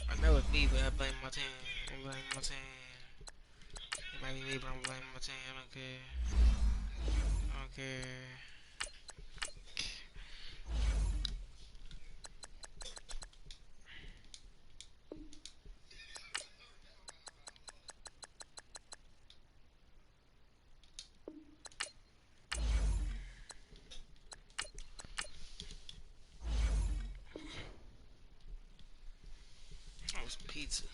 I know it's me, but I blame my team. I blame my team. It might be me, but I'm blaming my team. I don't care. I don't care. Oh, it's pizza.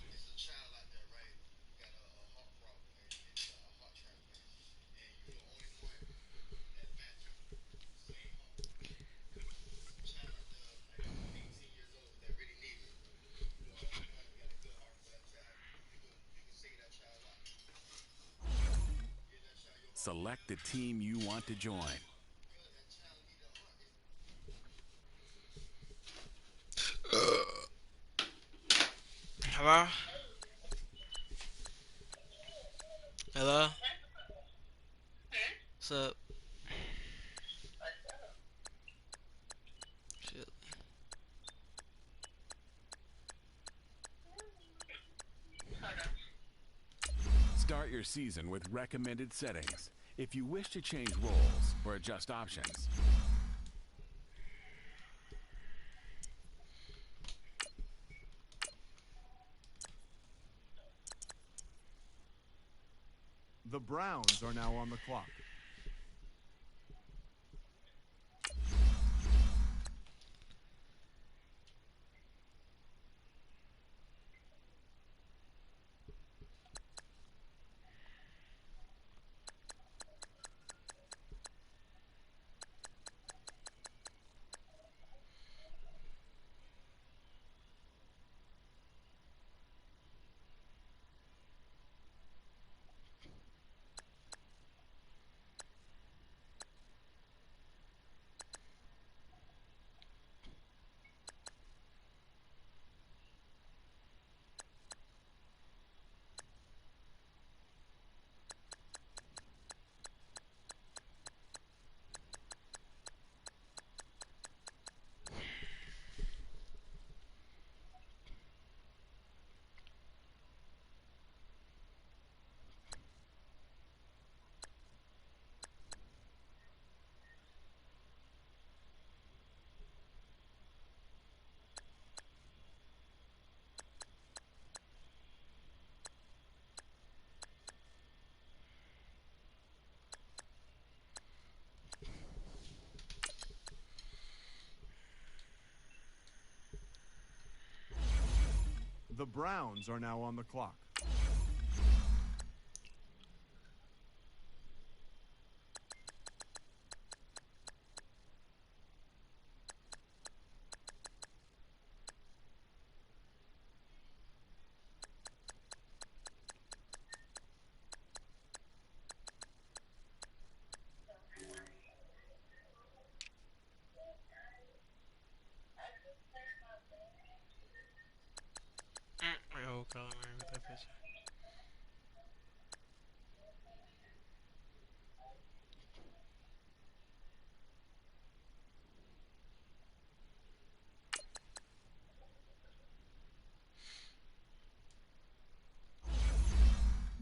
Select the team you want to join. Hello? Hello? What's up? Shit. Start your season with recommended settings. If you wish to change roles or adjust options, The Browns are now on the clock. The Browns are now on the clock. no coloring with that picture.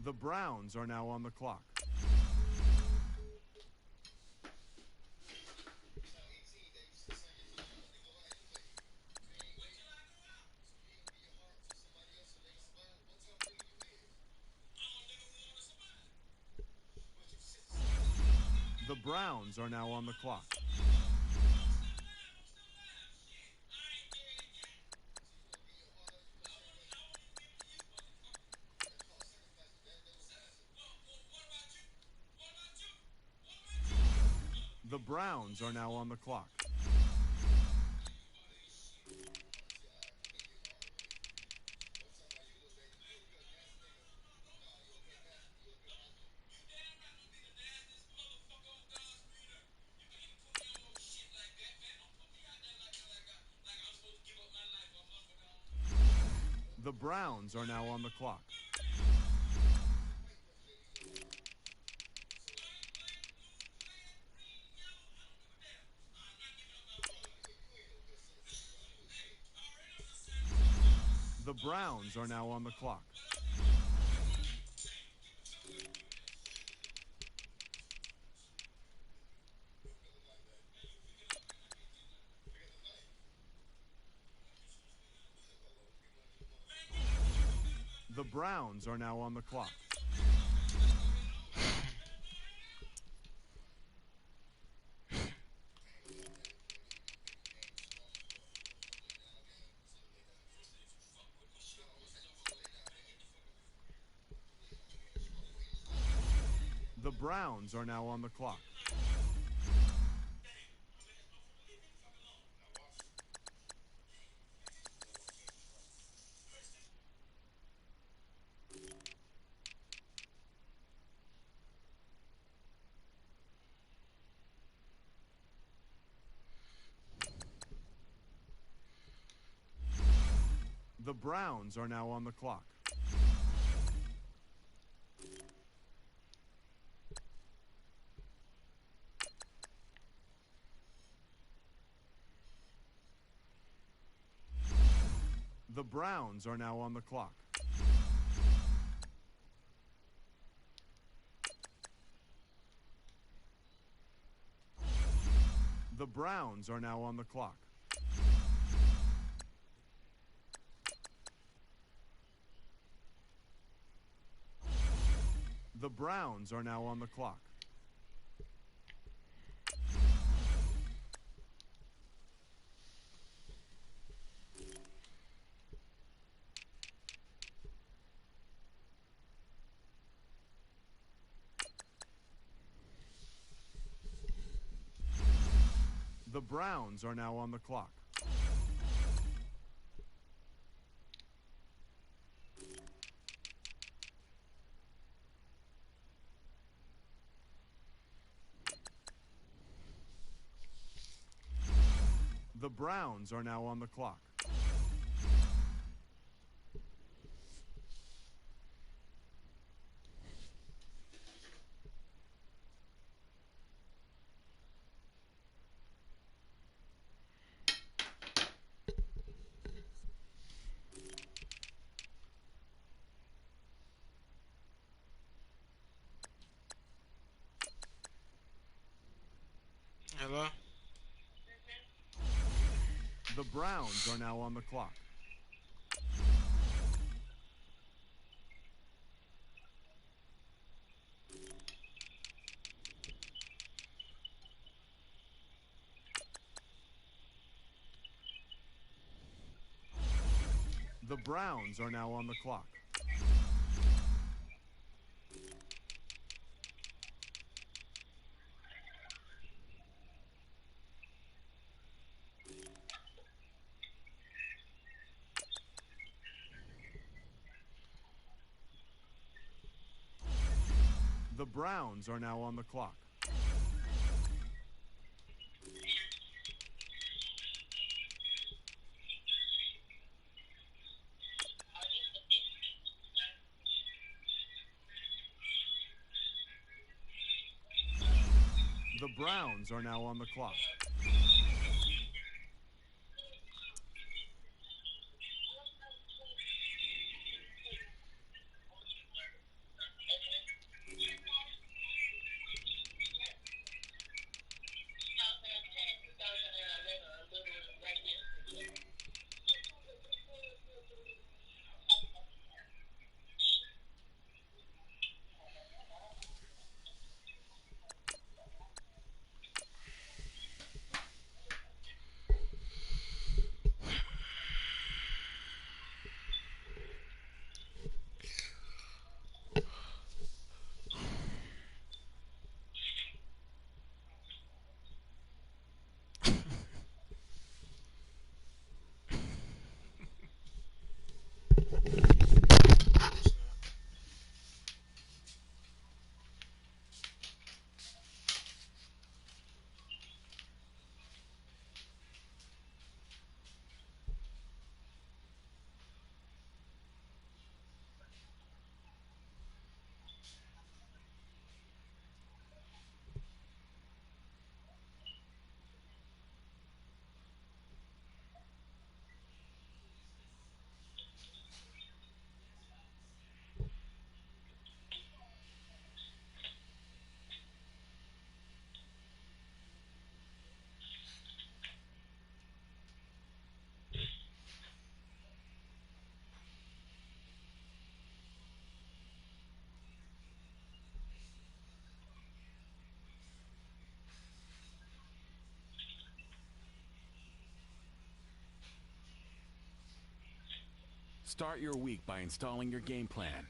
The Browns are now on the clock. The Browns are now on the clock. The Browns are now on the clock. The Browns are now on the clock. The Browns are now on the clock. The Browns are now on the clock. The Browns are now on the clock. The Browns are now on the clock. The Browns are now on the clock. The Browns are now on the clock. The Browns are now on the clock. The Browns are now on the clock. The Browns are now on the clock. Hello? The Browns are now on the clock. The Browns are now on the clock. The Browns are now on the clock. Browns are now on the clock. Start your week by installing your game plan.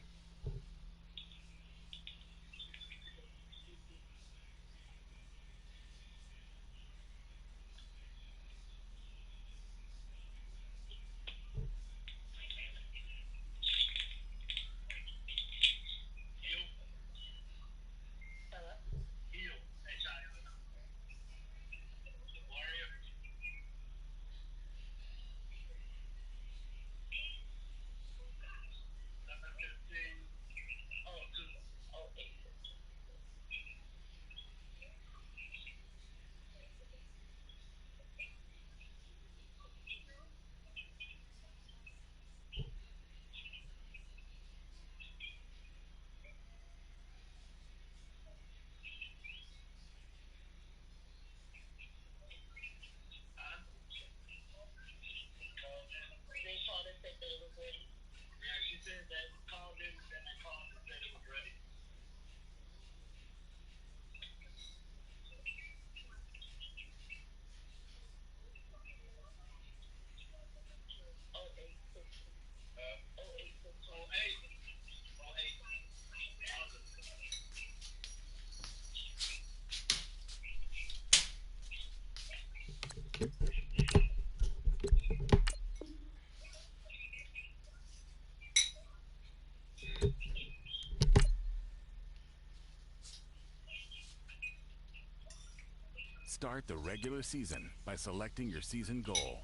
Start the regular season by selecting your season goal.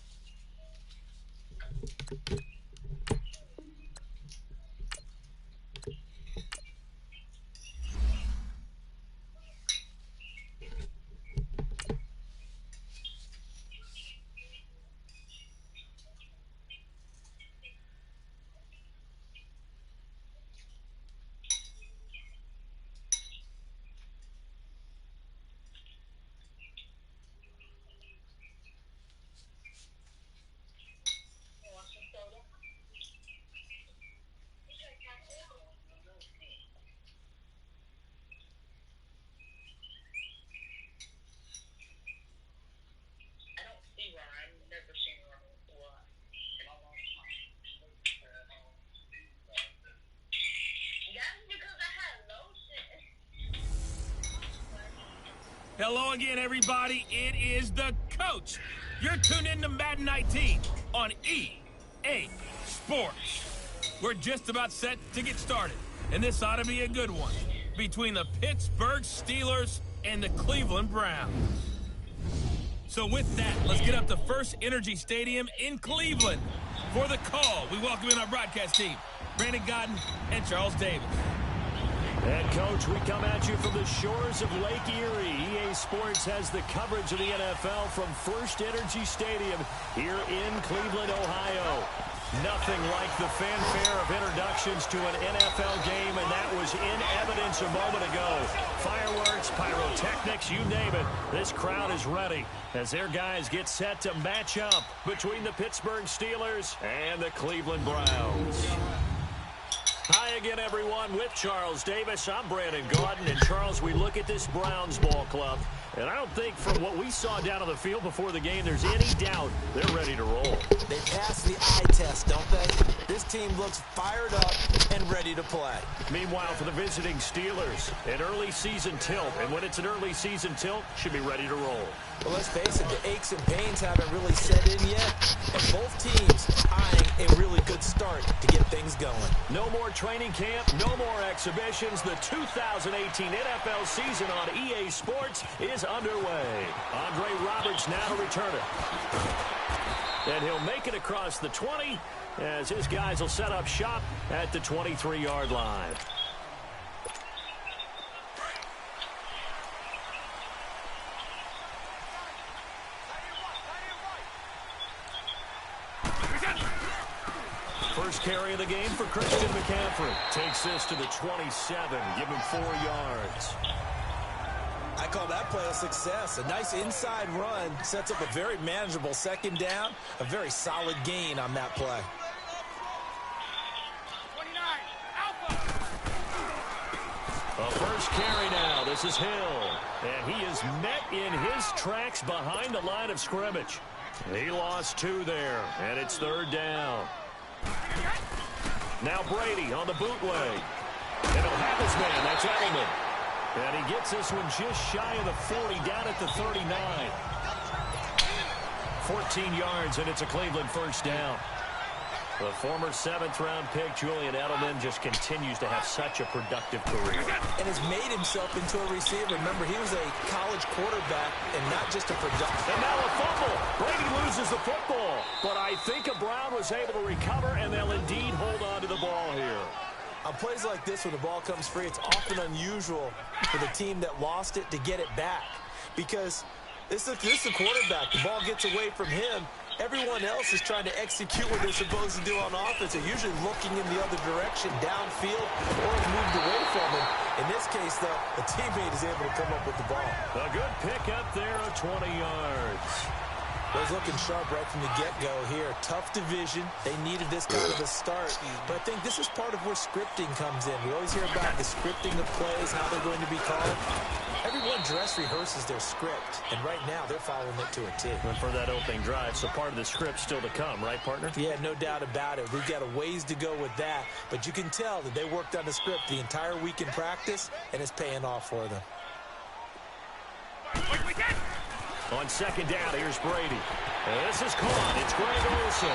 Hello again, everybody. It is the coach. You're tuned in to Madden 19 on EA Sports. We're just about set to get started, and this ought to be a good one between the Pittsburgh Steelers and the Cleveland Browns. So with that, let's get up to First Energy Stadium in Cleveland. For the call, we welcome in our broadcast team, Brandon Godden and Charles Davis. And, Coach, we come at you from the shores of Lake Erie. EA Sports has the coverage of the NFL from First Energy Stadium here in Cleveland, Ohio. Nothing like the fanfare of introductions to an NFL game, and that was in evidence a moment ago. Fireworks, pyrotechnics, you name it. This crowd is ready as their guys get set to match up between the Pittsburgh Steelers and the Cleveland Browns. Hi again, everyone. With Charles Davis, I'm Brandon Gaudin. And, Charles, we look at this Browns ball club, and I don't think from what we saw down on the field before the game there's any doubt they're ready to roll. They passed the eye test, don't they? This team looks fired up and ready to play. Meanwhile, for the visiting Steelers, an early season tilt. And when it's an early season tilt, should be ready to roll. Well, let's face it, the aches and pains haven't really set in yet. And both teams eyeing a really good start to get things going. No more training camp, no more exhibitions. The 2018 NFL season on EA Sports is underway. Andre Roberts now to return it. And he'll make it across the 20 as his guys will set up shop at the 23-yard line. First carry of the game for Christian McCaffrey. Takes this to the 27. Give him 4 yards. I call that play a success. A nice inside run sets up a very manageable second down. A very solid gain on that play. 29, Alpha. A first carry now. This is Hill. And he is met in his tracks behind the line of scrimmage. He lost 2 there, and it's 3rd down. Now Brady on the bootleg. And he'll have his man. That's Edelman. And he gets this one just shy of the 40, down at the 39. 14 yards, and it's a Cleveland first down. The former 7th-round pick, Julian Edelman, just continues to have such a productive career. And has made himself into a receiver. Remember, he was a college quarterback and not just a production. And now a fumble. Brady loses the football. But I think Brown was able to recover, and they'll indeed hold on to the ball here. On plays like this, when the ball comes free, it's often unusual for the team that lost it to get it back. Because this is the quarterback. The ball gets away from him. Everyone else is trying to execute what they're supposed to do on offense. They're usually looking in the other direction, downfield, or moved away from him. In this case, though, the teammate is able to come up with the ball. A good pickup there of 20 yards. Was looking sharp right from the get-go here. Tough division. They needed this kind of a start. But I think this is part of where scripting comes in. We always hear about the scripting of plays, how they're going to be called. Everyone dress rehearses their script, and right now they're following it to a T. And for that opening drive, so part of the script still to come, right, partner? Yeah, no doubt about it. We've got a ways to go with that, but you can tell that they worked on the script the entire week in practice, and it's paying off for them. On second down, here's Brady. And this is caught. It's Greg Olsen.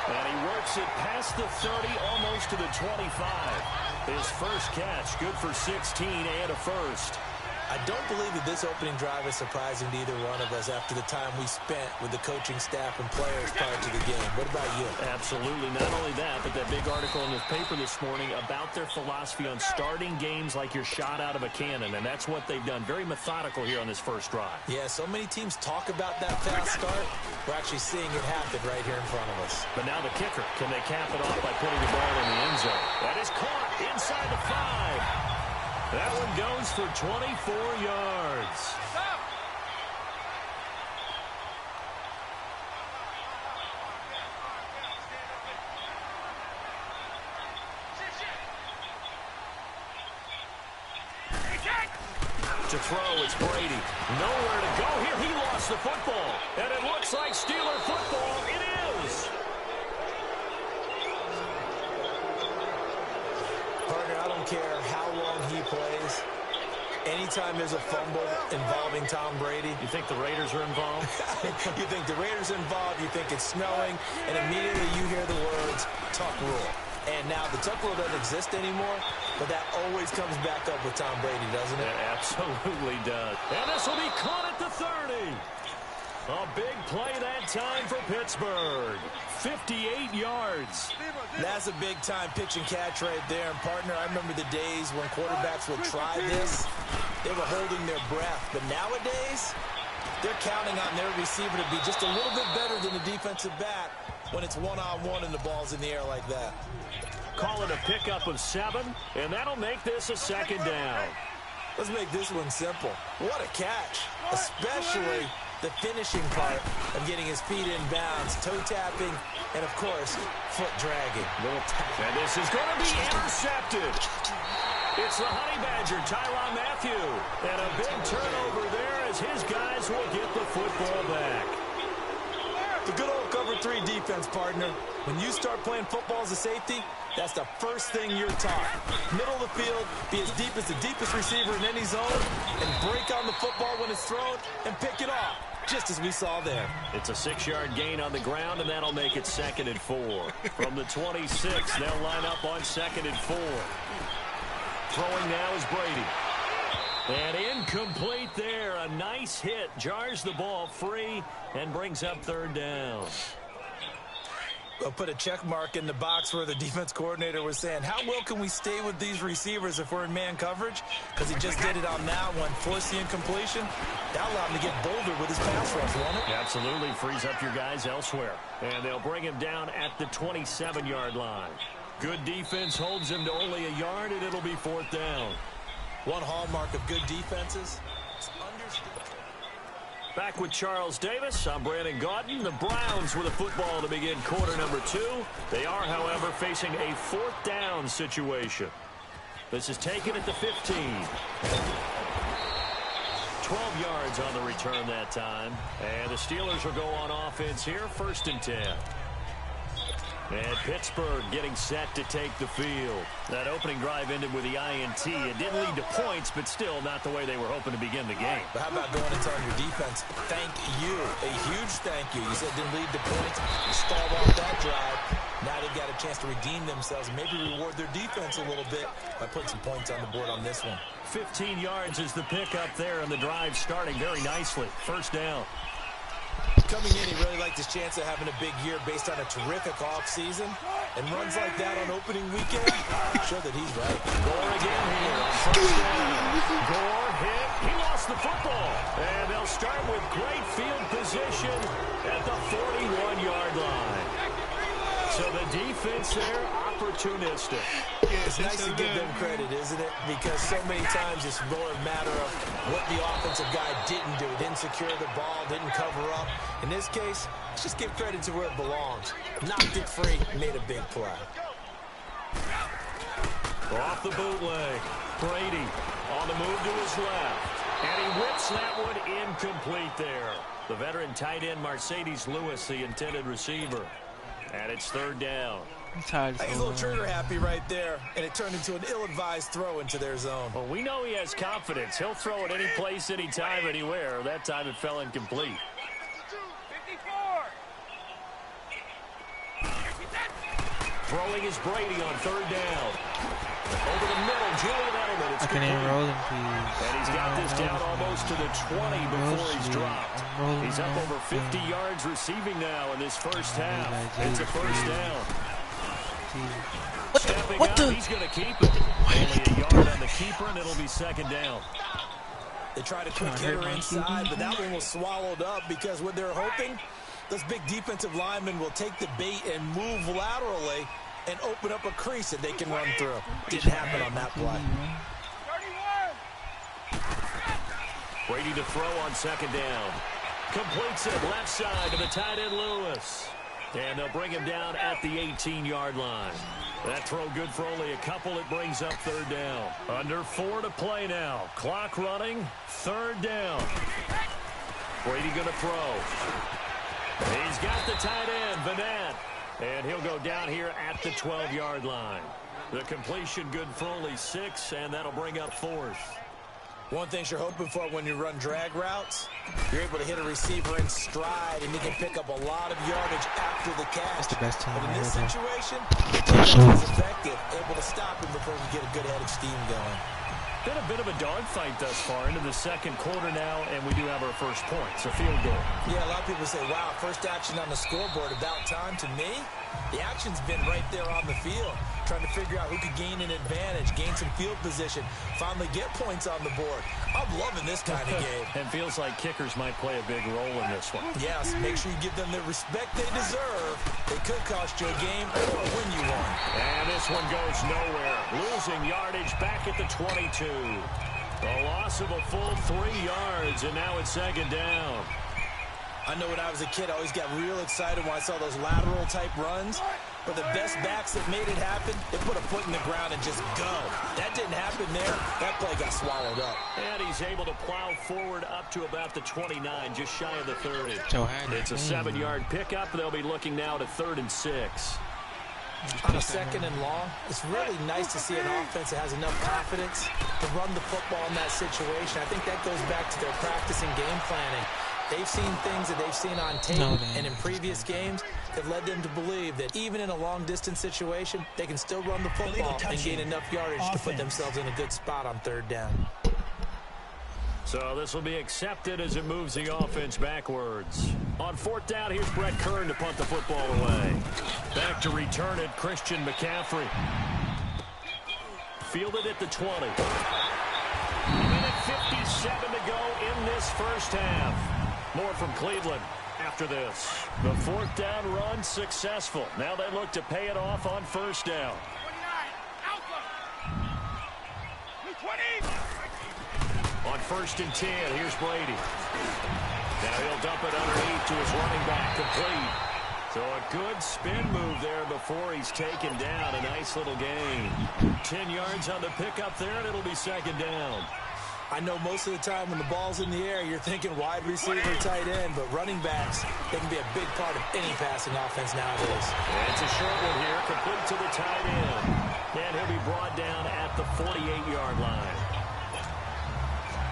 And he works it past the 30, almost to the 25. His first catch, good for 16 and a first. I don't believe that this opening drive is surprising to either one of us after the time we spent with the coaching staff and players prior to the game. What about you? Absolutely. Not only that, but that big article in the paper this morning about their philosophy on starting games like you're shot out of a cannon, and that's what they've done. Very methodical here on this first drive. Yeah, so many teams talk about that fast start. We're actually seeing it happen right here in front of us. But now the kicker. Can they cap it off by putting the ball in the end zone? That is caught inside the 5. That one goes for 24 yards. Stop. To throw, it's Brady. Nowhere to go here. He lost the football. And it looks like Steeler football. It is. Partner, I don't care how long he plays. Anytime there's a fumble involving Tom Brady. You think the Raiders are involved? You think the Raiders are involved, you think it's snowing, and immediately you hear the words, Tuck rule. And now the Tuck rule doesn't exist anymore, but that always comes back up with Tom Brady, doesn't it? It absolutely does. And this will be caught at the 30. A big play that time for Pittsburgh. 58 yards. That's a big-time pitch and catch right there. And, partner, I remember the days when quarterbacks would try this. They were holding their breath. But nowadays, they're counting on their receiver to be just a little bit better than the defensive back when it's one-on-one and the ball's in the air like that. Call it a pickup of 7, and that'll make this a second down. Let's make this one simple. What a catch, especially the finishing part of getting his feet in bounds, toe tapping, and, of course, foot dragging. Little tap. And this is going to be intercepted. It's the Honey Badger, Tyrann Mathieu. And a big turnover there as his guys will get the football back. The good old cover 3 defense, partner. When you start playing football as a safety, that's the first thing you're taught. Middle of the field, be as deep as the deepest receiver in any zone, and break on the football when it's thrown and pick it off, just as we saw there. It's a 6-yard gain on the ground, and that'll make it 2nd and 4. From the 26, they'll line up on 2nd and 4. Throwing now is Brady. And incomplete there. A nice hit. Jars the ball free and brings up 3rd down. I'll put a check mark in the box where the defense coordinator was saying, how well can we stay with these receivers if we're in man coverage? Because he just did it on that one. Force the incompletion. That allowed him to get bolder with his pass rush, won't it? Absolutely. Frees up your guys elsewhere. And they'll bring him down at the 27-yard line. Good defense holds him to only a yard, and it'll be 4th down. One hallmark of good defenses. Back with Charles Davis, I'm Brandon Gaudin. The Browns with the football to begin quarter number 2. They are, however, facing a 4th down situation. This is taken at the 15. 12 yards on the return that time. And the Steelers will go on offense here, 1st and 10. And Pittsburgh getting set to take the field. That opening drive ended with the INT. It didn't lead to points, but still not the way they were hoping to begin the game. But how about going and telling your defense, thank you, a huge thank you. You said it didn't lead to points. You stalled off that drive. Now they've got a chance to redeem themselves and maybe reward their defense a little bit by putting some points on the board on this one. 15 yards is the pickup there, and the drive starting very nicely. 1st down. Coming in, he really liked his chance of having a big year based on a terrific offseason. And runs like that on opening weekend show that he's right. Gore again here on 1st down. Gore hit. He lost the football. And they'll start with great field position at the 41-yard line. So the defense there, opportunistic. It's nice to give them credit, isn't it? Because so many times it's more a matter of what the offensive guy didn't do. Didn't secure the ball, didn't cover up. In this case, let's just give credit to where it belongs. Knocked it free, made a big play. Off the bootleg. Brady on the move to his left. And he whips that one incomplete there. The veteran tight end Mercedes Lewis, the intended receiver. And it's 3rd down. He's a little trigger happy right there, and it turned into an ill-advised throw into their zone. Well, we know he has confidence. He'll throw it any place, anytime, anywhere. That time it fell incomplete. 54. Throwing is Brady on 3rd down. Over the middle, Julian Edelman. It's I can even roll him, please. And he's got this down almost to the 20 before he's dropped. He's up over 50 yards receiving now in this first half. It's a 1st down. Stepping up, he's going to keep it. Only a yard on the keeper, and it'll be 2nd down. They tried a quick hitter inside, but that one was swallowed up because what they're hoping, this big defensive lineman will take the bait and move laterally and open up a crease that they can run through. Didn't happen on that play. 31. Brady to throw on 2nd down. Completes it left side to the tight end Lewis. And they'll bring him down at the 18-yard line. That throw good for only a couple. It brings up 3rd down. Under 4 to play now. Clock running. 3rd down. Brady going to throw. He's got the tight end, Vanette. And he'll go down here at the 12-yard line. The completion good for only 6, and that'll bring up 4th. One thing you're hoping for when you run drag routes, you're able to hit a receiver in stride, and he can pick up a lot of yardage after the catch. That's the best time. But in this situation, the defense is effective, able to stop him before we get a good head of steam going. Been a bit of a dogfight thus far into the second quarter now, and we do have our first points, a field goal. Yeah, a lot of people say, wow, first action on the scoreboard, about time. To me, the action's been right there on the field, trying to figure out who could gain an advantage, gain some field position, finally get points on the board. I'm loving this kind of game. And feels like kickers might play a big role in this one. Yes, make sure you give them the respect they deserve. They could cost you a game or win you one. And this one goes nowhere. Losing yardage back at the 22. A loss of a full 3 yards, and now it's second down. I know when I was a kid, I always got real excited when I saw those lateral-type runs. But the best backs that made it happen, they put a foot in the ground and just go. That didn't happen there. That play got swallowed up. And he's able to plow forward up to about the 29, just shy of the 30. It's a 7-yard pickup. They'll be looking now to 3rd and 6. On a 2nd and long, it's really nice to see an offense that has enough confidence to run the football in that situation. I think that goes back to their practice and game planning. They've seen things that they've seen on tape and in previous games that led them to believe that even in a long-distance situation, they can still run the football and gain enough yardage to put themselves in a good spot on 3rd down. So this will be accepted as it moves the offense backwards. On 4th down, here's Brett Kern to punt the football away. Back to return it, Christian McCaffrey. Fielded at the 20. Minute 57 to go in this first half. More from Cleveland after this. The 4th down run successful. Now they look to pay it off on 1st down. 20. On 1st and 10, here's Brady. Now he'll dump it underneath to his running back, complete. So a good spin move there before he's taken down. A nice little gain. 10 yards on the pickup there, and it'll be 2nd down. I know most of the time when the ball's in the air, you're thinking wide receiver, tight end, but running backs, they can be a big part of any passing offense nowadays. And it's a short one here, complete to the tight end. And he'll be brought down at the 48-yard line.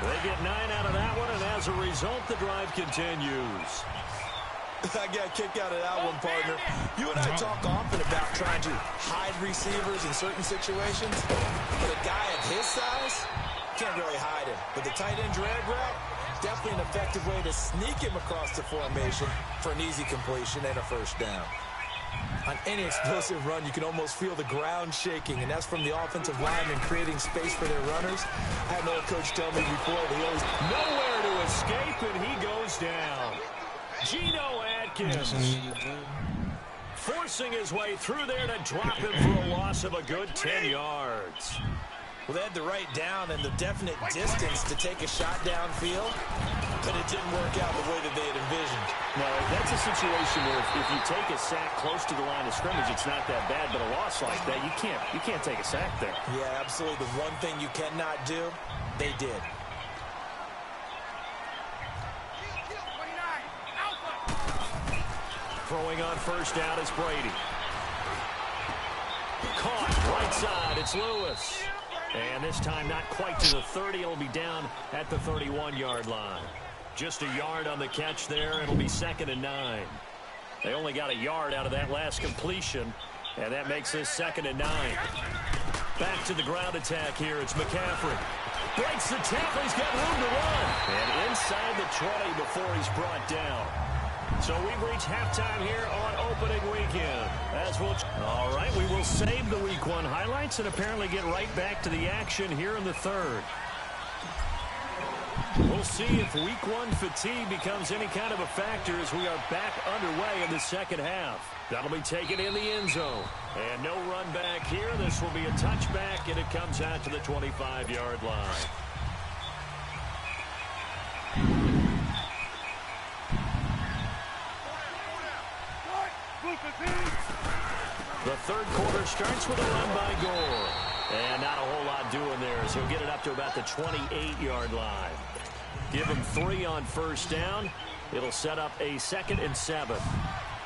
They get 9 out of that one, and as a result, the drive continues. I got a kick out of that one, partner. You and I talk often about trying to hide receivers in certain situations, but a guy of his size can't really hide him. But the tight end drag route, definitely an effective way to sneak him across the formation for an easy completion and a 1st down. On any explosive run, you can almost feel the ground shaking, and that's from the offensive linemen creating space for their runners. I had an old coach tell me before that he always nowhere to escape, and he goes down. Geno Atkins forcing his way through there to drop him for a loss of a good 10 yards. Well, they had the right down and the definite distance to take a shot downfield, but it didn't work out the way that they had envisioned. No, that's a situation where if you take a sack close to the line of scrimmage, it's not that bad, but a loss like that, you can't take a sack there. Yeah, absolutely. The one thing you cannot do, they did. Throwing on 1st down is Brady. Caught, right side, it's Lewis. And this time not quite to the 30. It'll be down at the 31-yard line. Just a yard on the catch there. It'll be 2nd and 9. They only got a yard out of that last completion, and that makes this 2nd and 9. Back to the ground attack here. It's McCaffrey. Breaks the tackle. He's got room to run. And inside the 20 before he's brought down. So we've reached halftime here on opening weekend. All right, we will save the Week 1 highlights and apparently get right back to the action here in the 3rd. We'll see if Week 1 fatigue becomes any kind of a factor as we are back underway in the 2nd half. That'll be taken in the end zone. And no run back here. This will be a touchback, and it comes out to the 25-yard line. The 3rd quarter starts with a run by Gore. And not a whole lot doing there as he'll get it up to about the 28-yard line. Give him 3 on 1st down. It'll set up a 2nd and 7.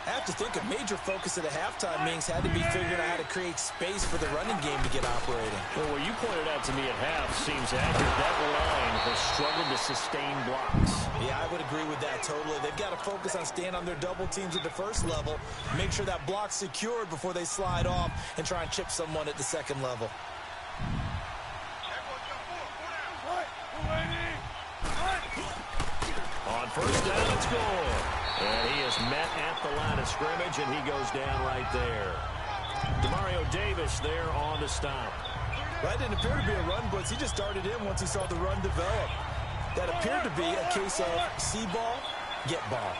I have to think a major focus of the halftime meetings had to be figuring out how to create space for the running game to get operating. Well, what you pointed out to me at half seems accurate. That line has struggled to sustain blocks. Yeah, I would agree with that totally. They've got to focus on staying on their double teams at the first level, make sure that block's secured before they slide off and try and chip someone at the second level. On first down, it's good. And he is met at the line of scrimmage, and he goes down right there. Demario Davis there on the stop. That didn't appear to be a run blitz. He just darted in once he saw the run develop. That appeared to be a case of see ball, get ball.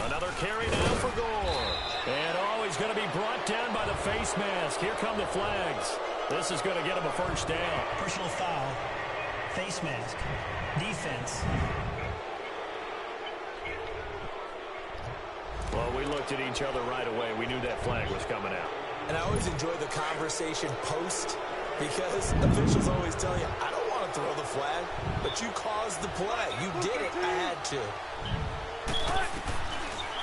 Another carry now for Gore. And he's going to be brought down by the face mask. Here come the flags. This is going to get him a first down. Personal foul. Face mask. Defense. Well, we looked at each other right away. We knew that flag was coming out. And I always enjoy the conversation post because officials always tell you, I don't want to throw the flag, but you caused the play. You did it. I had to.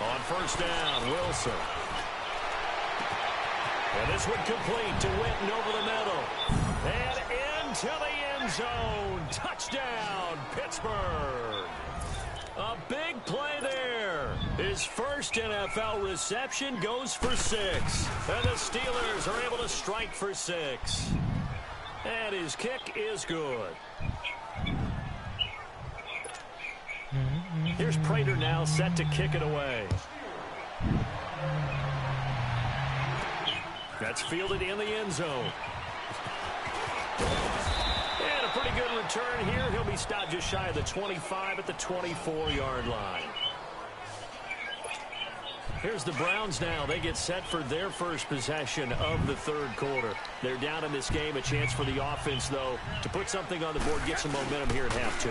On first down, Wilson. And this one complete to Witten over the middle. And into the end zone. Touchdown, Pittsburgh. A big play there. His first NFL reception goes for 6. And the Steelers are able to strike for 6. And his kick is good. Here's Prater now set to kick it away. That's fielded in the end zone. And a pretty good return here. He'll be stopped just shy of the 25 at the 24-yard line. Here's the Browns now. They get set for their first possession of the third quarter. They're down in this game. A chance for the offense, though, to put something on the board, get some momentum here at half 2.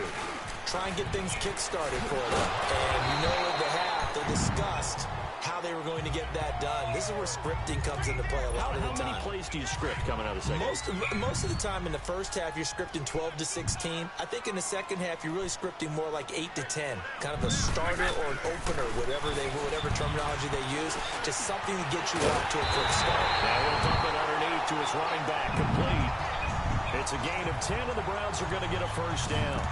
Try and get things kick-started for them. And you know at the half, they discussed how they were going to get that done. This is where scripting comes into play a lot of the time. How many plays do you script coming out of the second? Most of the time in the first half, you're scripting 12 to 16. I think in the second half, you're really scripting more like 8 to 10. Kind of a starter or an opener, whatever terminology they use. Just something to get you off to a quick start. Now he'll dump it underneath to his running back, complete. It's a gain of 10, and the Browns are going to get a first down.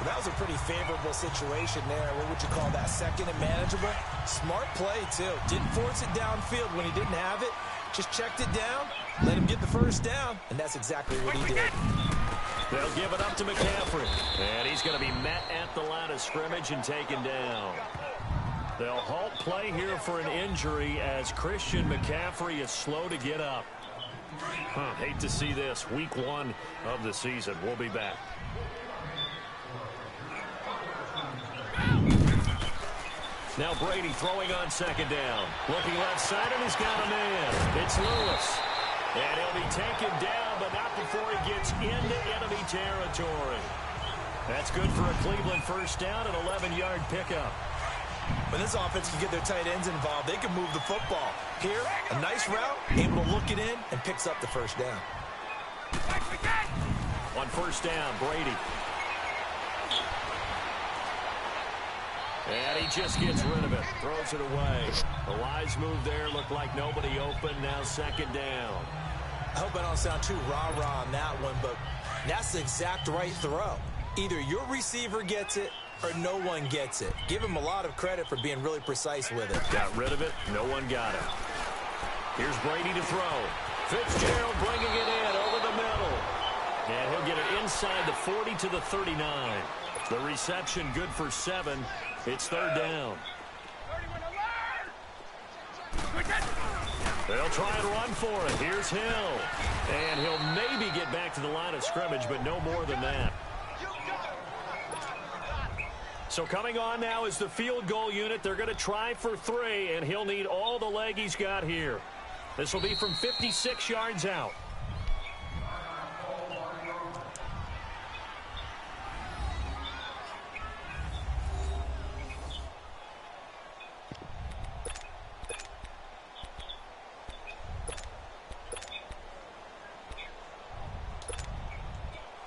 Well, that was a pretty favorable situation there. What would you call that? Second and manageable? Smart play, too. Didn't force it downfield when he didn't have it. Just checked it down, let him get the first down, and that's exactly what he did. They'll give it up to McCaffrey. And he's going to be met at the line of scrimmage and taken down. They'll halt play here for an injury as Christian McCaffrey is slow to get up. Hate to see this. Week 1 of the season. We'll be back. Now Brady throwing on second down. Looking left side, and he's got a man. It's Lewis. And he'll be taken down, but not before he gets into enemy territory. That's good for a Cleveland first down, an 11-yard pickup. When this offense can get their tight ends involved, they can move the football. Here, a nice route, able to look it in, and picks up the first down. On first down, Brady. And he just gets rid of it. Throws it away. A wise move there. Looked like nobody open. Now second down. I hope I don't sound too rah-rah on that one, but that's the exact right throw. Either your receiver gets it or no one gets it. Give him a lot of credit for being really precise with it. Got rid of it. No one got it. Here's Brady to throw. Fitzgerald bringing it in over the middle. And he'll get it inside the 40 to the 39. The reception good for 7. It's third down. They'll try and run for it. Here's Hill. And he'll maybe get back to the line of scrimmage, but no more than that. So coming on now is the field goal unit. They're going to try for 3, and he'll need all the leg he's got here. This will be from 56 yards out.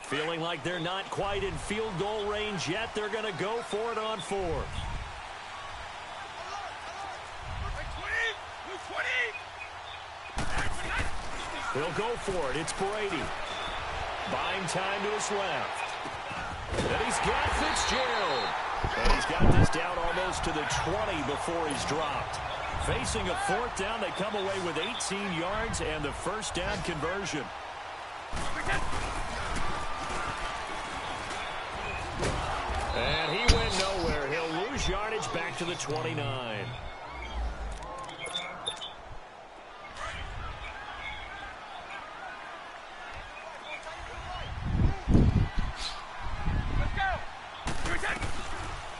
Field Feeling like they're not quite in field goal range yet. They're going to go for it on 4th. He'll go for it. It's Brady. Buying time to his left. And he's got Fitzgerald. And he's got this down almost to the 20 before he's dropped. Facing a 4th down, they come away with 18 yards and the first down conversion. And he went nowhere. He'll lose yardage back to the 29.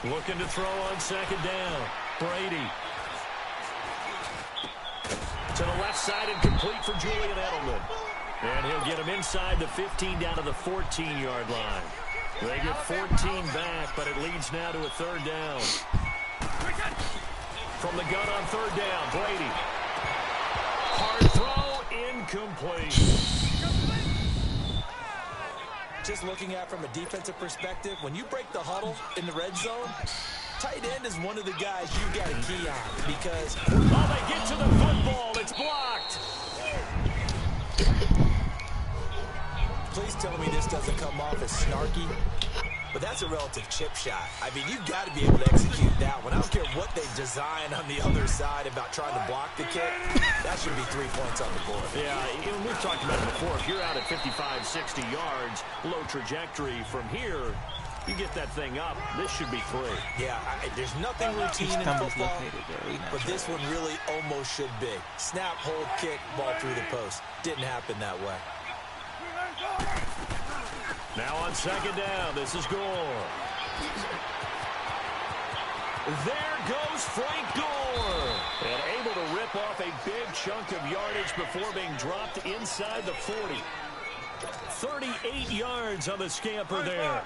Looking to throw on 2nd down. Brady. To the left side and complete for Julian Edelman. And he'll get him inside the 15 down to the 14-yard line. They get 14 back, but it leads now to a 3rd down. From the gun on 3rd down, Brady. Hard throw, incomplete. Just looking at from a defensive perspective, when you break the huddle in the red zone, tight end is one of the guys you got to key on because... Oh, they get to the football. It's blocked. Please tell me this doesn't come off as snarky, but that's a relative chip shot. I mean, you've got to be able to execute that one. I don't care what they design on the other side about trying to block the kick. That should be 3 points on the board. Yeah, we've talked about it before. If you're out at 55, 60 yards, low trajectory from here, you get that thing up, this should be 3. Yeah, there's nothing routine in football, but this one really almost should be. Snap, hold, kick, ball through the post. Didn't happen that way. Now on 2nd down, this is Gore. There goes Frank Gore. And able to rip off a big chunk of yardage before being dropped inside the 40. 38 yards on the scamper there.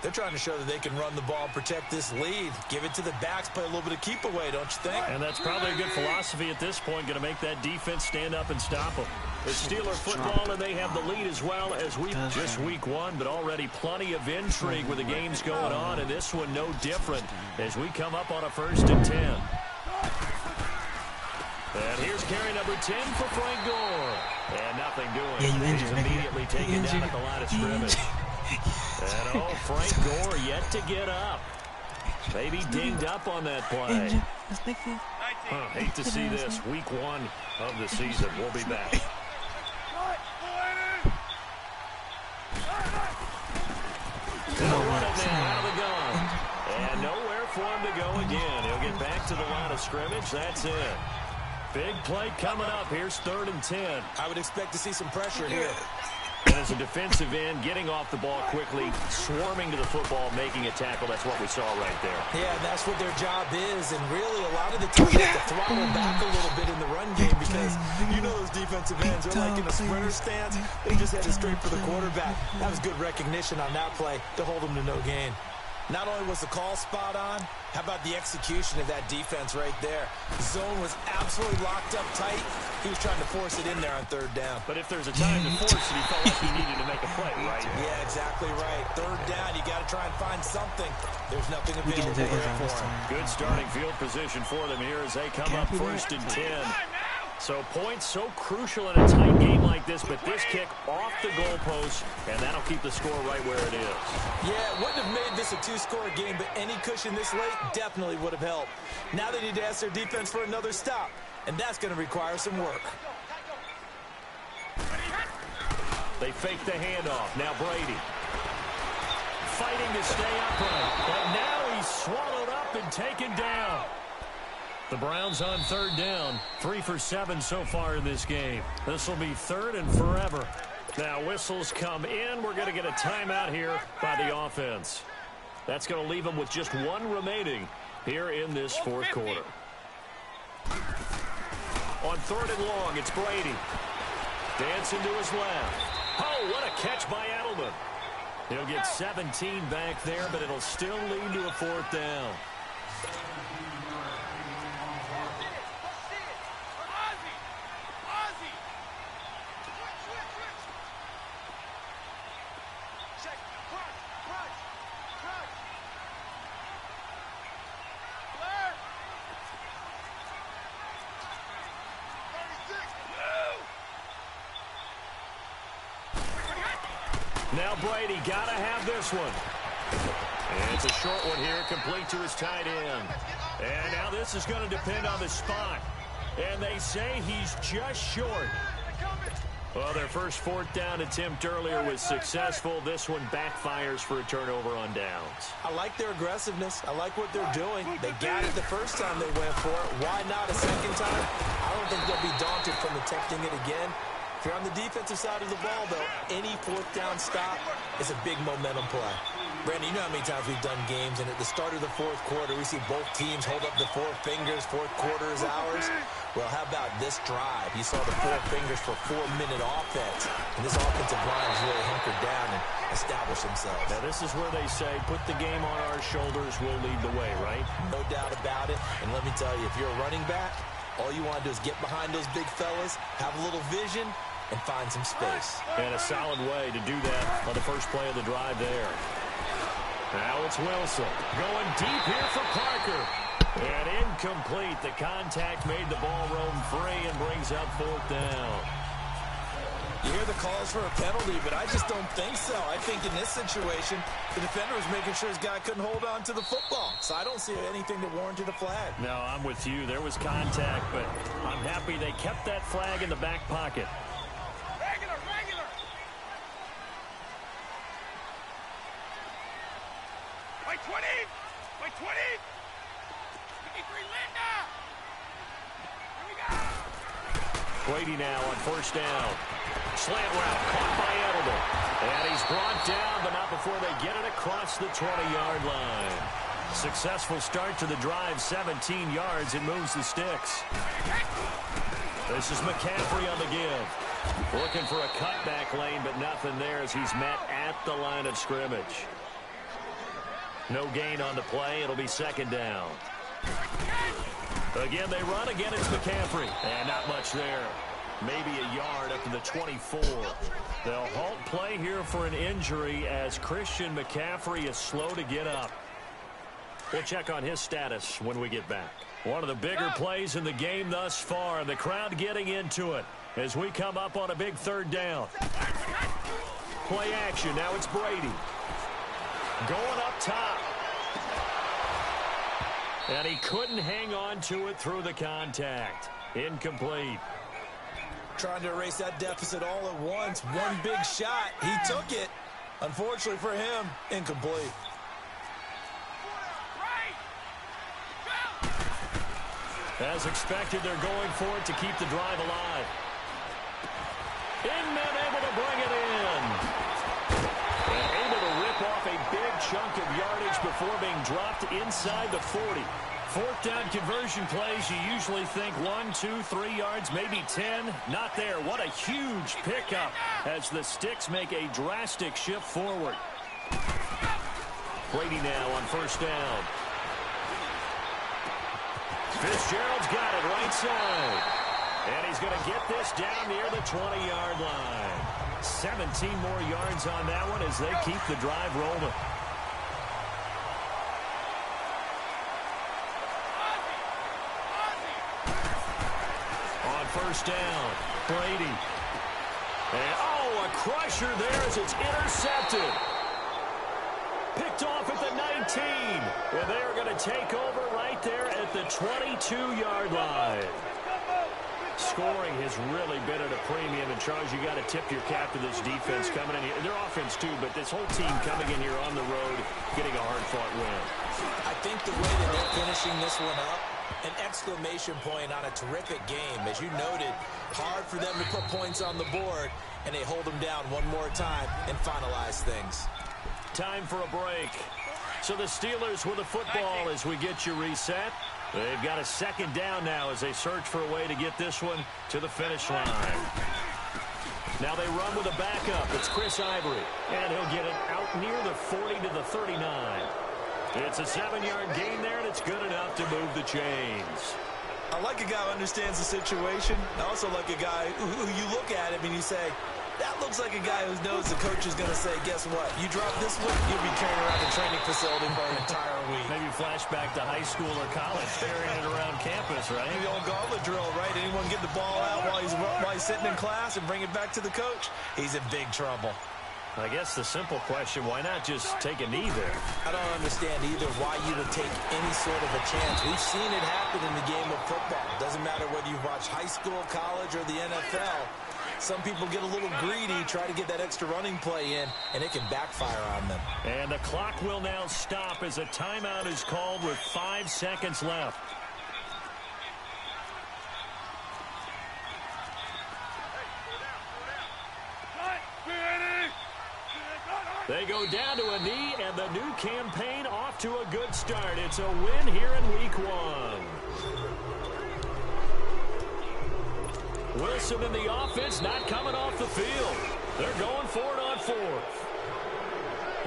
They're trying to show that they can run the ball and protect this lead. Give it to the backs, play a little bit of keep away, don't you think? And that's probably a good philosophy at this point, going to make that defense stand up and stop them. It's Steeler football, and they have the lead as well as just week 1, but already plenty of intrigue with the games going on, and this one no different as we come up on a 1st and 10. And here's carry number 10 for Frank Gore. And nothing doing. Yeah, you injured, He's immediately taken down at the line of scrimmage. And Frank Gore yet to get up. Maybe dinged up on that play. Hate to see this. Week 1 of the season. We'll be back. They'll run it now out of the gun. And nowhere for him to go again. He'll get back to the line of scrimmage. That's it. Big play coming up. Here's 3rd and 10. I would expect to see some pressure here. And as a defensive end, getting off the ball quickly, swarming to the football, making a tackle. That's what we saw right there. Yeah, that's what their job is. And really, a lot of the time, they have to throttle back a little bit in the run game because you know those defensive ends are like in a sprinter stance. They just headed straight for the quarterback. That was good recognition on that play to hold them to no gain. Not only was the call spot on, how about the execution of that defense right there? Zone was absolutely locked up tight. He was trying to force it in there on 3rd down. But if there's a time to force it, he felt like he needed to make a play, right? Yeah, exactly right. 3rd down, you got to try and find something. There's nothing available there for him. Good starting field position for them here as they come up 1st and 10. So points so crucial in a tight game like this, but this kick off the goalpost, and that'll keep the score right where it is. Yeah, it wouldn't have made this a 2-score game, but any cushion this late definitely would have helped. Now they need to ask their defense for another stop, and that's going to require some work. They fake the handoff. Now Brady fighting to stay upright, but now he's swallowed up and taken down. The Browns on 3rd down, 3 for 7 so far in this game. This will be 3rd and forever. Now whistles come in. We're going to get a timeout here by the offense. That's going to leave them with just 1 remaining here in this 4th quarter. On 3rd and long, it's Brady. Dancing to his left. Oh, what a catch by Edelman. He'll get 17 back there, but it'll still lead to a 4th down. Check. Now Brady got to have this one. And it's a short one here, complete to his tight end. And now this is going to depend on the spot. And they say he's just short. Well, their first fourth down attempt earlier was successful. This one backfires for a turnover on downs. I like their aggressiveness. I like what they're doing. They got it the first time they went for it. Why not a second time? I don't think they'll be daunted from attempting it again. If you're on the defensive side of the ball, though, any fourth down stop is a big momentum play. Brandon, you know how many times we've done games, and at the start of the fourth quarter, we see both teams hold up the four fingers, fourth quarter is ours. Well, how about this drive? You saw the four fingers for 4-minute offense, and this offensive line has really hunkered down and established themselves. Now, this is where they say, put the game on our shoulders, we'll lead the way, right? No doubt about it, and let me tell you, if you're a running back, all you want to do is get behind those big fellas, have a little vision, and find some space. And a solid way to do that on the first play of the drive there. Now it's Wilson going deep here for Parker. And incomplete. The contact made the ball roam free and brings up fourth down. You hear the calls for a penalty, but I just don't think so. I think in this situation, the defender was making sure his guy couldn't hold on to the football. So I don't see anything that warranted a flag. No, I'm with you. There was contact, but I'm happy they kept that flag in the back pocket. Regular. By 20. By 20. 53 Linda. Here we go. Brady now on first down. Slant route caught by Edelman. And he's brought down, but not before they get it across the 20-yard line. Successful start to the drive, 17 yards. It moves the sticks. This is McCaffrey on the give. Looking for a cutback lane, but nothing there as he's met at the line of scrimmage. No gain on the play. It'll be second down. Again, they run. Again, it's McCaffrey. And not much there. Maybe a yard up to the 24. They'll halt play here for an injury as Christian McCaffrey is slow to get up. We'll check on his status when we get back. One of the bigger plays in the game thus far. The crowd getting into it as we come up on a big third down. Play action. Now it's Brady. Going up top. And he couldn't hang on to it through the contact. Incomplete. Trying to erase that deficit all at once. One big shot. He took it. Unfortunately for him, incomplete. As expected, they're going for it to keep the drive alive. Inman able to bring it in. And able to rip off a big chunk of yardage before being dropped inside the 40. Fourth down conversion plays, you usually think 1, 2, 3 yards, maybe 10. Not there. What a huge pickup as the Sticks make a drastic shift forward. Brady now on first down. Fitzgerald's got it right side. And he's going to get this down near the 20-yard line. 17 more yards on that one as they keep the drive rolling. On first down, Brady. And, a crusher there as it's intercepted. Picked off at the 19. And they're going to take over right there at the 22-yard line. Scoring has really been at a premium. And, Charles, you got to tip your cap to this defense coming in here. Their offense, too, but this whole team coming in here on the road, getting a hard-fought win. I think the way that they're finishing this one up, an exclamation point on a terrific game. As you noted, hard for them to put points on the board, and they hold them down one more time and finalize things. Time for a break. So the Steelers with the football as we get you reset. They've got a second down now as they search for a way to get this one to the finish line. Now they run with a backup. It's Chris Ivory. And he'll get it out near the 40 to the 39. It's a 7-yard gain there, and it's good enough to move the chains. I like a guy who understands the situation. I also like a guy who you look at him and you say, that looks like a guy who knows the coach is going to say, guess what? You drop this one, you'll be carrying around the training facility for an entire week. Maybe flashback to high school or college, carrying it around campus, right? The old gauntlet drill, right? Anyone get the ball out while he's sitting in class and bring it back to the coach? He's in big trouble. I guess the simple question, why not just take a knee there? I don't understand either why you would take any sort of a chance. We've seen it happen in the game of football. Doesn't matter whether you've watched high school, college, or the NFL. Some people get a little greedy, try to get that extra running play in, and it can backfire on them. And the clock will now stop as a timeout is called with 5 seconds left. They go down to a knee, and the new campaign off to a good start. It's a win here in Week 1. Wilson in the offense, not coming off the field. They're going for it on 4th.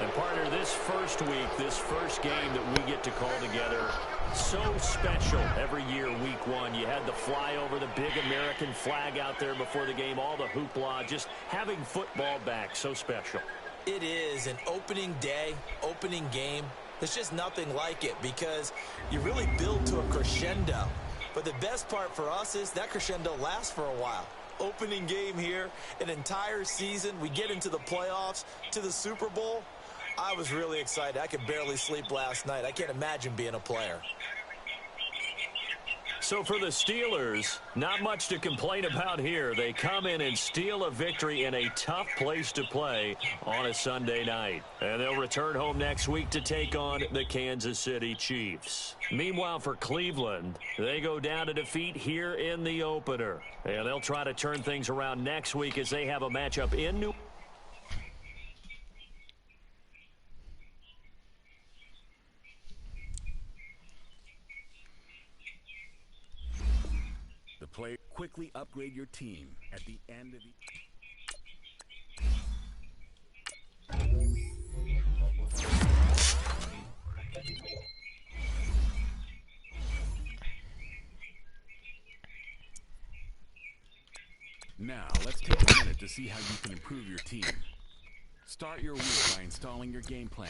And partner, this first week, this first game that we get to call together, so special every year, Week 1. You had the flyover, the big American flag out there before the game, all the hoopla, just having football back, so special. It is an opening day, opening game. There's just nothing like it because you really build to a crescendo. But the best part for us is that crescendo lasts for a while. Opening game here, an entire season. We get into the playoffs, to the Super Bowl. I was really excited. I could barely sleep last night. I can't imagine being a player. So for the Steelers, not much to complain about here. They come in and steal a victory in a tough place to play on a Sunday night. And they'll return home next week to take on the Kansas City Chiefs. Meanwhile, for Cleveland, they go down to defeat here in the opener. And they'll try to turn things around next week as they have a matchup in New York. Play quickly upgrade your team at the end of Now, let's take a minute to see how you can improve your team. Start your week by installing your game plan.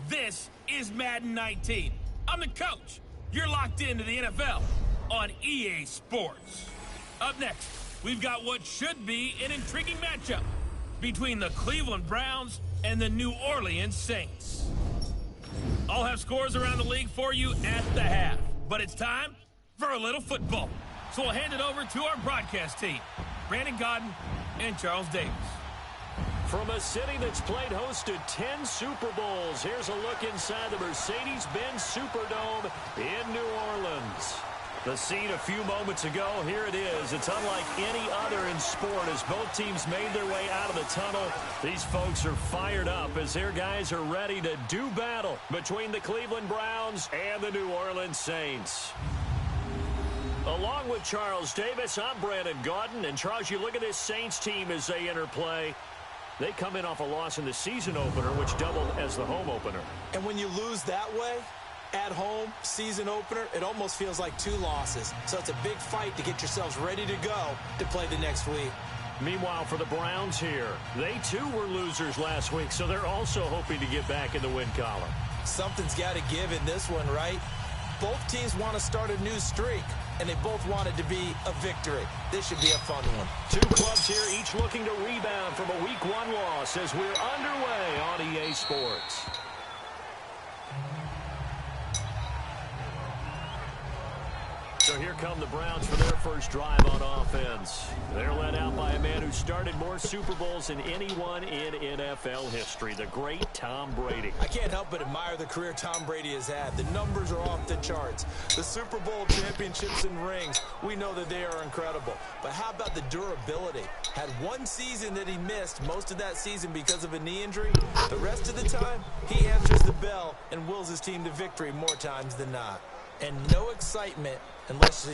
This is Madden 19. I'm the coach. You're locked into the NFL on EA Sports. Up next, we've got what should be an intriguing matchup between the Cleveland Browns and the New Orleans Saints. I'll have scores around the league for you at the half, but it's time for a little football. So we'll hand it over to our broadcast team, Brandon Gaudin and Charles Davis. From a city that's played host to 10 Super Bowls, here's a look inside the Mercedes-Benz Superdome in New Orleans. The scene a few moments ago, here it is. It's unlike any other in sport as both teams made their way out of the tunnel. These folks are fired up as their guys are ready to do battle between the Cleveland Browns and the New Orleans Saints. Along with Charles Davis, I'm Brandon Gaudin. And Charles, you look at this Saints team as they enter play. They come in off a loss in the season opener, which doubled as the home opener. And when you lose that way, at home, season opener, it almost feels like 2 losses. So it's a big fight to get yourselves ready to go to play the next week. Meanwhile, for the Browns here, they too were losers last week, so they're also hoping to get back in the win column. Something's got to give in this one, right? Both teams want to start a new streak, and they both want it to be a victory. This should be a fun one. Two clubs here, each looking to rebound from a Week 1 loss as we're underway on EA Sports. So here come the Browns for their first drive on offense. They're led out by a man who started more Super Bowls than anyone in NFL history, the great Tom Brady. I can't help but admire the career Tom Brady has had. The numbers are off the charts. The Super Bowl championships and rings, we know that they are incredible. But how about the durability? Had one season that he missed, most of that season because of a knee injury. The rest of the time, he answers the bell and wills his team to victory more times than not. And no excitement unless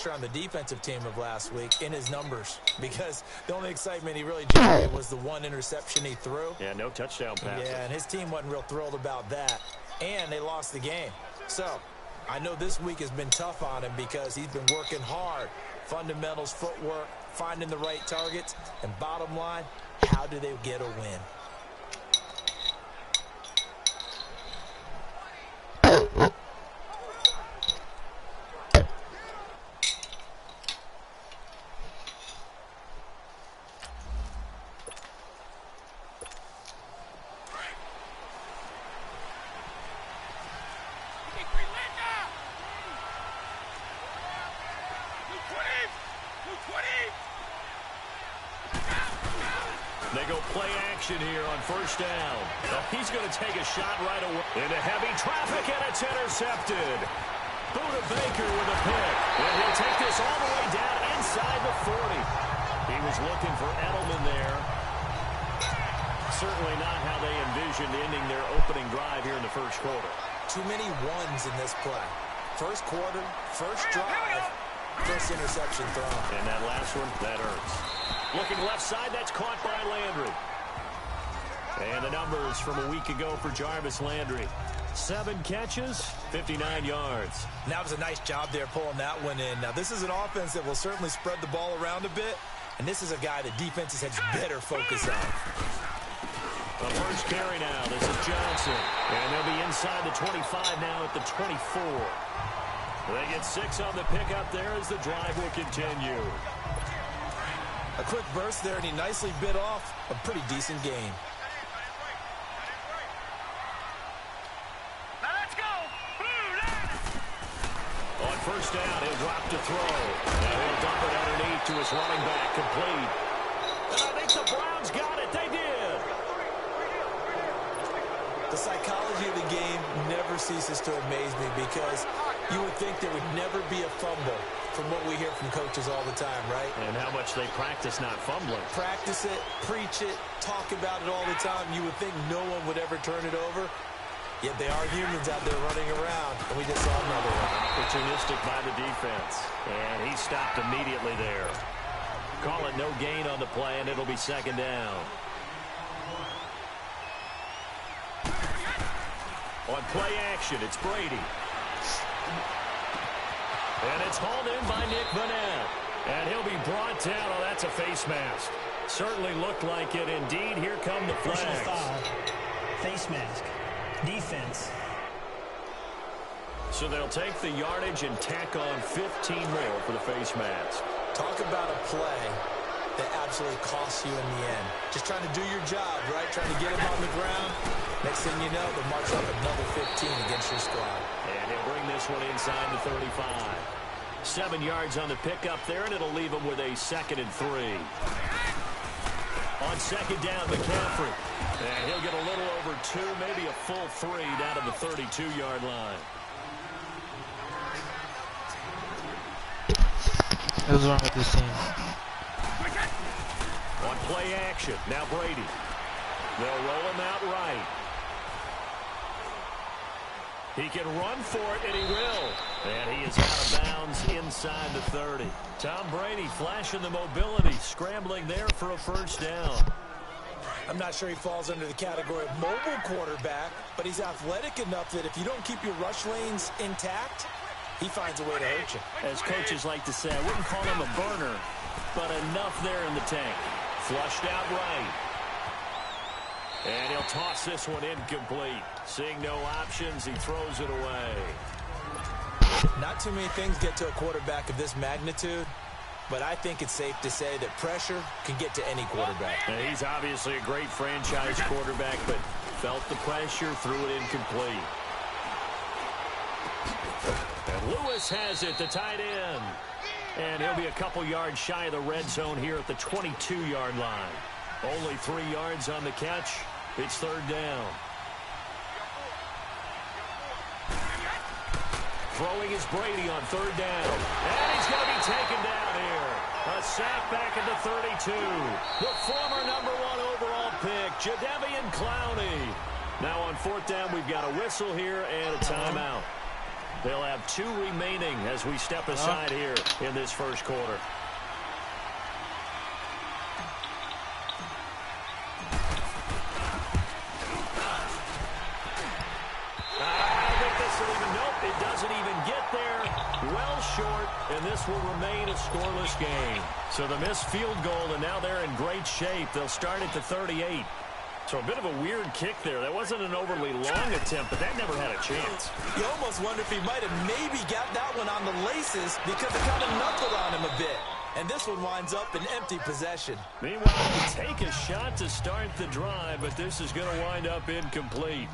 you're on the defensive team of last week in his numbers, because the only excitement he really generated was the one interception he threw. Yeah, no touchdown passes. Yeah, and his team wasn't real thrilled about that, and they lost the game. So I know this week has been tough on him because he's been working hard. Fundamentals, footwork, finding the right targets, and bottom line, how do they get a win? They go play action here on first down. He's going to take a shot right away into heavy traffic, and it's intercepted. Buda Baker with a pick, and he'll take this all the way down inside the 40. He was looking for Edelman there. Certainly not how they envisioned ending their opening drive here in the first quarter. Too many ones in this play. First quarter, first drive, first interception thrown. And that last one, that hurts. Looking left side, that's caught by Landry. And the numbers from a week ago for Jarvis Landry. 7 catches, 59 yards. That was a nice job there pulling that one in. Now, this is an offense that will certainly spread the ball around a bit, and this is a guy that defenses have better focus on. The first carry now. This is Johnson. And they'll be inside the 25 now at the 24. They get 6 on the pickup there as the drive will continue. A quick burst there, and he nicely bit off a pretty decent gain. Now let's go. On first down, he'll drop to throw. Now he'll dump it underneath to his running back, complete. And I think the Browns got it. They did. The psychology of the game never ceases to amaze me, because you would think there would never be a fumble from what we hear from coaches all the time, right? And how much they practice not fumbling. Practice it, preach it, talk about it all the time. You would think no one would ever turn it over. Yet they are humans out there running around, and we just saw another one. Opportunistic by the defense. And he stopped immediately there. Call it no gain on the play, and it'll be second down. On play action, it's Brady. And it's hauled in by Nick Vannett. And he'll be brought down. Oh, that's a face mask. Certainly looked like it. Indeed, here come the flags. Personal foul. Face mask. Defense. So they'll take the yardage and tack on 15 more for the face mask. Talk about a play that absolutely costs you in the end. Just trying to do your job, right? Trying to get him on the ground. Next thing you know, they'll march up another 15 against your squad. And he'll bring this one inside the 35. 7 yards on the pickup there, and it'll leave him with a 2nd and 3. On second down, McCaffrey. And he'll get a little over 2, maybe a full 3 down to the 32-yard line. What's wrong with this team? On play action, now Brady. They'll roll him out right. He can run for it, and he will. And he is out of bounds inside the 30. Tom Brady flashing the mobility, scrambling there for a first down. I'm not sure he falls under the category of mobile quarterback, but he's athletic enough that if you don't keep your rush lanes intact, he finds a way to hurt you. As coaches like to say, I wouldn't call him a burner, but enough there in the tank. Flushed out right. And he'll toss this one incomplete. Seeing no options, he throws it away. Not too many things get to a quarterback of this magnitude, but I think it's safe to say that pressure can get to any quarterback. And he's obviously a great franchise quarterback, but felt the pressure, threw it incomplete. And Lewis has it, the tight end. And he'll be a couple yards shy of the red zone here at the 22-yard line. Only 3 yards on the catch. It's third down. Throwing is Brady on third down. And he's going to be taken down here. A sack back at the 32. The former #1 overall pick, Jadeveon Clowney. Now on fourth down, we've got a whistle here and a timeout. They'll have 2 remaining as we step aside here in this first quarter. It doesn't even get there. Well short, and this will remain a scoreless game. So the missed field goal, and now they're in great shape. They'll start at the 38. So a bit of a weird kick there. That wasn't an overly long attempt, but that never had a chance. You almost wonder if he might have maybe got that one on the laces because it kind of knuckled on him a bit. And this one winds up in empty possession. Meanwhile, they take a shot to start the drive, but this is going to wind up incomplete.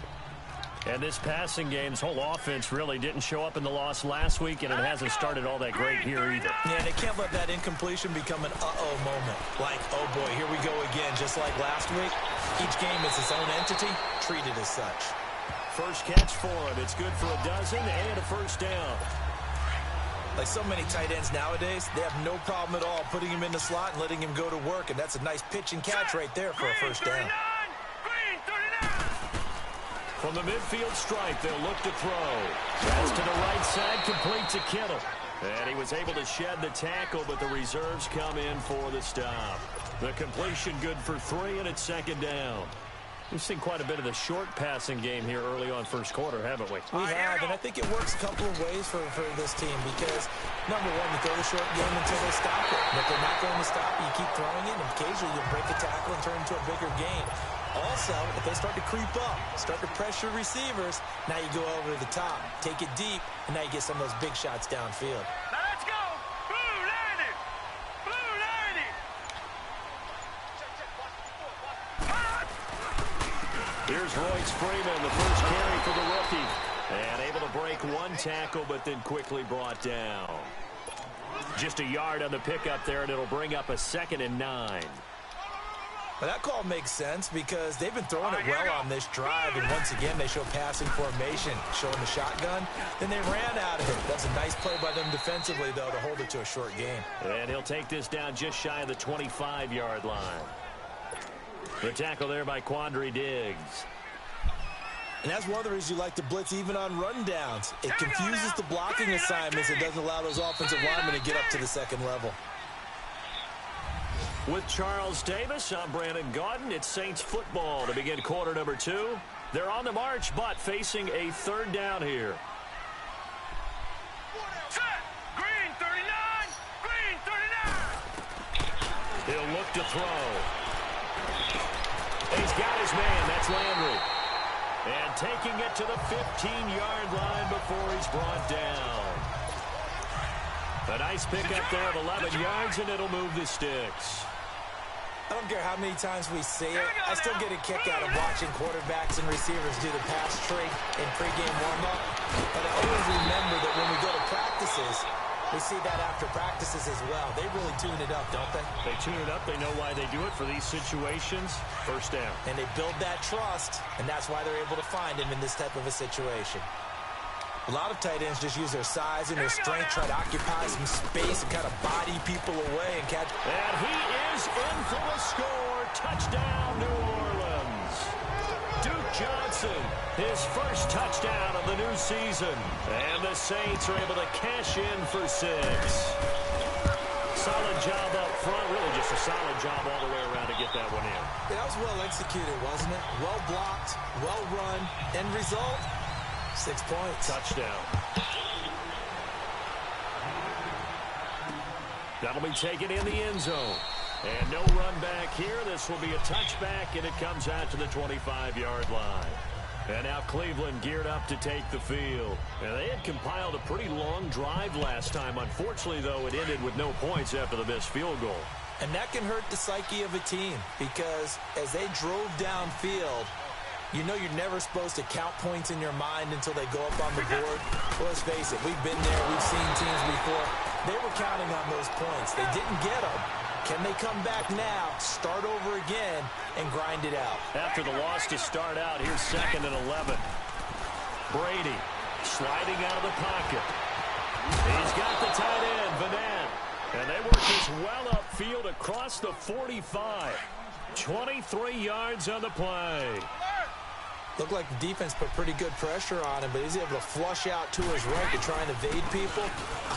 And this passing game's whole offense really didn't show up in the loss last week, and it hasn't started all that great here either. Yeah, they can't let that incompletion become an uh-oh moment. Like, oh boy, here we go again, just like last week. Each game is its own entity, treated as such. First catch for him. It's good for a dozen and a first down. Like so many tight ends nowadays, they have no problem at all putting him in the slot and letting him go to work, and that's a nice pitch and catch right there for a first down. From the midfield stripe, they'll look to throw. That's to the right side, complete to Kittle. And he was able to shed the tackle, but the reserves come in for the stop. The completion good for 3, and it's second down. We've seen quite a bit of the short passing game here early on first quarter, haven't we? We have, and I think it works a couple of ways for this team because, number one, you throw the short game until they stop it. And if they're not going to stop it, you keep throwing it, and occasionally you'll break a tackle and turn into a bigger gain. Also, if they start to creep up, start to pressure receivers, now you go over to the top, take it deep, and now you get some of those big shots downfield. Now let's go! Blue 90! Blue 90! Here's Royce Freeman, the first carry for the rookie. And able to break one tackle, but then quickly brought down. Just a yard on the pickup there, and it'll bring up a 2nd and 9. Well, that call makes sense because they've been throwing it well on this drive, and once again they show passing formation, showing the shotgun. Then they ran out of it. That's a nice play by them defensively, though, to hold it to a short game. And he'll take this down just shy of the 25-yard line. The tackle there by Quandre Diggs. And that's one of the reasons you like to blitz even on rundowns. It confuses the blocking assignments. It doesn't allow those offensive linemen to get up to the second level. With Charles Davis, I'm Brandon Gaudin. It's Saints football to begin quarter number 2. They're on the march, but facing a third down here. Set! Green 39! Green 39! He'll look to throw. He's got his man. That's Landry. And taking it to the 15-yard line before he's brought down. A nice pickup there of 11 yards, and it'll move the sticks. I don't care how many times we see it. I still get a kick out of watching quarterbacks and receivers do the pass tree in pregame warm-up. But I always remember that when we go to practices, we see that after practices as well. They really tune it up, don't they? They tune it up. They know why they do it for these situations. First down. And they build that trust, and that's why they're able to find him in this type of a situation. A lot of tight ends just use their size and their strength, try to occupy some space and kind of body people away and catch. And he is in for the score. Touchdown, New Orleans. Duke Johnson, his first touchdown of the new season. And the Saints are able to cash in for 6. Solid job up front. Really just a solid job all the way around to get that one in. That was well executed, wasn't it? Well blocked, well run. End result? 6 points. Touchdown. That'll be taken in the end zone. And no run back here. This will be a touchback, and it comes out to the 25-yard line. And now Cleveland geared up to take the field. And they had compiled a pretty long drive last time. Unfortunately, though, it ended with no points after the missed field goal. And that can hurt the psyche of a team because as they drove downfield, you know you're never supposed to count points in your mind until they go up on the board. Well, let's face it, we've been there, we've seen teams before. They were counting on those points. They didn't get them. Can they come back now, start over again, and grind it out? After the loss to start out, here's 2nd and 11. Brady sliding out of the pocket. He's got the tight end, Vanette. And they work this well upfield across the 45. 23 yards on the play. Looked like the defense put pretty good pressure on him, but he's able to flush out to his right to try and evade people.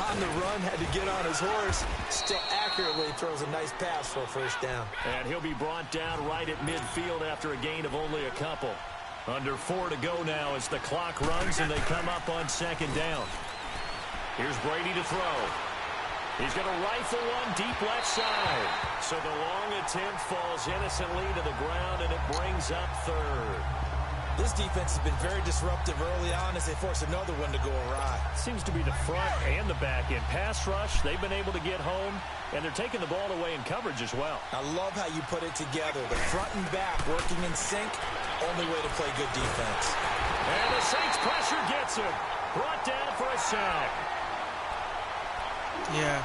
On the run, had to get on his horse. Still accurately throws a nice pass for a first down. And he'll be brought down right at midfield after a gain of only a couple. Under 4 to go now as the clock runs and they come up on 2nd down. Here's Brady to throw. He's going to rifle one deep left side. So the long attempt falls innocently to the ground, and it brings up 3rd. This defense has been very disruptive early on as they force another one to go awry. Seems to be the front and the back end. Pass rush, they've been able to get home, and they're taking the ball away in coverage as well. I love how you put it together. The front and back working in sync, only way to play good defense. And the Saints pressure gets him. Brought down for a sack. Yeah.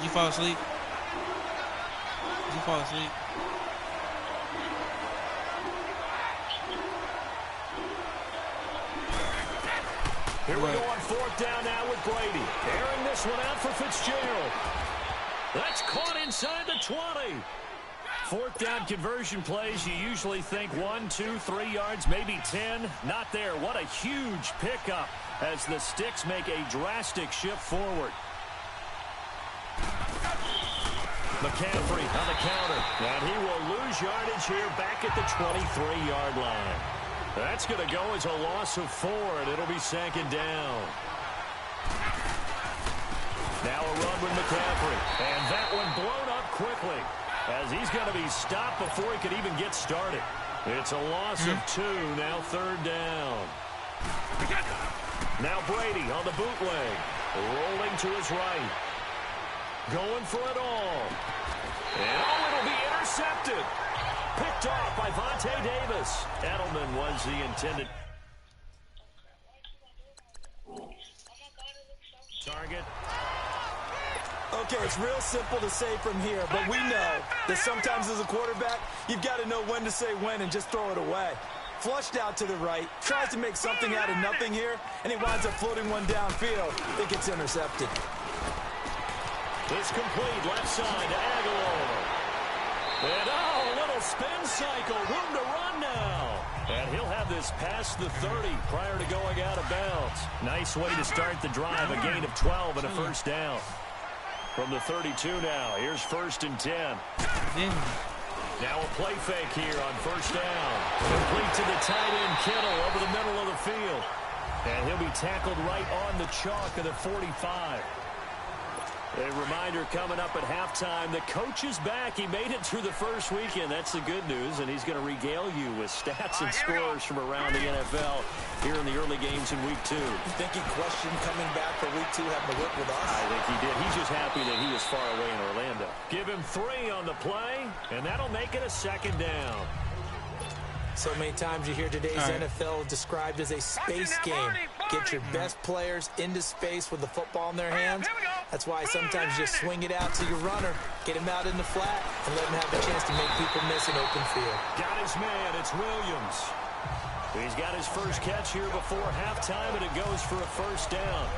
You fall asleep? You fall asleep? Here we go on 4th down now with Brady. Airing this one out for Fitzgerald. That's caught inside the 20. 4th down conversion plays, you usually think 1, 2, 3 yards, maybe 10. Not there. What a huge pickup as the Sticks make a drastic shift forward. McCaffrey on the counter. And he will lose yardage here back at the 23-yard line. That's going to go as a loss of 4, and it'll be 2nd down. Now a run with McCaffrey. And that one blown up quickly as he's going to be stopped before he could even get started. It's a loss of 2, now 3rd down. Now Brady on the bootleg. Rolling to his right. Going for it all. And it'll be intercepted. Picked off by Vontae Davis. Edelman was the intended target. Okay, it's real simple to say from here, but we know that sometimes as a quarterback, you've got to know when to say when and just throw it away. Flushed out to the right, tries to make something out of nothing here, and he winds up floating one downfield. It gets intercepted. It's complete, left side to Aguilar. And a little spin cycle, room to run now. And he'll have this past the 30 prior to going out of bounds. Nice way to start the drive, a gain of 12 and a first down. From the 32 now, here's 1st and 10. Now a play fake here on 1st down. Complete to the tight end Kittle over the middle of the field. And he'll be tackled right on the chalk of the 45. A reminder coming up at halftime, the coach is back. He made it through the first weekend. That's the good news, and he's going to regale you with stats and scores from around the NFL here in the early games in Week 2. You think he questioned coming back for Week 2 having to work with us? I think he did. He's just happy that he was far away in Orlando. Give him 3 on the play, and that'll make it a 2nd down. So many times you hear today's NFL described as a space game. Get your best players into space with the football in their hands. That's why sometimes you just swing it out to your runner, get him out in the flat, and let him have a chance to make people miss an open field. Got his man. It's Williams. He's got his first catch here before halftime, and it goes for a first down.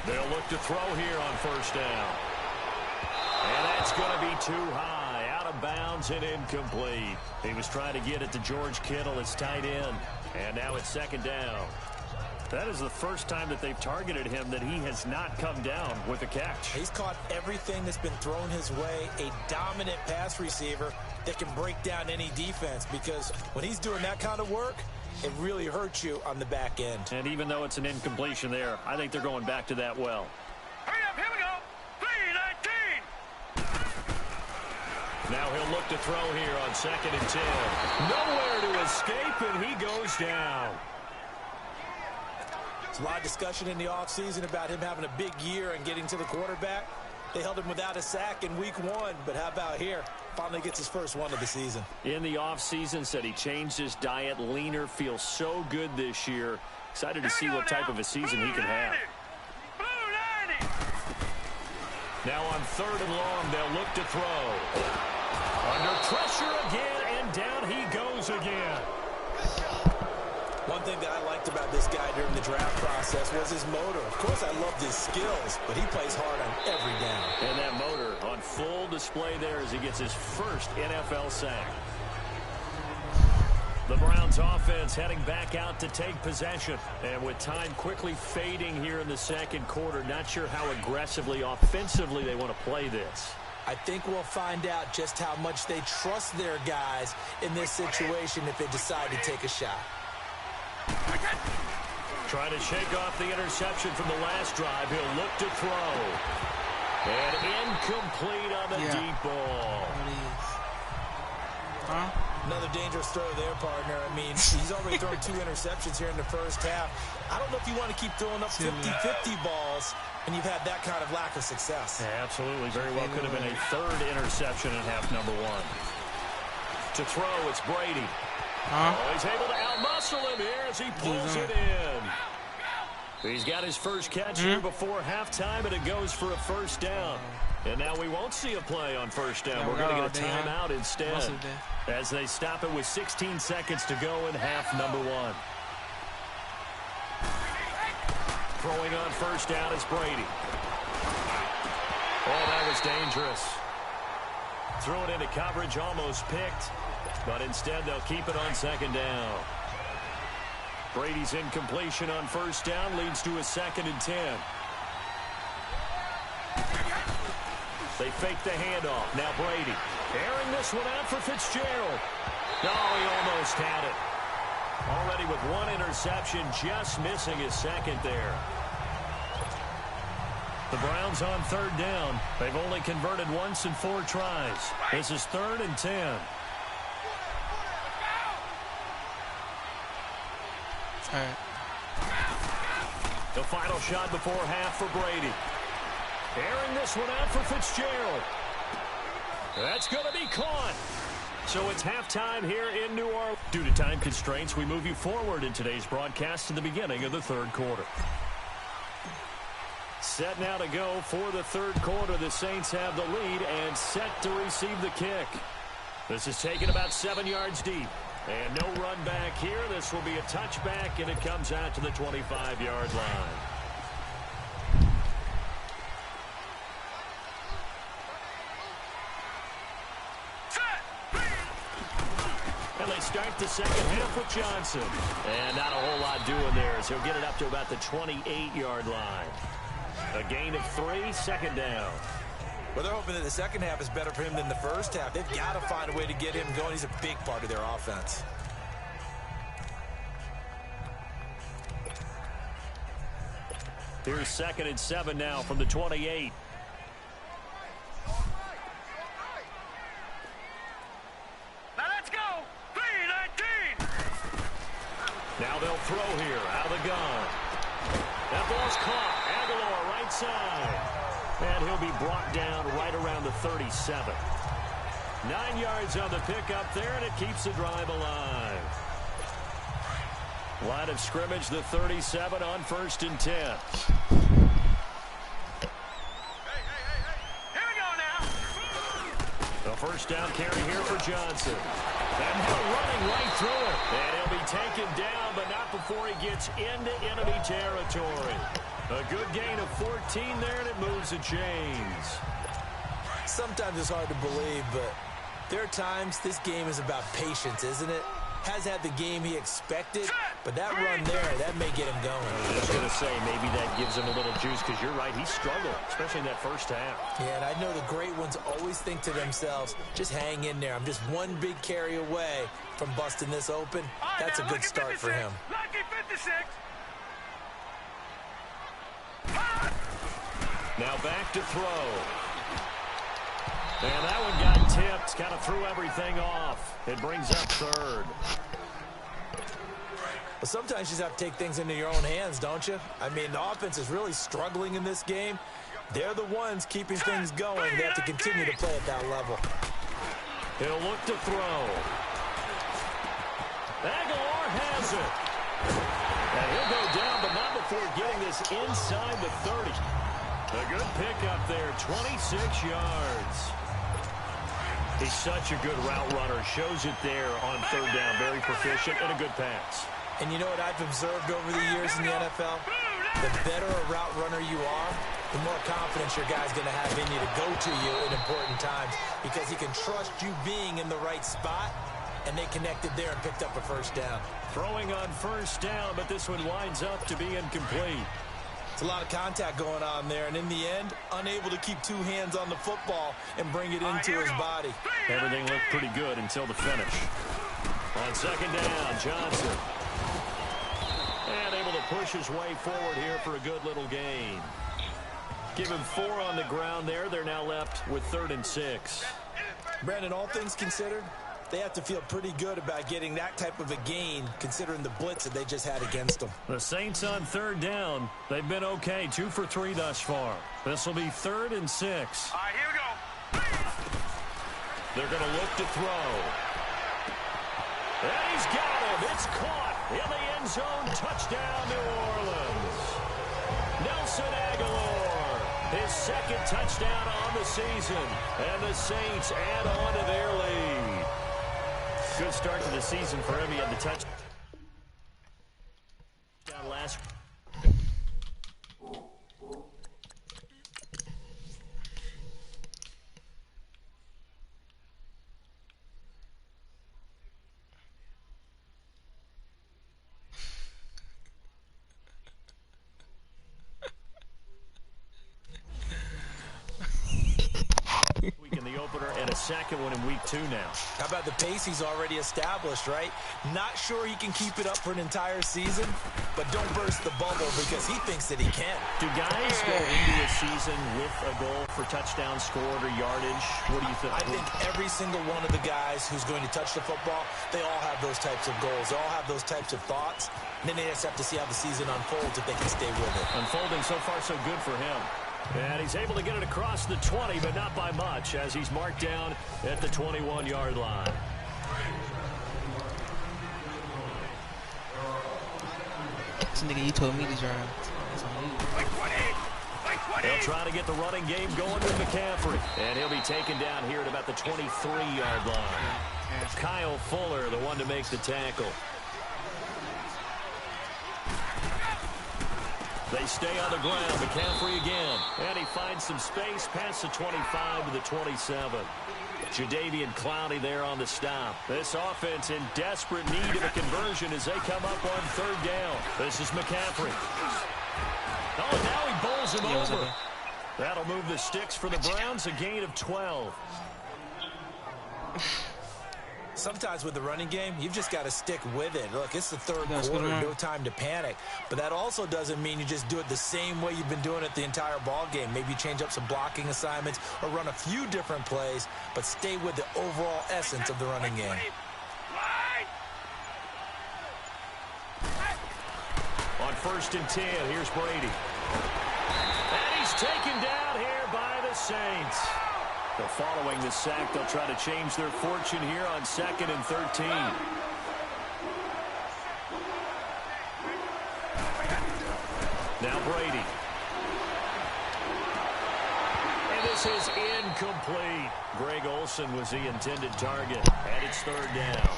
They'll look to throw here on 1st down. And that's going to be too high. Out of bounds and incomplete. He was trying to get it to George Kittle, his tight end. And now it's 2nd down. That is the first time that they've targeted him that he has not come down with a catch. He's caught everything that's been thrown his way. A dominant pass receiver that can break down any defense, because when he's doing that kind of work, it really hurts you on the back end. And even though it's an incompletion there, I think they're going back to that well. Hurry up, here we go. 3-19. Now he'll look to throw here on 2nd and 10. Nowhere to escape, and he goes down. There's a lot of discussion in the offseason about him having a big year and getting to the quarterback. They held him without a sack in week 1, but how about here? Finally gets his first one of the season. In the offseason, said he changed his diet, leaner, feels so good this year. Excited to see what type of a season he can have. Now on 3rd and long, they'll look to throw. Under pressure again, and down he goes again. One thing that I liked about this guy during the draft process was his motor. Of course, I loved his skills, but he plays hard on every down. And that motor on full display there as he gets his first NFL sack. The Browns offense heading back out to take possession. And with time quickly fading here in the 2nd quarter, not sure how aggressively, offensively they want to play this. I think we'll find out just how much they trust their guys in this situation if they decide to take a shot. Trying to shake off the interception from the last drive. He'll look to throw. And incomplete on the deep ball. Huh? Another dangerous throw there, partner. I mean, he's already thrown 2 interceptions here in the first half. I don't know if you want to keep throwing up 50-50 balls and you've had that kind of lack of success. Yeah, absolutely. Very well could have been a 3rd interception in half number 1. To throw, it's Brady. Oh, he's able to outmuscle him here as he pulls it in. He's got his first catch here before halftime, and it goes for a first down. And now we won't see a play on first down. We're going to get a timeout instead as they stop it with 16 seconds to go in half number 1. Throwing on first down is Brady. Oh, that was dangerous. Throw it into coverage, almost picked. But instead, they'll keep it on 2nd down. Brady's incompletion on first down leads to a 2nd and 10. They fake the handoff. Now Brady airing this one out for Fitzgerald. No, he almost had it. Already with 1 interception, just missing his 2nd there. The Browns on 3rd down. They've only converted once in 4 tries. This is 3rd and 10. All right. The final shot before half for Brady. Airing this one out for Fitzgerald. That's going to be caught. So it's halftime here in New Orleans. Due to time constraints, we move you forward in today's broadcast to the beginning of the 3rd quarter. Set now to go for the 3rd quarter. The Saints have the lead and set to receive the kick. This is taken about 7 yards deep. And no run back here. This will be a touchback, and it comes out to the 25-yard line. And they start the 2nd half with Johnson. And not a whole lot doing there as he'll get it up to about the 28-yard line. A gain of 3, 2nd down. Well, they're hoping that the 2nd half is better for him than the first half. They've got to find a way to get him going. He's a big part of their offense. Here's 2nd and 7 now from the 28. Now let's go. 3-19. Now they'll throw here out of the gun. That ball's caught. Aguilar right side. And he'll be brought down right around the 37. 9 yards on the pickup there, and it keeps the drive alive. Line of scrimmage, the 37 on 1st and 10. Here we go now. The first down carry here for Johnson. And now running right through it. And he'll be taken down, but not before he gets into enemy territory. A good gain of 14 there, and it moves the chains. Sometimes it's hard to believe, but there are times this game is about patience, isn't it? has had the game he expected, but that run there, that may get him going. I was going to say, maybe that gives him a little juice, because you're right, he struggled, especially in that first half. Yeah, and I know the great ones always think to themselves, just hang in there. I'm just one big carry away from busting this open. That's a good start for him. Lucky 56. Now back to throw. And that one got tipped, kind of threw everything off. It brings up third. Well, sometimes you just have to take things into your own hands, don't you? I mean, the offense is really struggling in this game. They're the ones keeping things going. They have to continue to play at that level. He'll look to throw. Aguilar has it. And he'll go down, but not before getting this inside the 30. A good pickup there, 26 yards. He's such a good route runner. Shows it there on third down. Very proficient and a good pass. And you know what I've observed over the years in the NFL? The better a route runner you are, the more confidence your guy's going to have in you to go to you in important times, because he can trust you being in the right spot, and they connected there and picked up a first down. Throwing on first down, but this one winds up to be incomplete. It's a lot of contact going on there, and in the end, unable to keep two hands on the football and bring it into his body. Everything looked pretty good until the finish. On second down, Johnson. And able to push his way forward here for a good little gain. Give him 4 on the ground there. They're now left with 3rd and 6. Brandon, all things considered, they have to feel pretty good about getting that type of a gain, considering the blitz that they just had against them. The Saints on third down. They've been okay, 2 for 3 thus far. This will be 3rd and 6. All right, here we go. They're going to look to throw. And he's got him. It's caught in the end zone. Touchdown, New Orleans. Nelson Aguilar, his 2nd touchdown on the season. And the Saints add on to their lead. Good start to the season for him. He had the touchdown last. In the opener and a second one in week 2 now. How about the pace he's already established, right? Not sure he can keep it up for an entire season, but don't burst the bubble because he thinks that he can. Do guys go into a season with a goal for touchdown scored or yardage? What do you think? I think every single one of the guys who's going to touch the football, they all have those types of goals. They all have those types of thoughts. And then they just have to see how the season unfolds if they can stay with it. Unfolding so far so good for him. And he's able to get it across the 20, but not by much, as he's marked down at the 21-yard line. This nigga, you told me to drive. They'll try to get the running game going with McCaffrey. And he'll be taken down here at about the 23-yard line. Kyle Fuller, the one to make the tackle. They stay on the ground. McCaffrey again. And he finds some space past the 25 to the 27. Jadeveon Clowney there on the stop. This offense in desperate need of a conversion as they come up on third down. This is McCaffrey. Oh, now he bowls him over. That'll move the sticks for the Browns, a gain of 12. Sometimes with the running game, you've just got to stick with it. Look, it's the third quarter, no time to panic. But that also doesn't mean you just do it the same way you've been doing it the entire ball game. Maybe change up some blocking assignments or run a few different plays, but stay with the overall essence of the running game. On 1st and 10, here's Brady. And he's taken down here by the Saints. Following the sack, they'll try to change their fortune here on 2nd and 13. Now Brady. And this is incomplete. Greg Olsen was the intended target, and it's 3rd down.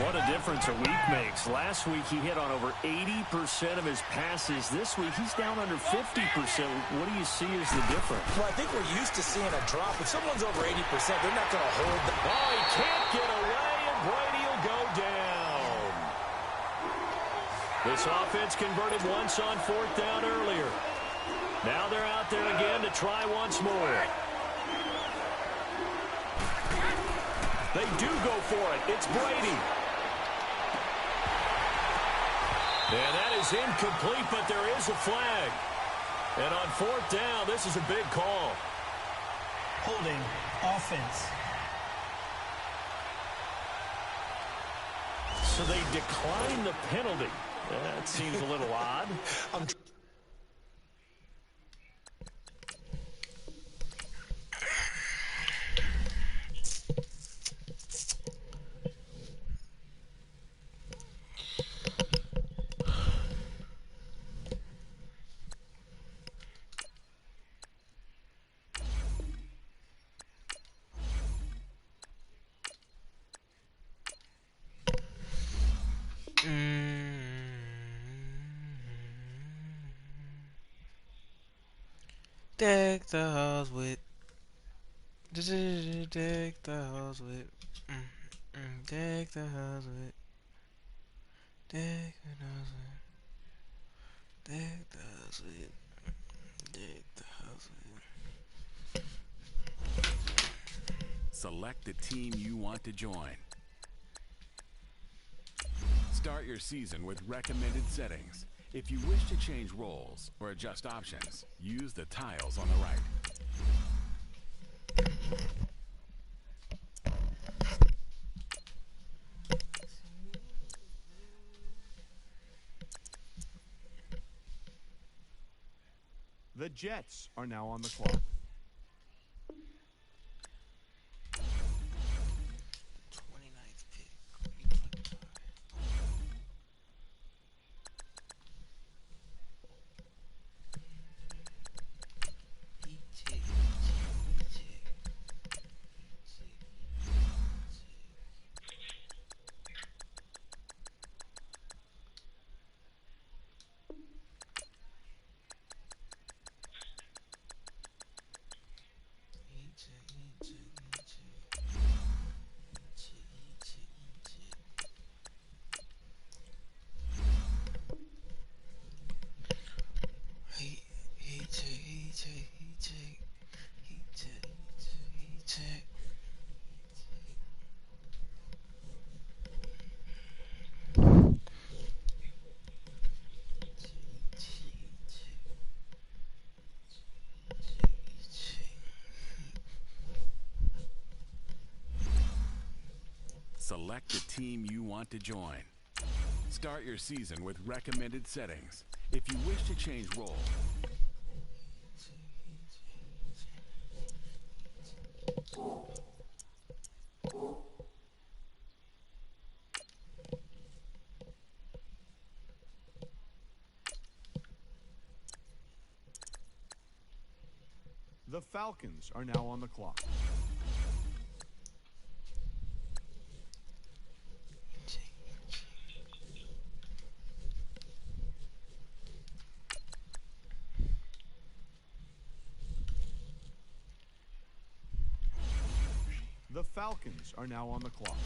What a difference a week makes. Last week he hit on over 80% of his passes. This week he's down under 50%. What do you see as the difference? Well, I think we're used to seeing a drop. If someone's over 80%, they're not going to hold the... Oh, he can't get away, and Brady will go down. This offense converted once on 4th down earlier. Now they're out there again to try once more. They do go for it. It's Brady. And that is incomplete, but there is a flag. And on 4th down, this is a big call. Holding offense. So they decline the penalty. That seems a little odd. Deck the halls with. Deck the halls with. Deck the halls with. Deck the halls with. Deck the halls with. Deck the halls with. Select the team you want to join. Start your season with recommended settings. If you wish to change roles or adjust options, use the tiles on the right. The Jets are now on the clock. Select the team you want to join. Start your season with recommended settings. If you wish to change role, The Falcons are now on the clock. The Falcons are now on the clock.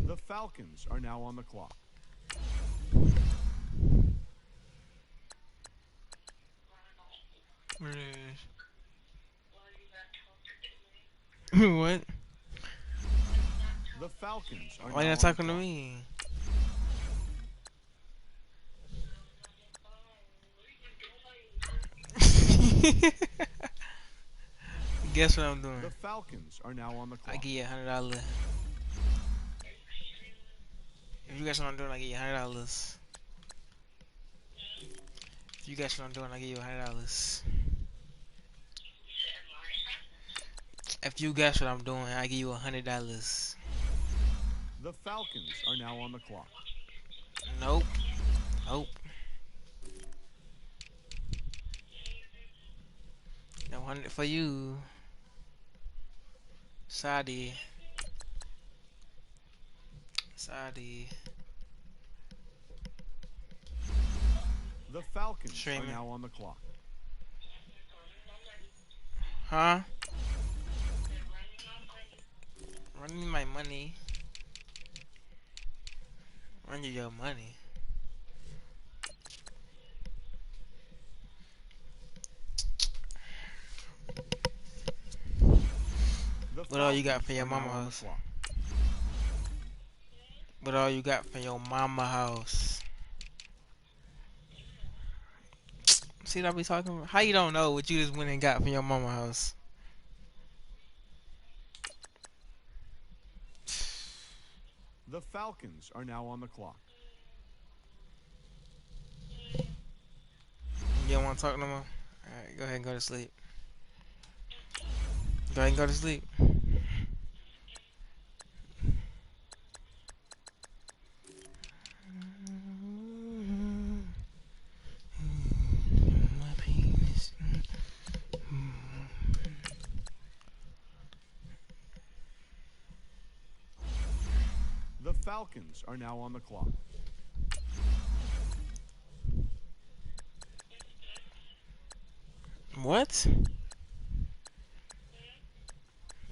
The Falcons are now on the clock. Where is? What? The Falcons are Why now you not on the talking to clock. me? Guess what I'm doing? The Falcons are now on the clock. I give you $100. If you guess what I'm doing, I give you $100. you guess what I'm doing, I give you $100. If you guess what I'm doing, I give you $100. The Falcons are now on the clock. Nope. Nope. No 100 for you, Sadi. Sadi. The Falcons Streaming. are now on the clock. Huh? Run me my money. Run you your money. The What all you got Falcons for your are now mama on the house? clock. What all you got for your mama house? See what I be talking about? How you don't know what you just went and got from your mama house? The Falcons are now on the clock. You don't want to talk no more? Alright, go ahead and go to sleep. Go ahead and go to sleep. My penis. The Falcons are now on the clock. What?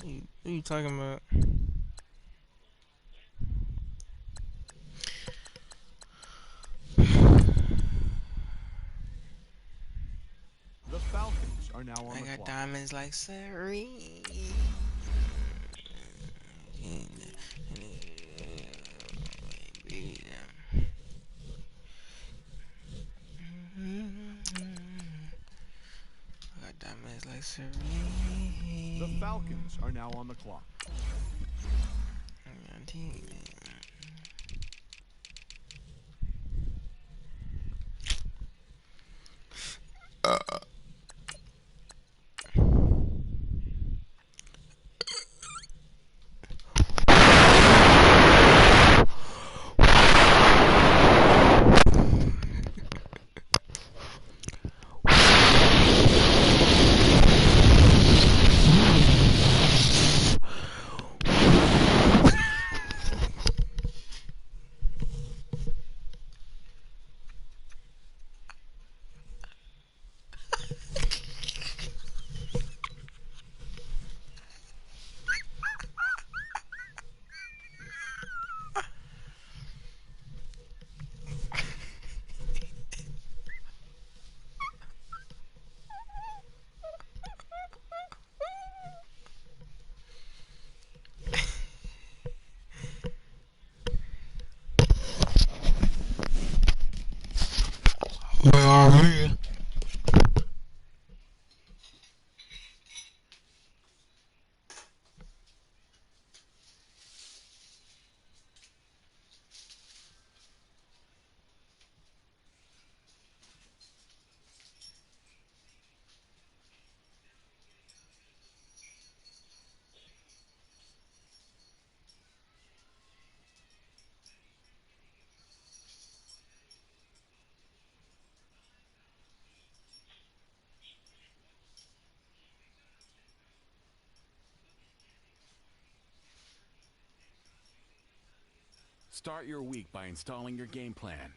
What are you talking about? The Falcons are now on I the got clock. diamonds like Serene. I got diamonds like Serene. The Falcons are now on the clock. Where are we? Start your week by installing your game plan.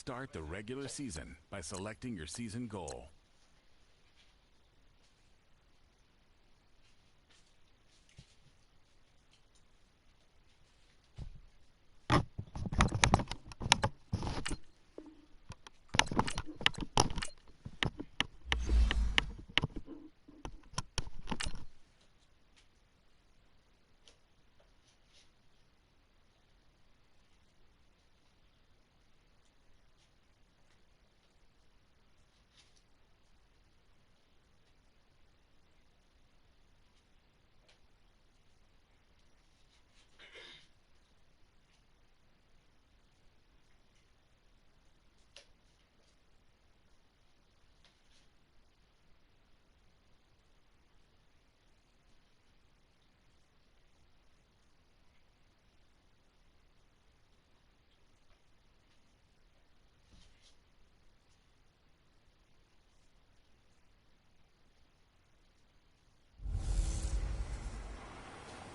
start the regular season by selecting your season goal.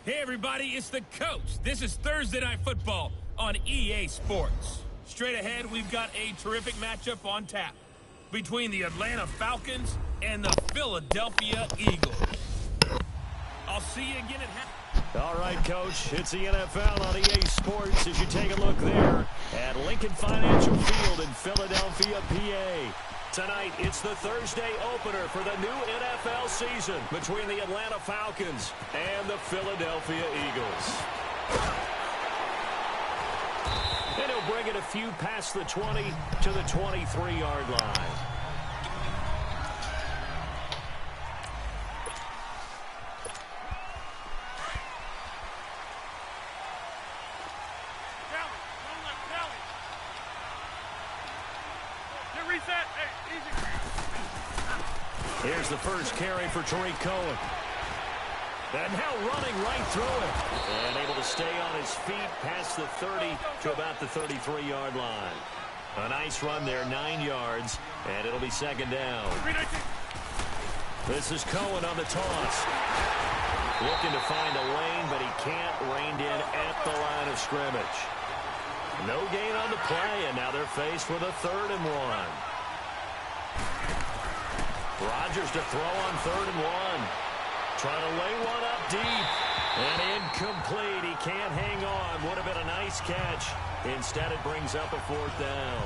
Hey everybody, it's the coach. This is Thursday Night Football on EA Sports. Straight ahead, we've got a terrific matchup on tap between the Atlanta Falcons and the Philadelphia Eagles. I'll see you again at half. All right, Coach, it's the NFL on EA Sports as you take a look there at Lincoln Financial Field in Philadelphia, PA. Tonight, it's the Thursday opener for the new NFL season between the Atlanta Falcons and the Philadelphia Eagles. And he'll bring it a few past the 20 to the 23-yard line. Here's the first carry for Tariq Cohen. And now running right through it. And able to stay on his feet past the 30 to about the 33-yard line. A nice run there, 9 yards, and it'll be second down. This is Cohen on the toss. Looking to find a lane, but he can't. Reined in at the line of scrimmage. No gain on the play, and now they're faced with a 3rd and 1. Rodgers to throw on 3rd and 1. Trying to lay one up deep. And incomplete. He can't hang on. Would have been a nice catch. Instead, it brings up a 4th down.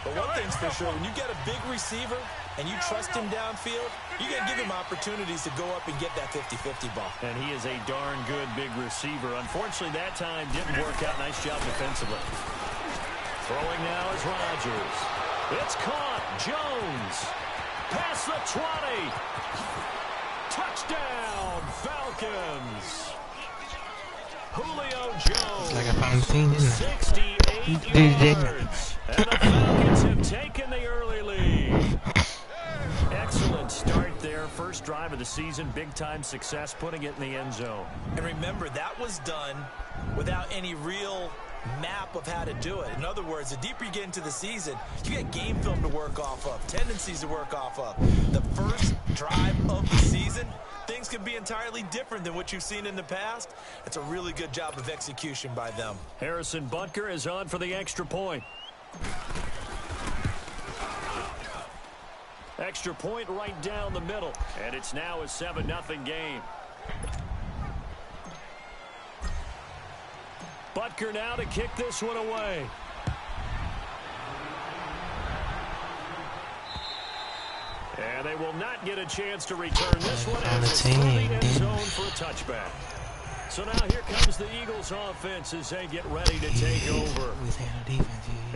But one thing's for sure, when you get a big receiver and you trust him downfield, you're going to give him opportunities to go up and get that 50-50 ball. And he is a darn good big receiver. Unfortunately, that time didn't work out. Nice job defensively. Throwing now is Rodgers. It's caught. Jones. Past the 20. Touchdown, Falcons. Julio Jones. It's like I found the team, isn't it? 68 yards. And the Falcons have taken the early lead. Excellent start there. First drive of the season. Big-time success, putting it in the end zone. And remember, that was done without any real map of how to do it. In other words, the deeper you get into the season, you get game film to work off of, tendencies to work off of. The first drive of the season, things can be entirely different than what you've seen in the past. It's a really good job of execution by them. Harrison Butker is on for the extra point. Extra point right down the middle. And it's now a 7-0 game. Butker now to kick this one away. And they will not get a chance to return this one as it's in the end zone for a touchback. So now here comes the Eagles offense as they get ready to take over.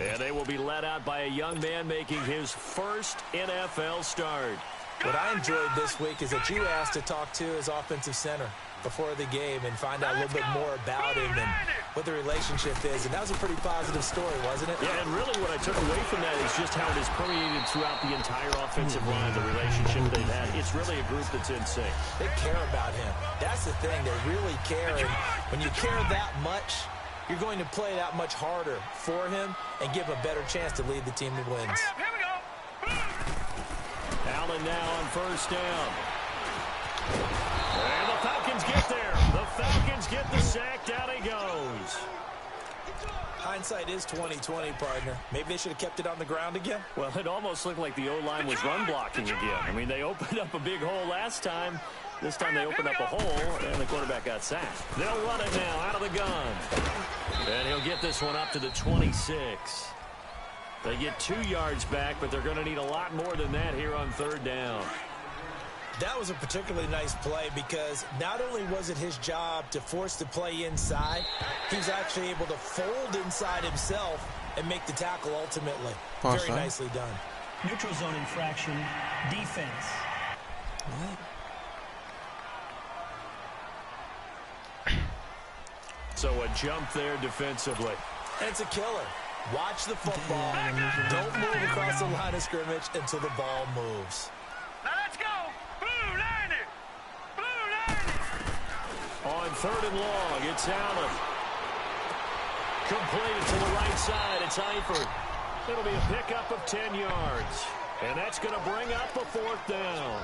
And they will be led out by a young man making his first NFL start. What I enjoyed this week is that you asked to talk to his offensive center before the game and find out a little bit more about him and what the relationship is. And that was a pretty positive story, wasn't it? Yeah, and really what I took away from that is just how it has permeated throughout the entire offensive line, the relationship they've had. It's really a group that's in sync. They care about him. That's the thing. They really care. And when you care that much, you're going to play that much harder for him and give him a better chance to lead the team to wins. Allen now on first down. And the Falcons get there. The Falcons get the sack. Down he goes. Hindsight is 20/20, partner. Maybe they should have kept it on the ground again. Well, it almost looked like the O-line was run blocking again. I mean, they opened up a big hole last time. This time they opened up a hole, and the quarterback got sacked. They'll run it now out of the gun. And he'll get this one up to the 26. They get 2 yards back, but they're going to need a lot more than that here on 3rd down. That was a particularly nice play because not only was it his job to force the play inside, he was actually able to fold inside himself and make the tackle ultimately. Very nicely done. Neutral zone infraction, defense. So a jump there defensively. And it's a killer. Watch the football. Don't move across the line of scrimmage until the ball moves. Now let's go. Blue line it. Blue line it. On 3rd and long, it's Allen. Completed to the right side. It's Eifert. It'll be a pickup of 10 yards. And that's going to bring up a 4th down.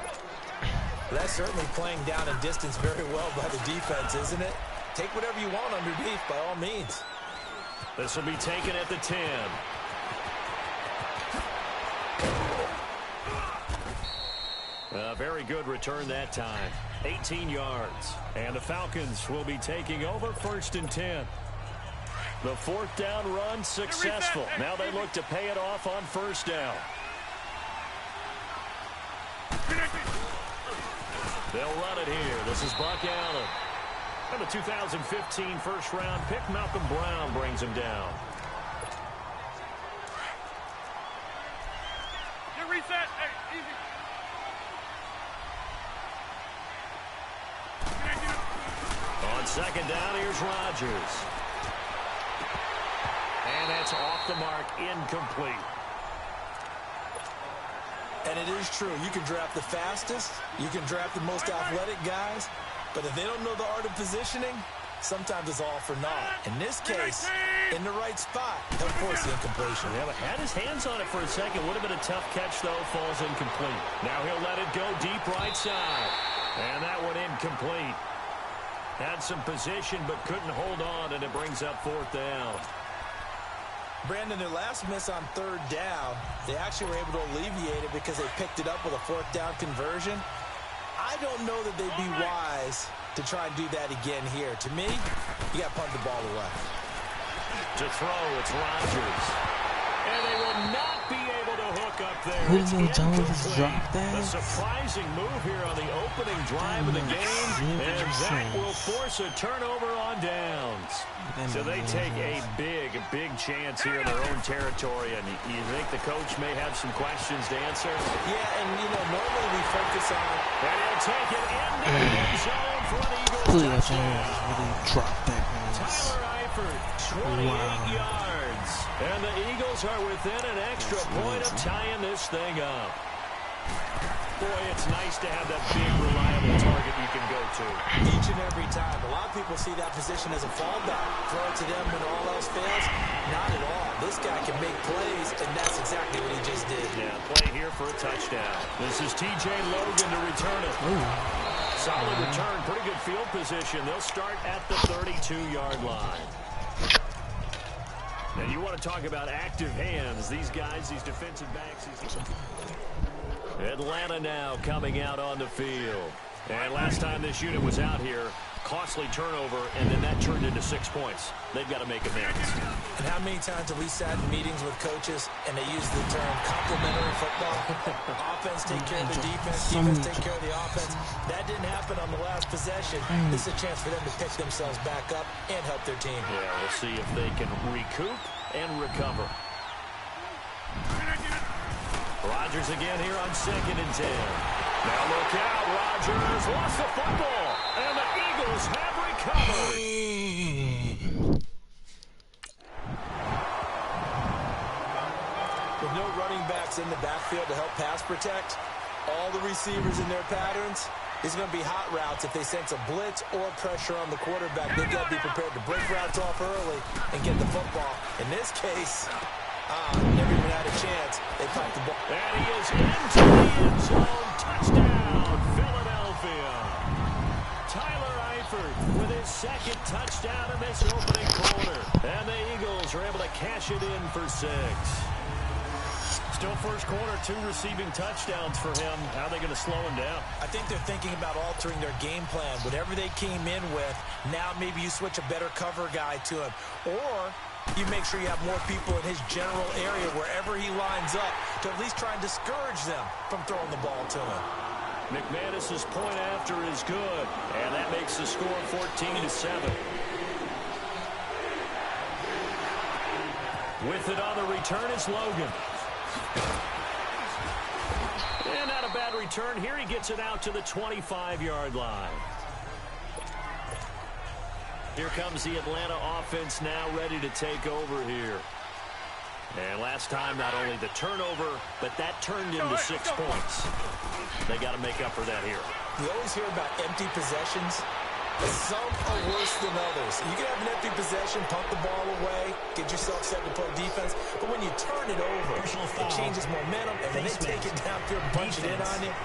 That's certainly playing down and distance very well by the defense, isn't it? Take whatever you want underneath by all means. This will be taken at the 10. A very good return that time. 18 yards. And the Falcons will be taking over 1st and 10. The 4th down run successful. Now they look to pay it off on 1st down. They'll run it here. This is Buck Allen. And the 2015 first-round pick, Malcolm Brown, brings him down. Get reset. Hey, easy. On 2nd down, here's Rodgers. And that's off the mark, incomplete. And it is true. You can draft the fastest. You can draft the most athletic guys. But if they don't know the art of positioning, sometimes it's all for naught. In this case, in the right spot, he'll force the incompletion. Yeah, but had his hands on it for a second. Would have been a tough catch, though. Falls incomplete. Now he'll let it go deep right side. And that one incomplete. Had some position, but couldn't hold on, and it brings up 4th down. Brandon, their last miss on 3rd down, they actually were able to alleviate it because they picked it up with a 4th down conversion. I don't know that they'd be wise to try and do that again here. To me, you got to punt the ball away. To throw, it's Rodgers. And they will not be able to hook up there. Julio Jones dropped that. A surprising move here on the opening drive of the game. And that will force a turnover on downs. So they take a big chance here in their own territory. And you think the coach may have some questions to answer? Yeah, and, you know, normally we focus on... And he'll take it into the end zone for an Eagles Julio touchdown. Jones really dropped that pass. Tyler Eifert, 28 yards. And the Eagles are within an extra point of tying this thing up. Boy, it's nice to have that big, reliable target you can go to. Each and every time. A lot of people see that position as a fallback. Throw it to them when all else fails. Not at all. This guy can make plays, and that's exactly what he just did. Yeah, play here for a touchdown. This is T.J. Logan to return it. Solid return, pretty good field position. They'll start at the 32-yard line. And you want to talk about active hands. These guys, these defensive backs. Atlanta now coming out on the field. And last time this unit was out here, costly turnover, and then that turned into 6 points. They've got to make amends. And how many times have we sat in meetings with coaches and they use the term complementary football? Offense take care of the defense, defense take care of the offense. That didn't happen on the last possession. This is a chance for them to pick themselves back up and help their team. Yeah, we'll see if they can recoup and recover. Rodgers again here on 2nd and 10. Now look out, Rodgers lost the football, and the Eagles have recovered. With no running backs in the backfield to help pass protect, all the receivers in their patterns, it's going to be hot routes if they sense a blitz or pressure on the quarterback. They've got to be prepared to break routes off early and get the football. In this case, never even had a chance. They popped the ball. And he is into the end zone. Touchdown, Philadelphia. Tyler Eifert with his 2nd touchdown in this opening quarter. And the Eagles are able 6. Still first quarter, 2 receiving touchdowns for him. How are they going to slow him down? I think they're thinking about altering their game plan. Whatever they came in with, now maybe you switch a better cover guy to him. Or you make sure you have more people in his general area wherever he lines up to at least try and discourage them from throwing the ball to him. McManus's point after is good, and that makes the score 14-7. With it on the return, it's Logan. And not a bad return here. He gets it out to the 25-yard line. Here comes the Atlanta offense now ready to take over here. And last time, not only the turnover, but that turned into 6 points. They got to make up for that here. You always hear about empty possessions. Some are worse than others. You can have an empty possession, pump the ball away, get yourself set to play defense. But when you turn it over, it changes momentum, and when they take it down here and punch it in on you,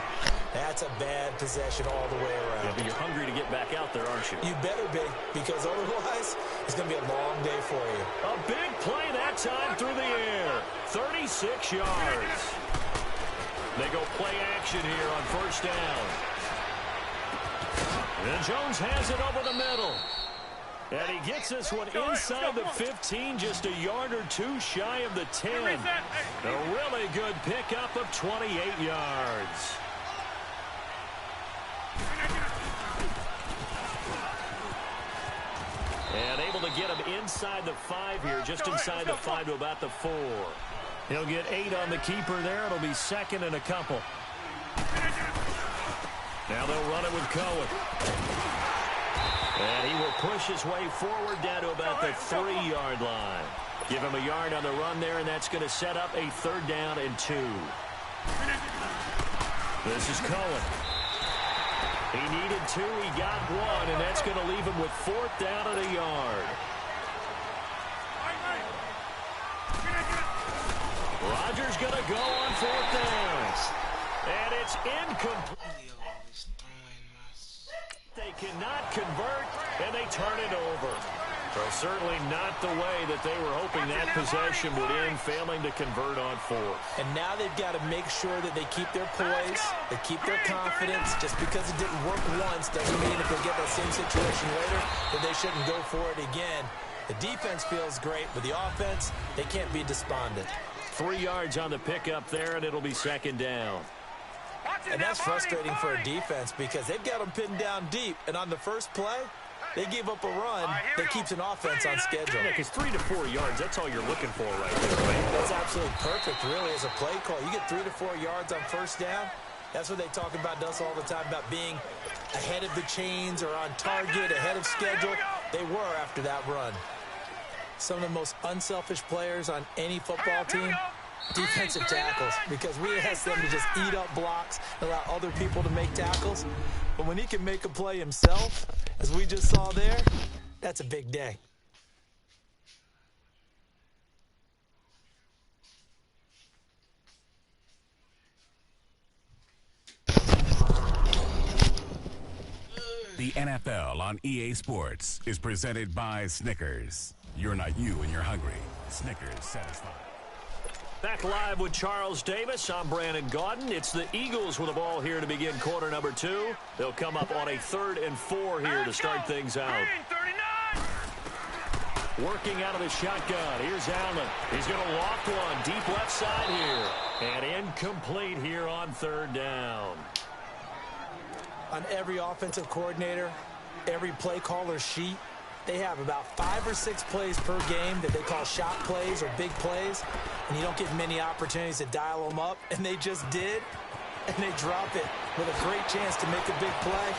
that's a bad possession all the way around. Yeah, but you're hungry to get back out there, aren't you? You better be, because otherwise, it's going to be a long day for you. A big play that time through the air. 36 yards. They go play action here on first down. And Jones has it over the middle. And he gets this one inside the 15, just a yard or 2 shy of the 10. A really good pickup of 28 yards. And able to get him inside the 5 here, just inside the 5 to about the 4. He'll get 8 on the keeper there. It'll be second and a couple. Now they'll run it with Cohen. And he will push his way forward down to about the 3-yard line. Give him a yard on the run there, and that's going to set up a 3rd down and 2. This is Cohen. He needed 2, he got 1, and that's going to leave him with 4th down and a yard. Rodgers going to go on 4th down. And it's incomplete. They cannot convert, and they turn it over. So certainly not the way that they were hoping that possession would end, failing to convert on 4th. And now they've got to make sure that they keep their poise, they keep their confidence. Just because it didn't work once doesn't mean if they get that same situation later that they shouldn't go for it again. The defense feels great, but the offense, they can't be despondent. 3 yards on the pickup there, and it'll be 2nd down. And that's frustrating for a defense because they've got them pinned down deep. And on the first play, they give up a run that keeps an offense on schedule. Yeah, because 3 to 4 yards, that's all you're looking for right there, right? That's absolutely perfect, really, as a play call. You get 3 to 4 yards on first down. That's what they talk about us all the time, about being ahead of the chains or on target, ahead of schedule. They were after that run. Some of the most unselfish players on any football team, defensive tackles, because we ask them to just eat up blocks, allow other people to make tackles. But when he can make a play himself, as we just saw there, that's a big day. The NFL on EA Sports is presented by Snickers. You're not you when you're hungry. Snickers satisfied. Back live with Charles Davis. I'm Brandon Gaudin. It's the Eagles with the ball here to begin quarter number 2. They'll come up on a 3rd and 4 here to start things out. Working out of the shotgun. Here's Allen. He's going to loft one deep left side here. And incomplete here on 3rd down. On every offensive coordinator, every play caller sheet, they have about 5 or 6 plays per game that they call shot plays or big plays, and you don't get many opportunities to dial them up, and they just did, and they drop it with a great chance to make a big play.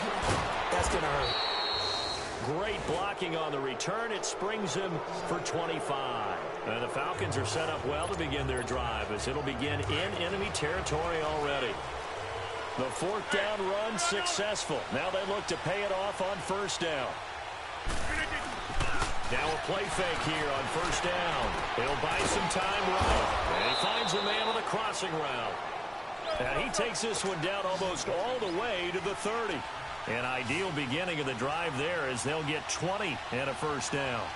That's going to hurt. Great blocking on the return. It springs him for 25. And the Falcons are set up well to begin their drive as it'll begin in enemy territory already. The 4th down run successful. Now they look to pay it off on 1st down. Now a play fake here on 1st down. He'll buy some time right. And he finds a man on a crossing route. And he takes this one down almost all the way to the 30. An ideal beginning of the drive there as they'll get 20 and a 1st down.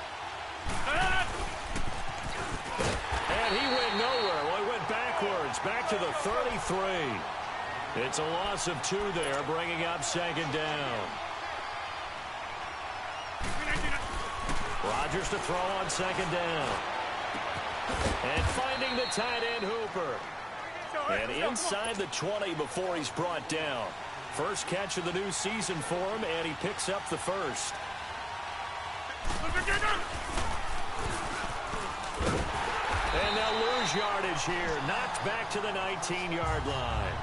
And And he went nowhere. Well, he went backwards, back to the 33. It's a loss of 2 there, bringing up second down. Rodgers to throw on second down. And finding the tight end, Hooper. And inside the 20 before he's brought down. First catch of the new season for him, and he picks up the first. And they'll lose yardage here. Knocked back to the 19-yard line.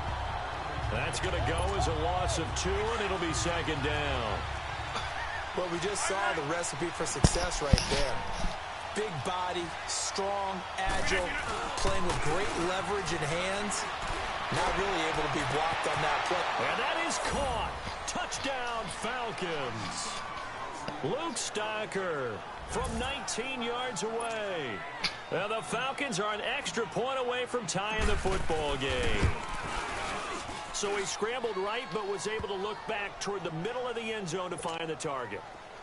That's going to go as a loss of 2, and it'll be second down. Well, we just saw the recipe for success right there. Big body, strong, agile, playing with great leverage in hands. Not really able to be blocked on that play. And that is caught. Touchdown, Falcons. Luke Stocker from 19 yards away. Now the Falcons are an extra point away from tying the football game. So he scrambled right, but was able to look back toward the middle of the end zone to find the target.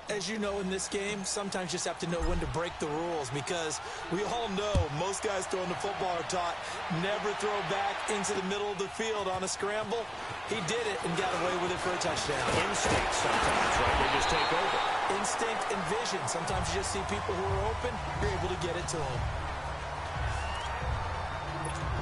As you know, in this game, sometimes you just have to know when to break the rules, because we all know most guys throwing the football are taught never throw back into the middle of the field on a scramble. He did it and got away with it for a touchdown. Instinct sometimes, right? They just take over. Instinct and vision. Sometimes you just see people who are open, you're able to get it to them.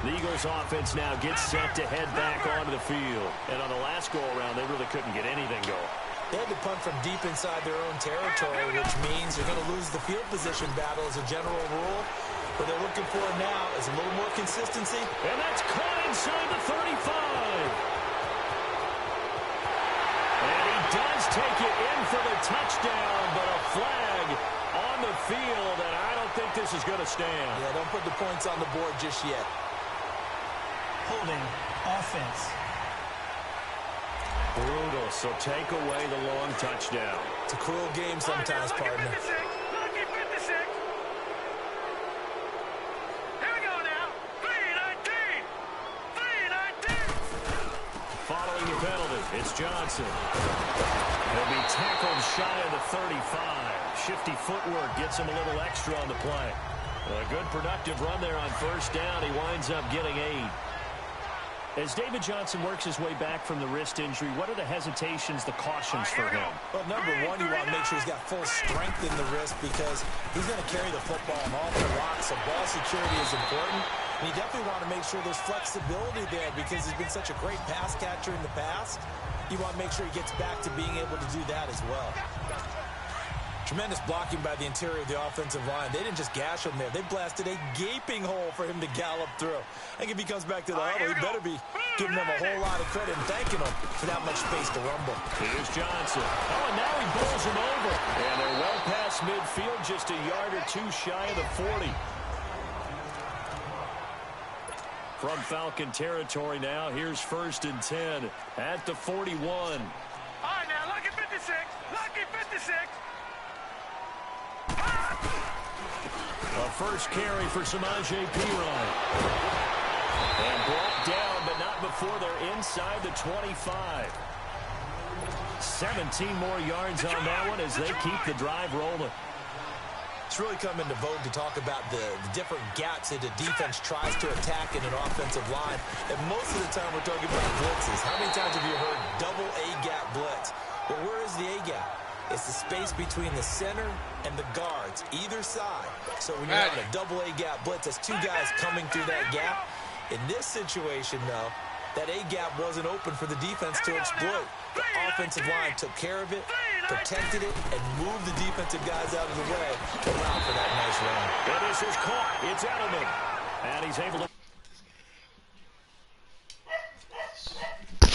The Eagles offense now gets set to head back onto the field. And on the last go-around, they really couldn't get anything going. They had to punt from deep inside their own territory, which means they're going to lose the field position battle as a general rule. What they're looking for now is a little more consistency. And that's caught inside the 35. And he does take it in for the touchdown, but a flag on the field, and I don't think this is going to stand. Yeah, don't put the points on the board just yet. Holding offense. Brutal, so take away the long touchdown. It's a cruel game sometimes, partner. Lucky 56. Here we go now. 3-19. Following the penalty, it's Johnson. He'll be tackled shy of the 35. Shifty footwork gets him a little extra on the play. A good productive run there on first down. He winds up getting 8. As David Johnson works his way back from the wrist injury, what are the hesitations, the cautions for him? Well, number one, you want to make sure he's got full strength in the wrist, because he's going to carry the football an awful lot, so ball security is important. And you definitely want to make sure there's flexibility there, because he's been such a great pass catcher in the past. You want to make sure he gets back to being able to do that as well. Tremendous blocking by the interior of the offensive line. They didn't just gash him there. They blasted a gaping hole for him to gallop through. I think if he comes back to the huddle, he better be giving them a whole lot of credit and thanking them for that much space to rumble. Here's Johnson. Oh, and now he bowls him over. And they're well past midfield, just a yard or two shy of the 40. From Falcon territory now, here's 1st and 10 at the 41. All right, now, Lucky 56. Lucky 56. A first carry for Samaje Perine. And brought down, but not before they're inside the 25. 17 more yards on that one as they keep the drive rolling. It's really come into vogue to talk about the different gaps that the defense tries to attack in an offensive line. And most of the time we're talking about blitzes. How many times have you heard double A-gap blitz? Well, where is the A-gap? It's the space between the center and the guards, either side. So when you're on a double A-gap blitz, that's 2 guys coming through that gap. In this situation, though, that A-gap wasn't open for the defense to exploit. The offensive line took care of it, protected it, and moved the defensive guys out of the way to allow for that nice run. And this is caught. It's Edelman. And he's able to